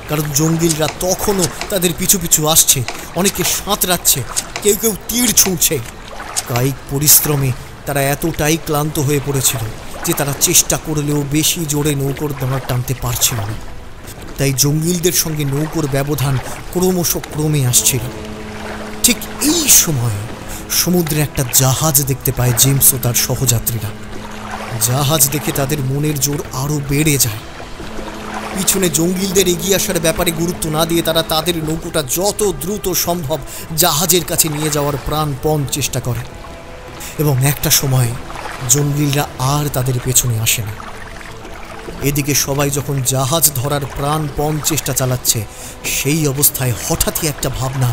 কারণ জঙ্গিলরা তখনও তাদের পিছু পিছু আসছে। অনেকে সাঁতরাচ্ছে, কেউ কেউ তীর ছুঁড়ছে। কায়িক পরিশ্রমে তারা এতটাই ক্লান্ত হয়ে পড়েছিল যে তারা চেষ্টা করলেও বেশি জোরে নৌকোর দাঁড় টানতে পারছিল না। তাই জঙ্গিলদের সঙ্গে নৌকোর ব্যবধান ক্রমশ কমে আসছিল। ঠিক এই সময় সমুদ্রে একটা জাহাজ দেখতে পায় জেমস ও তার সহযাত্রীরা। জাহাজ দেখে তাদের মনের জোর আরও বেড়ে যায়। পিছনে জঙ্গিলদের এগিয়ে আসার ব্যাপারে গুরুত্ব না দিয়ে তারা তাদের নৌকোটা যত দ্রুত সম্ভব জাহাজের কাছে নিয়ে যাওয়ার প্রাণপণ চেষ্টা করে, এবং একটা সময় জঙ্গিলরা আর তাদের পেছনে আসে না। এদিকে সবাই যখন জাহাজ ধরার প্রাণপণ চেষ্টা চালাচ্ছে, সেই অবস্থায় হঠাৎই একটা ভাবনা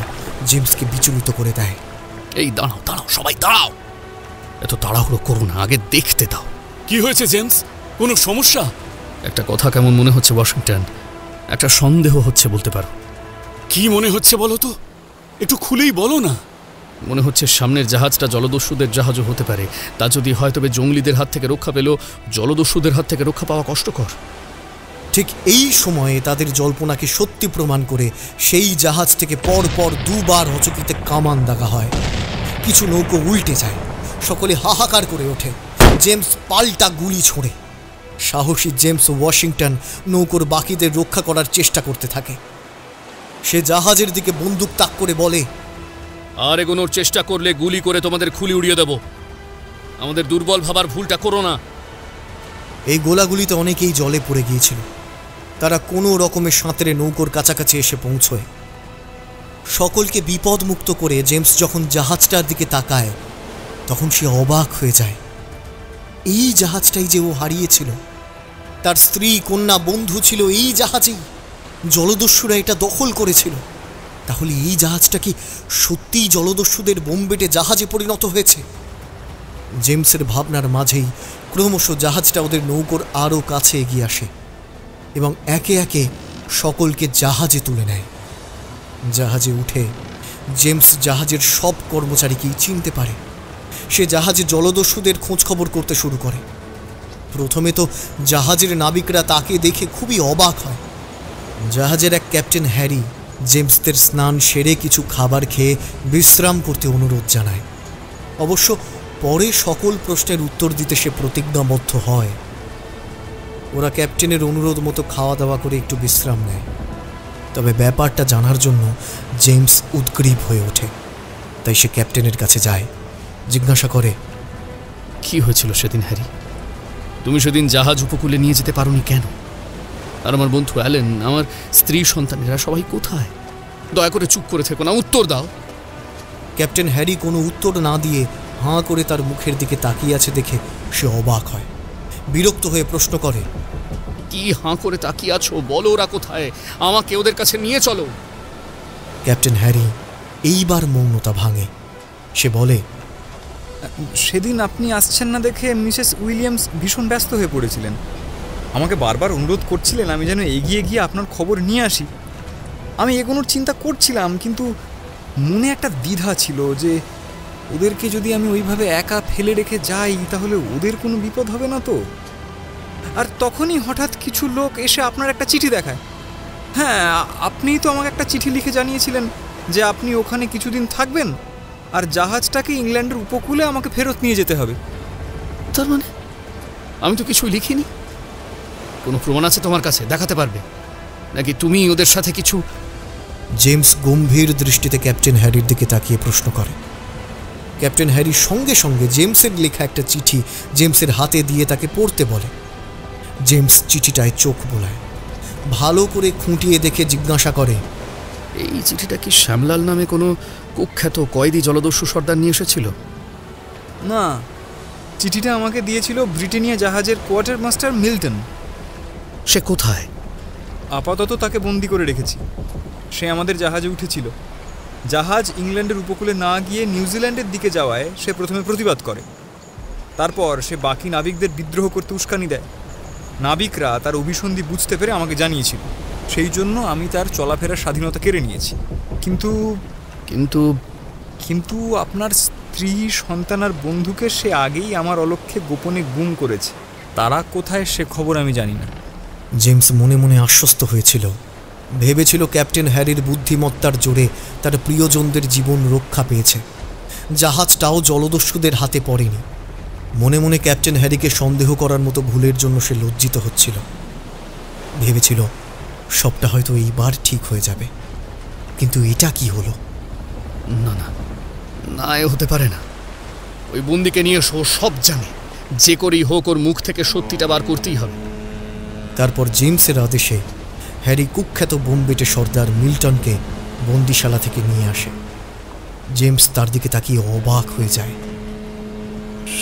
জেমসকে বিচলিত করে দেয়। এই দাঁড়াও দাঁড়াও, সবাই দাঁড়াও, এত তাড়াহুড়ো করো না, আগে দেখতে দাও। কি হয়েছে জেমস? কোনো সমস্যা? একটা কথা কেমন মনে হচ্ছে ওয়াশিংটন, একটা সন্দেহ হচ্ছে বলতে পারো। কি মনে হচ্ছে বলো তো, একটু খুলেই বলো না। মনে হচ্ছে সামনের জাহাজটা জলদস্যুদের জাহাজও হতে পারে। তা যদি হয় তবে জঙ্গলিদের হাত থেকে রক্ষা পেলেও জলদস্যুদের হাত থেকে রক্ষা পাওয়া কষ্টকর। ঠিক এই সময়ে তাদের জল্পনাকে সত্যি প্রমাণ করে সেই জাহাজ থেকে পরপর 2 বার হচকিতে কামান দাগা হয়। কিছু নৌকো উল্টে যায়, সকলে হাহাকার করে ওঠে। জেমস পাল্টা গুলি ছোড়ে। সাহসী জেমস ওয়াশিংটন নৌকোর বাকিদের রক্ষা করার চেষ্টা করতে থাকে। সে জাহাজের দিকে বন্দুক তাক করে বলে, আর এগোনোর চেষ্টা করলে গুলি করে তোমাদের খুলি উড়িয়ে দেব। আমাদের দুর্বল ভাবার ভুলটা করো না। এই গোলাগুলিতে অনেকেই জলে পড়ে গিয়েছিল। তারা কোনো রকমের সাঁতরে নৌকোর কাছাকাছি এসে পৌঁছয়। সকলকে বিপদমুক্ত করে জেমস যখন জাহাজটার দিকে তাকায়, তখন সে অবাক হয়ে যায়। এই জাহাজটাই যে ও হারিয়েছিল। তার স্ত্রী, কন্যা, বন্ধু ছিল এই জাহাজেই। জলদস্যুরা এটা দখল করেছিল। তাহলে এই জাহাজটা কি সত্যিই জলদস্যুদের বোমবেটে জাহাজে পরিণত হয়েছে? জেমসের ভাবনার মাঝেই ক্রমশ জাহাজটা ওদের নৌকোর আরও কাছে এগিয়ে আসে এবং একে একে সকলকে জাহাজে তুলে নেয়। জাহাজে উঠে জেমস জাহাজের সব কর্মচারীকেই চিনতে পারে। সে জাহাজে জলদস্যুদের খোঁজখবর করতে শুরু করে। প্রথমে তো জাহাজের নাবিকরা তাকে দেখে খুবই অবাক হয়। জাহাজের এক ক্যাপ্টেন হ্যারি জেমসদের স্নান সেরে কিছু খাবার খেয়ে বিশ্রাম করতে অনুরোধ জানায়। অবশ্য পরে সকল প্রশ্নের উত্তর দিতে সে প্রতিজ্ঞাবদ্ধ হয়। ওরা ক্যাপ্টেনের অনুরোধ মতো খাওয়া দাওয়া করে একটু বিশ্রাম নেয়। তবে ব্যাপারটা জানার জন্য জেমস উদ্গ্রীব হয়ে ওঠে। তাই সে ক্যাপ্টেনের কাছে যায়, জিজ্ঞাসা করে, কি হয়েছিল সেদিন হ্যারি? তুমি সেদিন জাহাজ উপকূলে নিয়ে যেতে পারোনি কেন? আর আমার বন্ধু অ্যালেন, আমার স্ত্রী, সন্তানেরা সবাই কোথায়? দয়া করে চুপ করে থেকো না, উত্তর দাও। ক্যাপ্টেন হ্যারি কোনো উত্তর না দিয়ে হাঁ করে তার মুখের দিকে তাকিয়ে আছে দেখে সে অবাক হয়। বিরক্ত হয়ে প্রশ্ন করে, কি হাঁ করে তাকিয়ে আছো? বলো ওরা কোথায়, আমাকে ওদের কাছে নিয়ে চলো। ক্যাপ্টেন হ্যারি এইবার মৌনতা ভাঙে। সে বলে, সেদিন আপনি আসছেন না দেখে মিসেস উইলিয়ামস ভীষণ ব্যস্ত হয়ে পড়েছিলেন। আমাকে বারবার অনুরোধ করছিলেন আমি যেন এগিয়ে গিয়ে আপনার খবর নিয়ে আসি। আমি এগোনোর চিন্তা করছিলাম, কিন্তু মনে একটা দ্বিধা ছিল যে ওদেরকে যদি আমি ওইভাবে একা ফেলে রেখে যাই তাহলে ওদের কোনো বিপদ হবে না তো। আর তখনই হঠাৎ কিছু লোক এসে আপনার একটা চিঠি দেখায়। হ্যাঁ, আপনিই তো আমাকে একটা চিঠি লিখে জানিয়েছিলেন যে আপনি ওখানে কিছুদিন থাকবেন আর জাহাজটাকে ইংল্যান্ডের উপকূলে আমাকে ফেরত নিয়ে যেতে হবে। তার মানে আমি তো কিছুই লিখিনি। কোনো প্রমাণ আছে তোমার কাছে? দেখাতে পারবে নাকি তুমি ওদের সাথে কিছু? জেমস গম্ভীর দৃষ্টিতে ক্যাপ্টেন হ্যারির দিকে তাকিয়ে প্রশ্ন করে। ক্যাপ্টেন হ্যারি সঙ্গে সঙ্গে জেমসের লেখা একটা চিঠি জেমসের হাতে দিয়ে তাকে পড়তে বলে। জেমস চিঠিটায় চোখ বোলায়, ভালো করে খুঁটিয়ে দেখে জিজ্ঞাসা করে, এই চিঠিটা কি শ্যামলাল নামে কোনো কুখ্যাত কয়েদি জলদস্যু সর্দার নিয়ে এসেছিল? না, চিঠিটা আমাকে দিয়েছিল ব্রিটেনিয়া জাহাজের কোয়ার্টার মাস্টার মিল্টন। সে কোথায়? আপাতত তাকে বন্দি করে রেখেছি। সে আমাদের জাহাজে উঠেছিল। জাহাজ ইংল্যান্ডের উপকূলে না গিয়ে নিউজিল্যান্ডের দিকে যাওয়ায় সে প্রথমে প্রতিবাদ করে। তারপর সে বাকি নাবিকদের বিদ্রোহ করতে উস্কানি দেয়। নাবিকরা তার অভিসন্ধি বুঝতে পেরে আমাকে জানিয়েছিল। সেই জন্য আমি তার চলাফেরার স্বাধীনতা কেড়ে নিয়েছি। কিন্তু কিন্তু কিন্তু আপনার স্ত্রী, সন্তান আর বন্ধুকে সে আগেই আমার অলক্ষ্যে গোপনে গুম করেছে। তারা কোথায় সে খবর আমি জানি না। জেমস মনে মনে আশ্বস্ত হয়েছিল, ভেবেছিল ক্যাপ্টেন হ্যারির বুদ্ধিমত্তার জোরে তার প্রিয়জনদের জীবন রক্ষা পেয়েছে, জাহাজটাও জলদস্যুদের হাতে পড়েনি। মনে মনে ক্যাপ্টেন হ্যারিকে সন্দেহ করার মতো ভুলের জন্য সে লজ্জিত হচ্ছিল। ভেবেছিল সবটা হয়তো এইবার ঠিক হয়ে যাবে, কিন্তু এটা কি হলো? না না না, এ হতে পারে না। ওই বন্দিকে নিয়ে এসো, সব জানে, যে করেই হোক ওর মুখ থেকে সত্যিটা বার করতেই হবে। তারপর জেমসের আদেশে হ্যারি কুখ্যাত বোমবেটে সর্দার মিল্টনকে বন্দিশালা থেকে নিয়ে আসে। জেমস তার দিকে তাকিয়ে অবাক হয়ে যায়।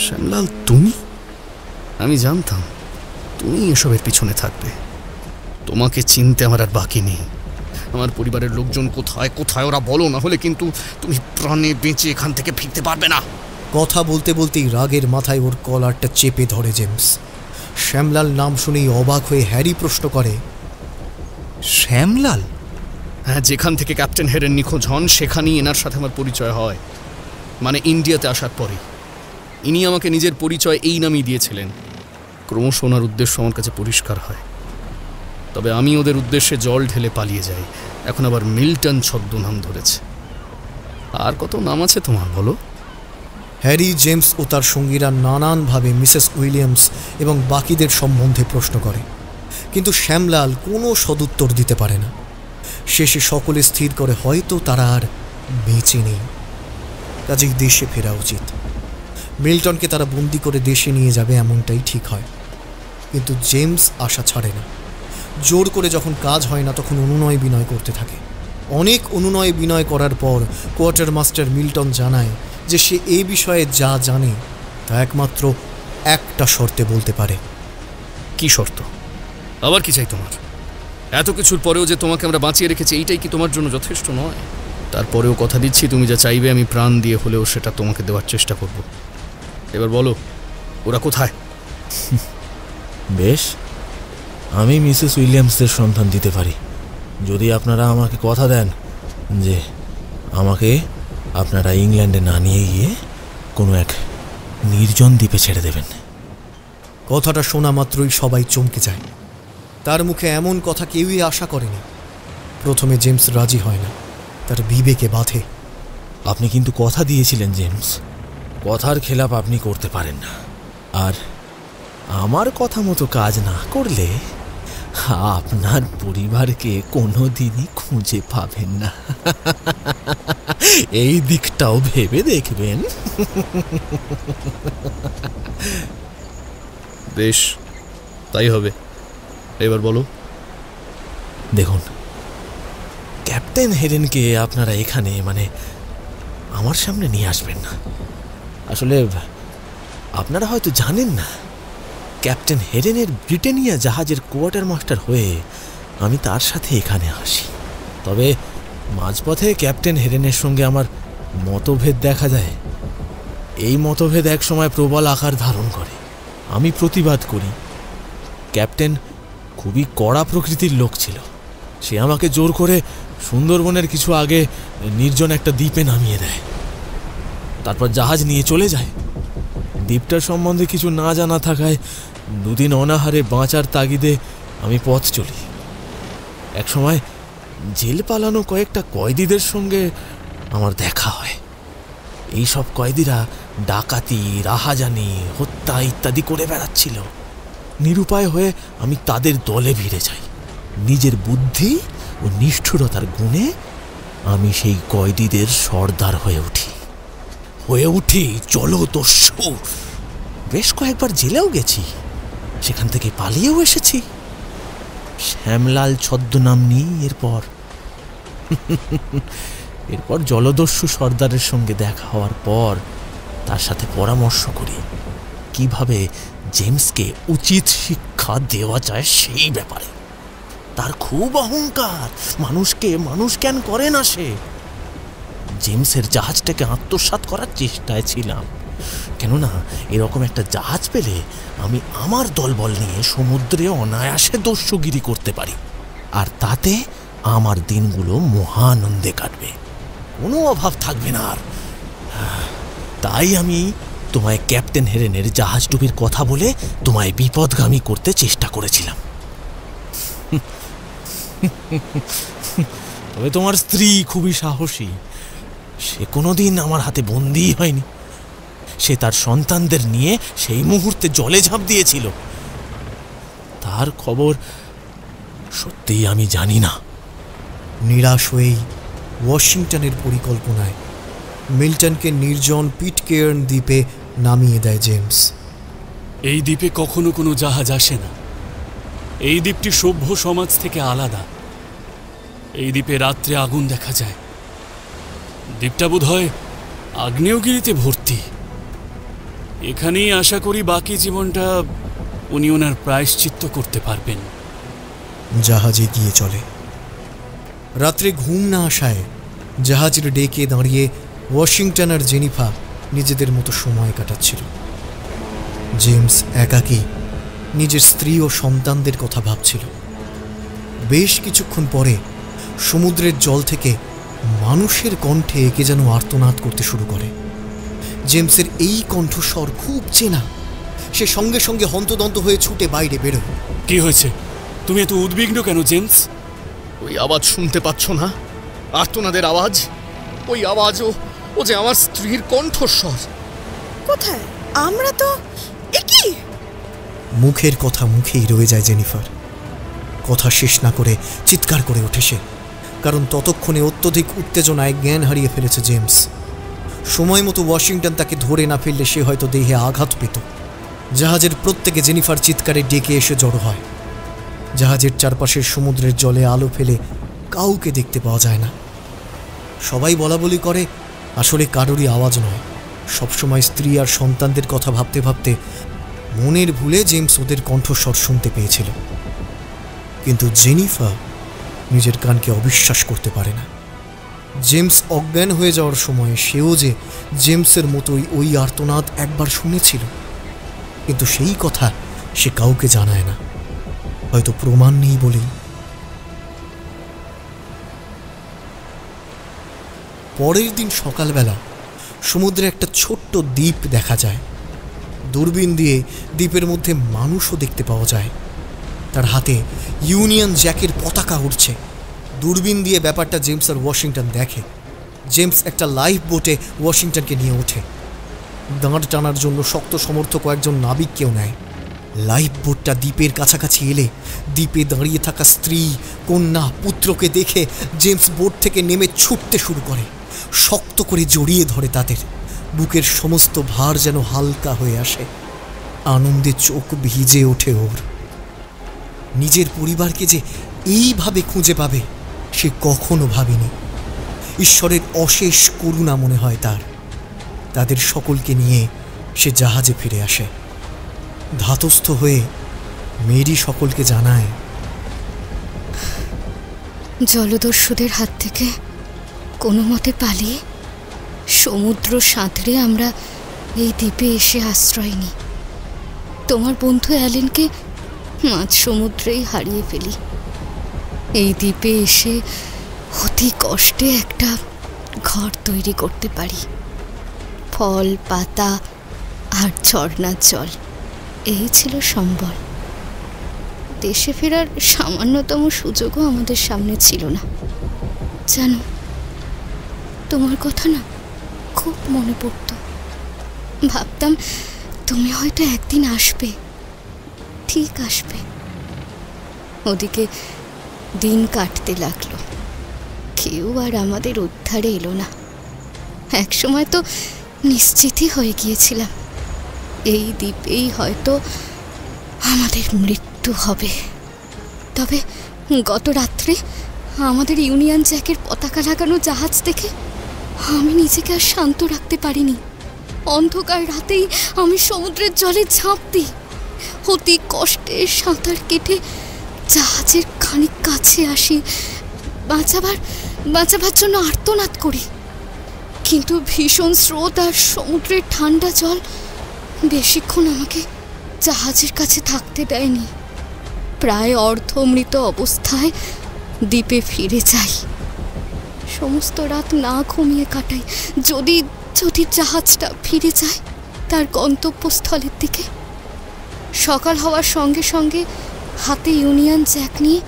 শ্যামলাল, তুমি? আমি জানতাম তুমি এসবের পিছনে থাকবে। তোমাকে চিনতে আমার আর বাকি নেই। আমার পরিবারের লোকজন কোথায় কোথায় ওরা বলো, না হলে কিন্তু তুমি প্রাণে বেঁচে এখান থেকে ফিরতে পারবে না। কথা বলতে বলতেই রাগের মাথায় ওর কলারটা চেপে ধরে জেমস। শ্যামলাল নাম শুনেই অবাক হয়ে হ্যারি প্রশ্ন করে, শ্যামলাল? হ্যাঁ, যেখান থেকে ক্যাপ্টেন হেরেন নিখোঁজ হন সেখানেই এনার সাথে আমার পরিচয় হয়, মানে ইন্ডিয়াতে আসার পরে। ইনি আমাকে নিজের পরিচয় এই নামই দিয়েছিলেন। ক্রমশ ওনার উদ্দেশ্য আমার কাছে পরিষ্কার হয়। তবে আমি ওদের উদ্দেশ্যে জল ঢেলে পালিয়ে যাই। এখন আবার মিল্টন ছদ্মনাম ধরেছে। আর কত নাম আছে তোমার, বলো? হ্যারি, জেমস ও তার সঙ্গীরা নানানভাবে মিসেস উইলিয়ামস এবং বাকিদের সম্বন্ধে প্রশ্ন করে, কিন্তু শ্যামলাল কোনো সদুত্তর দিতে পারে না। শেষে সকলে স্থির করে হয়তো তারা আর বেঁচে নেই, কাজেই দেশে ফেরা উচিত। মিল্টনকে তারা বন্দি করে দেশে নিয়ে যাবে এমনটাই ঠিক হয়। কিন্তু জেমস আশা ছাড়ে না। জোর করে যখন কাজ হয় না তখন অনুনয় বিনয় করতে থাকে। অনেক অনুনয় বিনয় করার পর কোয়ার্টার মাস্টার মিল্টন জানায় যে সে এই বিষয়ে যা জানে তা একমাত্র একটা শর্তে বলতে পারে। কি শর্ত? আবার কি চাই তোমার? এত কিছুর পরেও যে তোমাকে আমরা বাঁচিয়ে রেখেছি, এইটাই কি তোমার জন্য যথেষ্ট নয়? তারপরেও কথা দিচ্ছি, তুমি যা চাইবে আমি প্রাণ দিয়ে হলেও সেটা তোমাকে দেওয়ার চেষ্টা করব। এবার বলো, ওরা কোথায়? বেশ, আমি মিসেস উইলিয়ামসের সন্ধান দিতে পারি, যদি আপনারা আমাকে কথা দেন যে আমাকে আপনারা ইংল্যান্ডে না নিয়ে গিয়ে কোনো এক নির্জন দ্বীপে ছেড়ে দেবেন। কথাটা শোনা মাত্রই সবাই চমকে যায়। তার মুখে এমন কথা কেউই আশা করেনি। প্রথমে জেমস রাজি হয় না, তার বিবেকে বাধে। আপনি কিন্তু কথা দিয়েছিলেন জেমস, কথার খেলাপ আপনি করতে পারেন না। আর আমার কথা মতো কাজ না করলে আপনার পরিবারকে কোনোদিনই খুঁজে পাবেন না। এই দিকটাও ভেবে দেখবেন। বেশ, তাই হবে। এবার বলো। দেখুন, ক্যাপ্টেন হেরেনকে আপনারা এখানে, মানে আমার সামনে নিয়ে আসবেন না। আসলে আপনারা হয়তো জানেন না, ক্যাপ্টেন হেরেনের ব্রিটেনিয়া জাহাজের কোয়ার্টার মাস্টার হয়ে আমি তার সাথে এখানে আসি। তবে মাঝপথে ক্যাপ্টেন হেরেনের সঙ্গে আমার মতভেদ দেখা যায়। এই মতভেদ একসময় প্রবল আকার ধারণ করে। আমি প্রতিবাদ করি। ক্যাপ্টেন খুবই কড়া প্রকৃতির লোক ছিল। সে আমাকে জোর করে সুন্দরবনের কিছু আগে নির্জন একটা দ্বীপে নামিয়ে দেয়, তারপর জাহাজ নিয়ে চলে যায়। দ্বীপটার সম্বন্ধে কিছু না জানা থাকায় দুদিন অনাহারে বাঁচার তাগিদে আমি পথ চলি। একসময় জেল পালানো কয়েকটা কয়েদিদের সঙ্গে আমার দেখা হয়। এই সব কয়েদিরা ডাকাতি, রাহাজানি, হত্যা ইত্যাদি করে বেড়াচ্ছিল। নিরুপায় হয়ে আমি তাদের দলে ভিড়ে যাই। নিজের বুদ্ধি ও নিষ্ঠুরতার গুণে আমি সেই কয়েদিদের সর্দার হয়ে উঠি জলদস্যু। বেশ কয়েকবার জেলেও গেছি, সেখান থেকে পালিয়েও এসেছি। শ্যামলাল ছদ্মনাম নিই। এরপর জলদস্যু সর্দারের সঙ্গে দেখা হওয়ার পর তার সাথে পরামর্শ করি কিভাবে জেমসকে উচিত শিক্ষা দেওয়া যায় সেই ব্যাপারে। তার খুব অহংকার, মানুষ জ্ঞান করে না সে। জেমসের জাহাজটাকে আত্মসাৎ করার চেষ্টায় ছিলাম, কেননা এরকম একটা জাহাজ পেলে আমি আমার দলবল নিয়ে সমুদ্রে অনায়াসে দস্যুগিরি করতে পারি, আর তাতে আমার দিনগুলো মহানন্দে কাটবে। কোনো অভাব থাকবে না আর তাই আমি তোমায় ক্যাপ্টেন হেরেনের জাহাজডুবির কথা বলে তোমায় বিপদগামী করতে চেষ্টা করেছিলাম। তবে তোমার স্ত্রী খুবই সাহসী। সে কোনোদিন আমার হাতে বন্দী হয়নি। সে তার সন্তানদের নিয়ে সেই মুহূর্তে জলে ঝাঁপ দিয়েছিল। তার খবর সত্যিই আমি জানি না। নিরাশ হয়েই ওয়াশিংটনের পরিকল্পনায় মিল্টনকে নির্জন পিটকেয়ার্ন দ্বীপে নামিয়ে দেয় জেমস। এই দ্বীপে কখনো কোনো জাহাজ আসে না। এই দ্বীপটি সভ্য সমাজ থেকে আলাদা। এই দ্বীপে রাত্রে আগুন দেখা যায়। দ্বীপটা বোধহয় আগ্নেয়গিরিতে ভর্তি। এখানেই আশা করি বাকি জীবনটা উনি ওনার প্রায়শ্চিত্ত করতে পারবেন। জাহাজে গিয়ে চলে। রাত্রে ঘুম না আসায় জাহাজের ডেকে দাঁড়িয়ে ওয়াশিংটন আর জেনিফা নিজেদের মতো সময় কাটাচ্ছিল। জেমস একাকী নিজের স্ত্রী ও সন্তানদের কথা ভাবছিল। বেশ কিছুক্ষণ পরে সমুদ্রের জল থেকে মানুষের কণ্ঠে একে যেন আর্তনাদ করতে শুরু করে। জেমসের এই কণ্ঠস্বর খুব চেনা। সে সঙ্গে সঙ্গে হন্তদন্ত হয়ে ছুটে বাইরে বেরোয়। কি হয়েছে? তুমি এত উদ্বিগ্ন কেন জেমস? ওই আওয়াজ শুনতে পাচ্ছ না? আর্তনাদের আওয়াজ। ওই আওয়াজও ও যে আমার স্ত্রীর কণ্ঠস্বর। কোথায়? আমরা তো একই। মুখের কথা মুখেই রয়ে যায় জেনিফার। কথা শেষ না করে চিৎকার করে ওঠে সে, কারণ ততক্ষণে অত্যধিক উত্তেজনায় জ্ঞান হারিয়ে ফেলেছে জেমস। সময় মতো ওয়াশিংটন তাকে ধরে না ফেললে সে হয়তো দেহে আঘাত পেত। জাহাজের প্রত্যেকে জেনিফার চিৎকারে ডেকে এসে জড়ো হয়। জাহাজের চারপাশের সমুদ্রের জলে আলো ফেলে কাউকে দেখতে পাওয়া যায় না। সবাই বলা বলি করে আসলে কারোরই আওয়াজ নয়। সবসময় স্ত্রী আর সন্তানদের কথা ভাবতে ভাবতে মনের ভুলে জেমস ওদের কণ্ঠস্বর শুনতে পেয়েছিল। কিন্তু জেনিফার নিজের কানকে অবিশ্বাস করতে পারে না। জেমস অজ্ঞান হয়ে যাওয়ার সময় সেও যে জেমসের মতোই ওই আর্তনাদ একবার শুনেছিল, কিন্তু সেই কথা সে কাউকে জানায় না, হয়তো প্রমাণ নেই বলেই। পরের দিন সকালবেলা সমুদ্রে একটা ছোট্ট দ্বীপ দেখা যায়। দূরবীন দিয়ে দ্বীপের মধ্যে মানুষও দেখতে পাওয়া যায়। তার হাতে ইউনিয়ন জ্যাকের পতাকা উঠছে। দূরবীন দিয়ে ব্যাপারটা জেমস আর ওয়াশিংটন দেখে। জেমস একটা লাইফ বোটে ওয়াশিংটনকে নিয়ে ওঠে। দাঁড় টানার জন্য শক্ত সমর্থক কয়েকজন নাবিককেও নেয়। লাইফ বোটটা দ্বীপের কাছাকাছি এলে দ্বীপে দাঁড়িয়ে থাকা স্ত্রী, কন্যা, পুত্রকে দেখে জেমস বোট থেকে নেমে ছুটতে শুরু করে। শক্ত করে জড়িয়ে ধরে তাদের। বুকের সমস্ত ভার যেন হালকা হয়ে আসে। আনন্দে চোখ ভিজে ওঠে ওর। নিজের পরিবারকে যে এইভাবে খুঁজে পাবে সে কখনো ভাবেনি। ঈশ্বরের অশেষ করুণা মনে হয় তার। তাদের সকলকে নিয়ে সে জাহাজে ফিরে আসে। ধাতস্থ হয়ে মেরি সকলকে জানায়, জলদস্যুদের হাত থেকে কোনো মতে পালিয়ে সমুদ্র সাঁতরে আমরা এই দ্বীপে এসে আশ্রয় নিই। তোমার বন্ধু অ্যালেনকে মাঝ সমুদ্রেই হারিয়ে ফেলি। এই দ্বীপে এসে অতি কষ্টে একটা ঘর তৈরি করতে পারি। ফল, পাতা আর ঝর্ণার জল, এই ছিল সম্বল। দেশে ফেরার সামান্যতম সুযোগও আমাদের সামনে ছিল না। জানো, তোমার কথা না খুব মনে পড়তো। ভাবতাম তুমি হয়তো একদিন আসবে, ঠিক আসবে। ওদিকে দিন কাটতে লাগলো, কেউ আর আমাদের উদ্ধারে এলো না। একসময় তো নিশ্চিতই হয়ে গিয়েছিলাম এই দ্বীপেই হয়তো আমাদের মৃত্যু হবে। তবে গত রাত্রে আমাদের ইউনিয়ন জ্যাকের পতাকা লাগানো জাহাজ দেখে আমি নিজেকে আর শান্ত রাখতে পারিনি। অন্ধকার রাতেই আমি সমুদ্রের জলে ঝাঁপ দিই। অতি কষ্টে সাঁতার কেটে জাহাজের খানিক কাছে আসি, বাঁচাবার জন্য আর্তনাদ করি। কিন্তু ভীষণ স্রোত আর সমুদ্রের ঠান্ডা জল বেশিক্ষণ আমাকে জাহাজের কাছে থাকতে দেয়নি। প্রায় অর্ধমৃত অবস্থায় দ্বীপে ফিরে যাই। সমস্ত রাত না ঘুমিয়ে কাটাই। যদি জাহাজটা ফিরে যায় তার গন্তব্যস্থলের দিকে। সকাল হওয়ার সঙ্গে সঙ্গে হাতে ইউনিয়ন জ্যাক নিয়ে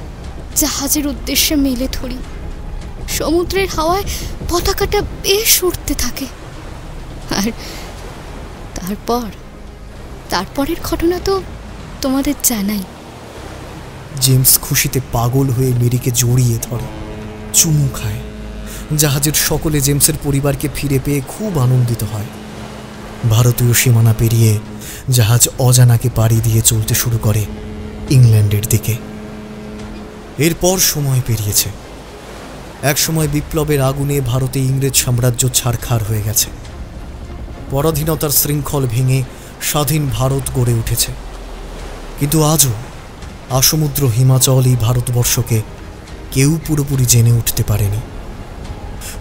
জাহাজের উদ্দেশ্যে মেলে ধরি। সমুদ্রের হাওয়ায় পতাকাটা বেশ উঠতে থাকে। আর তারপরের ঘটনা তো তোমাদের জানাই। জেমস খুশিতে পাগল হয়ে মেরিকে জড়িয়ে ধরে, চুমু খায়। জাহাজের সকলে জেমসের পরিবারকে ফিরে পেয়ে খুব আনন্দিত হয়। ভারতীয় সীমানা পেরিয়ে জাহাজ অজানাকে পাড়ি দিয়ে চলতে শুরু করে ইংল্যান্ডের দিকে। এরপর সময় পেরিয়েছে। একসময় বিপ্লবের আগুনে ভারতে ইংরেজ সাম্রাজ্য ছারখার হয়ে গেছে। পরাধীনতার শৃঙ্খল ভেঙে স্বাধীন ভারত গড়ে উঠেছে। কিন্তু আজও আসমুদ্র হিমাচল এই ভারতবর্ষকে কেউ পুরোপুরি জেনে উঠতে পারেনি।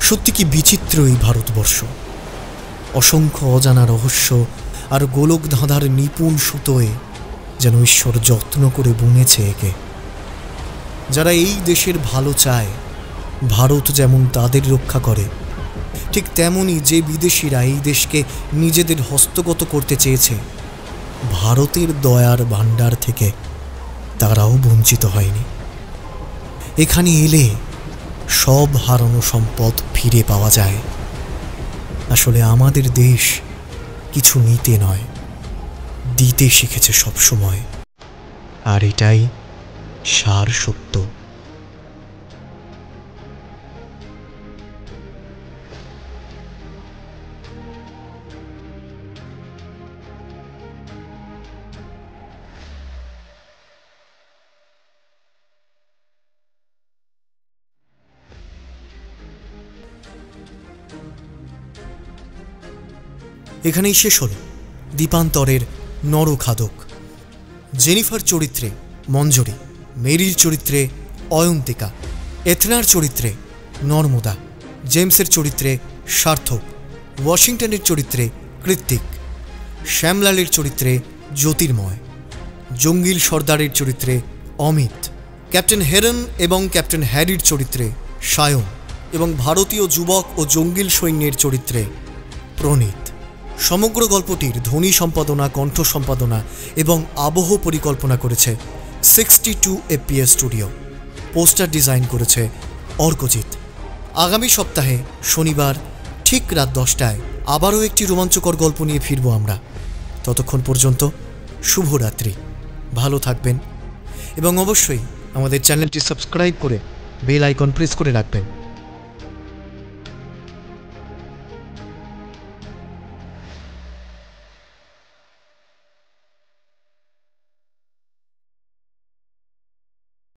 সত্যি কি বিচিত্র এই ভারতবর্ষ! অসংখ্য অজানা রহস্য আর গোলক ধাঁধার নিপুণ সুতোয় যেন ঈশ্বর যত্ন করে বুনেছে একে। যারা এই দেশের ভালো চায়, ভারত যেমন তাদের রক্ষা করে, ঠিক তেমনি যে বিদেশিরা এই দেশকে নিজেদের হস্তগত করতে চেয়েছে, ভারতের দয়ার ভাণ্ডার থেকে তারাও বঞ্চিত হয়নি। এখানে এলে সব হারানো সম্পদ ফিরে পাওয়া যায়। আসলে আমাদের দেশ কিছু নিতে নয়, দিতে শিখেছে সব সময়, আর এটাই সার সত্য। এখানেই শেষ হল দীপান্তরের নরখাদক। জেনিফার চরিত্রে মঞ্জরি, মেরির চরিত্রে অয়ন্তিকা, এথনার চরিত্রে নর্মদা, জেমসের চরিত্রে সার্থক, ওয়াশিংটনের চরিত্রে কৃত্তিক, শ্যামলালের চরিত্রে জ্যোতির্ময়, জঙ্গিল সর্দারের চরিত্রে অমিত, ক্যাপ্টেন হেরন এবং ক্যাপ্টেন হ্যারির চরিত্রে সায়ন এবং ভারতীয় যুবক ও জঙ্গিল সৈন্যের চরিত্রে প্রণীত। সমগ্র গল্পটির ধ্বনি সম্পাদনা, কণ্ঠ সম্পাদনা এবং আবহ পরিকল্পনা করেছে 62 FPS স্টুডিও। পোস্টার ডিজাইন করেছে অর্কজিৎ। আগামী সপ্তাহে শনিবার ঠিক রাত 10টায় আবারও একটি রোমাঞ্চকর গল্প নিয়ে ফিরব আমরা। ততক্ষণ পর্যন্ত শুভরাত্রি, ভালো থাকবেন এবং অবশ্যই আমাদের চ্যানেলটি সাবস্ক্রাইব করে বেল আইকন প্রেস করে রাখবেন।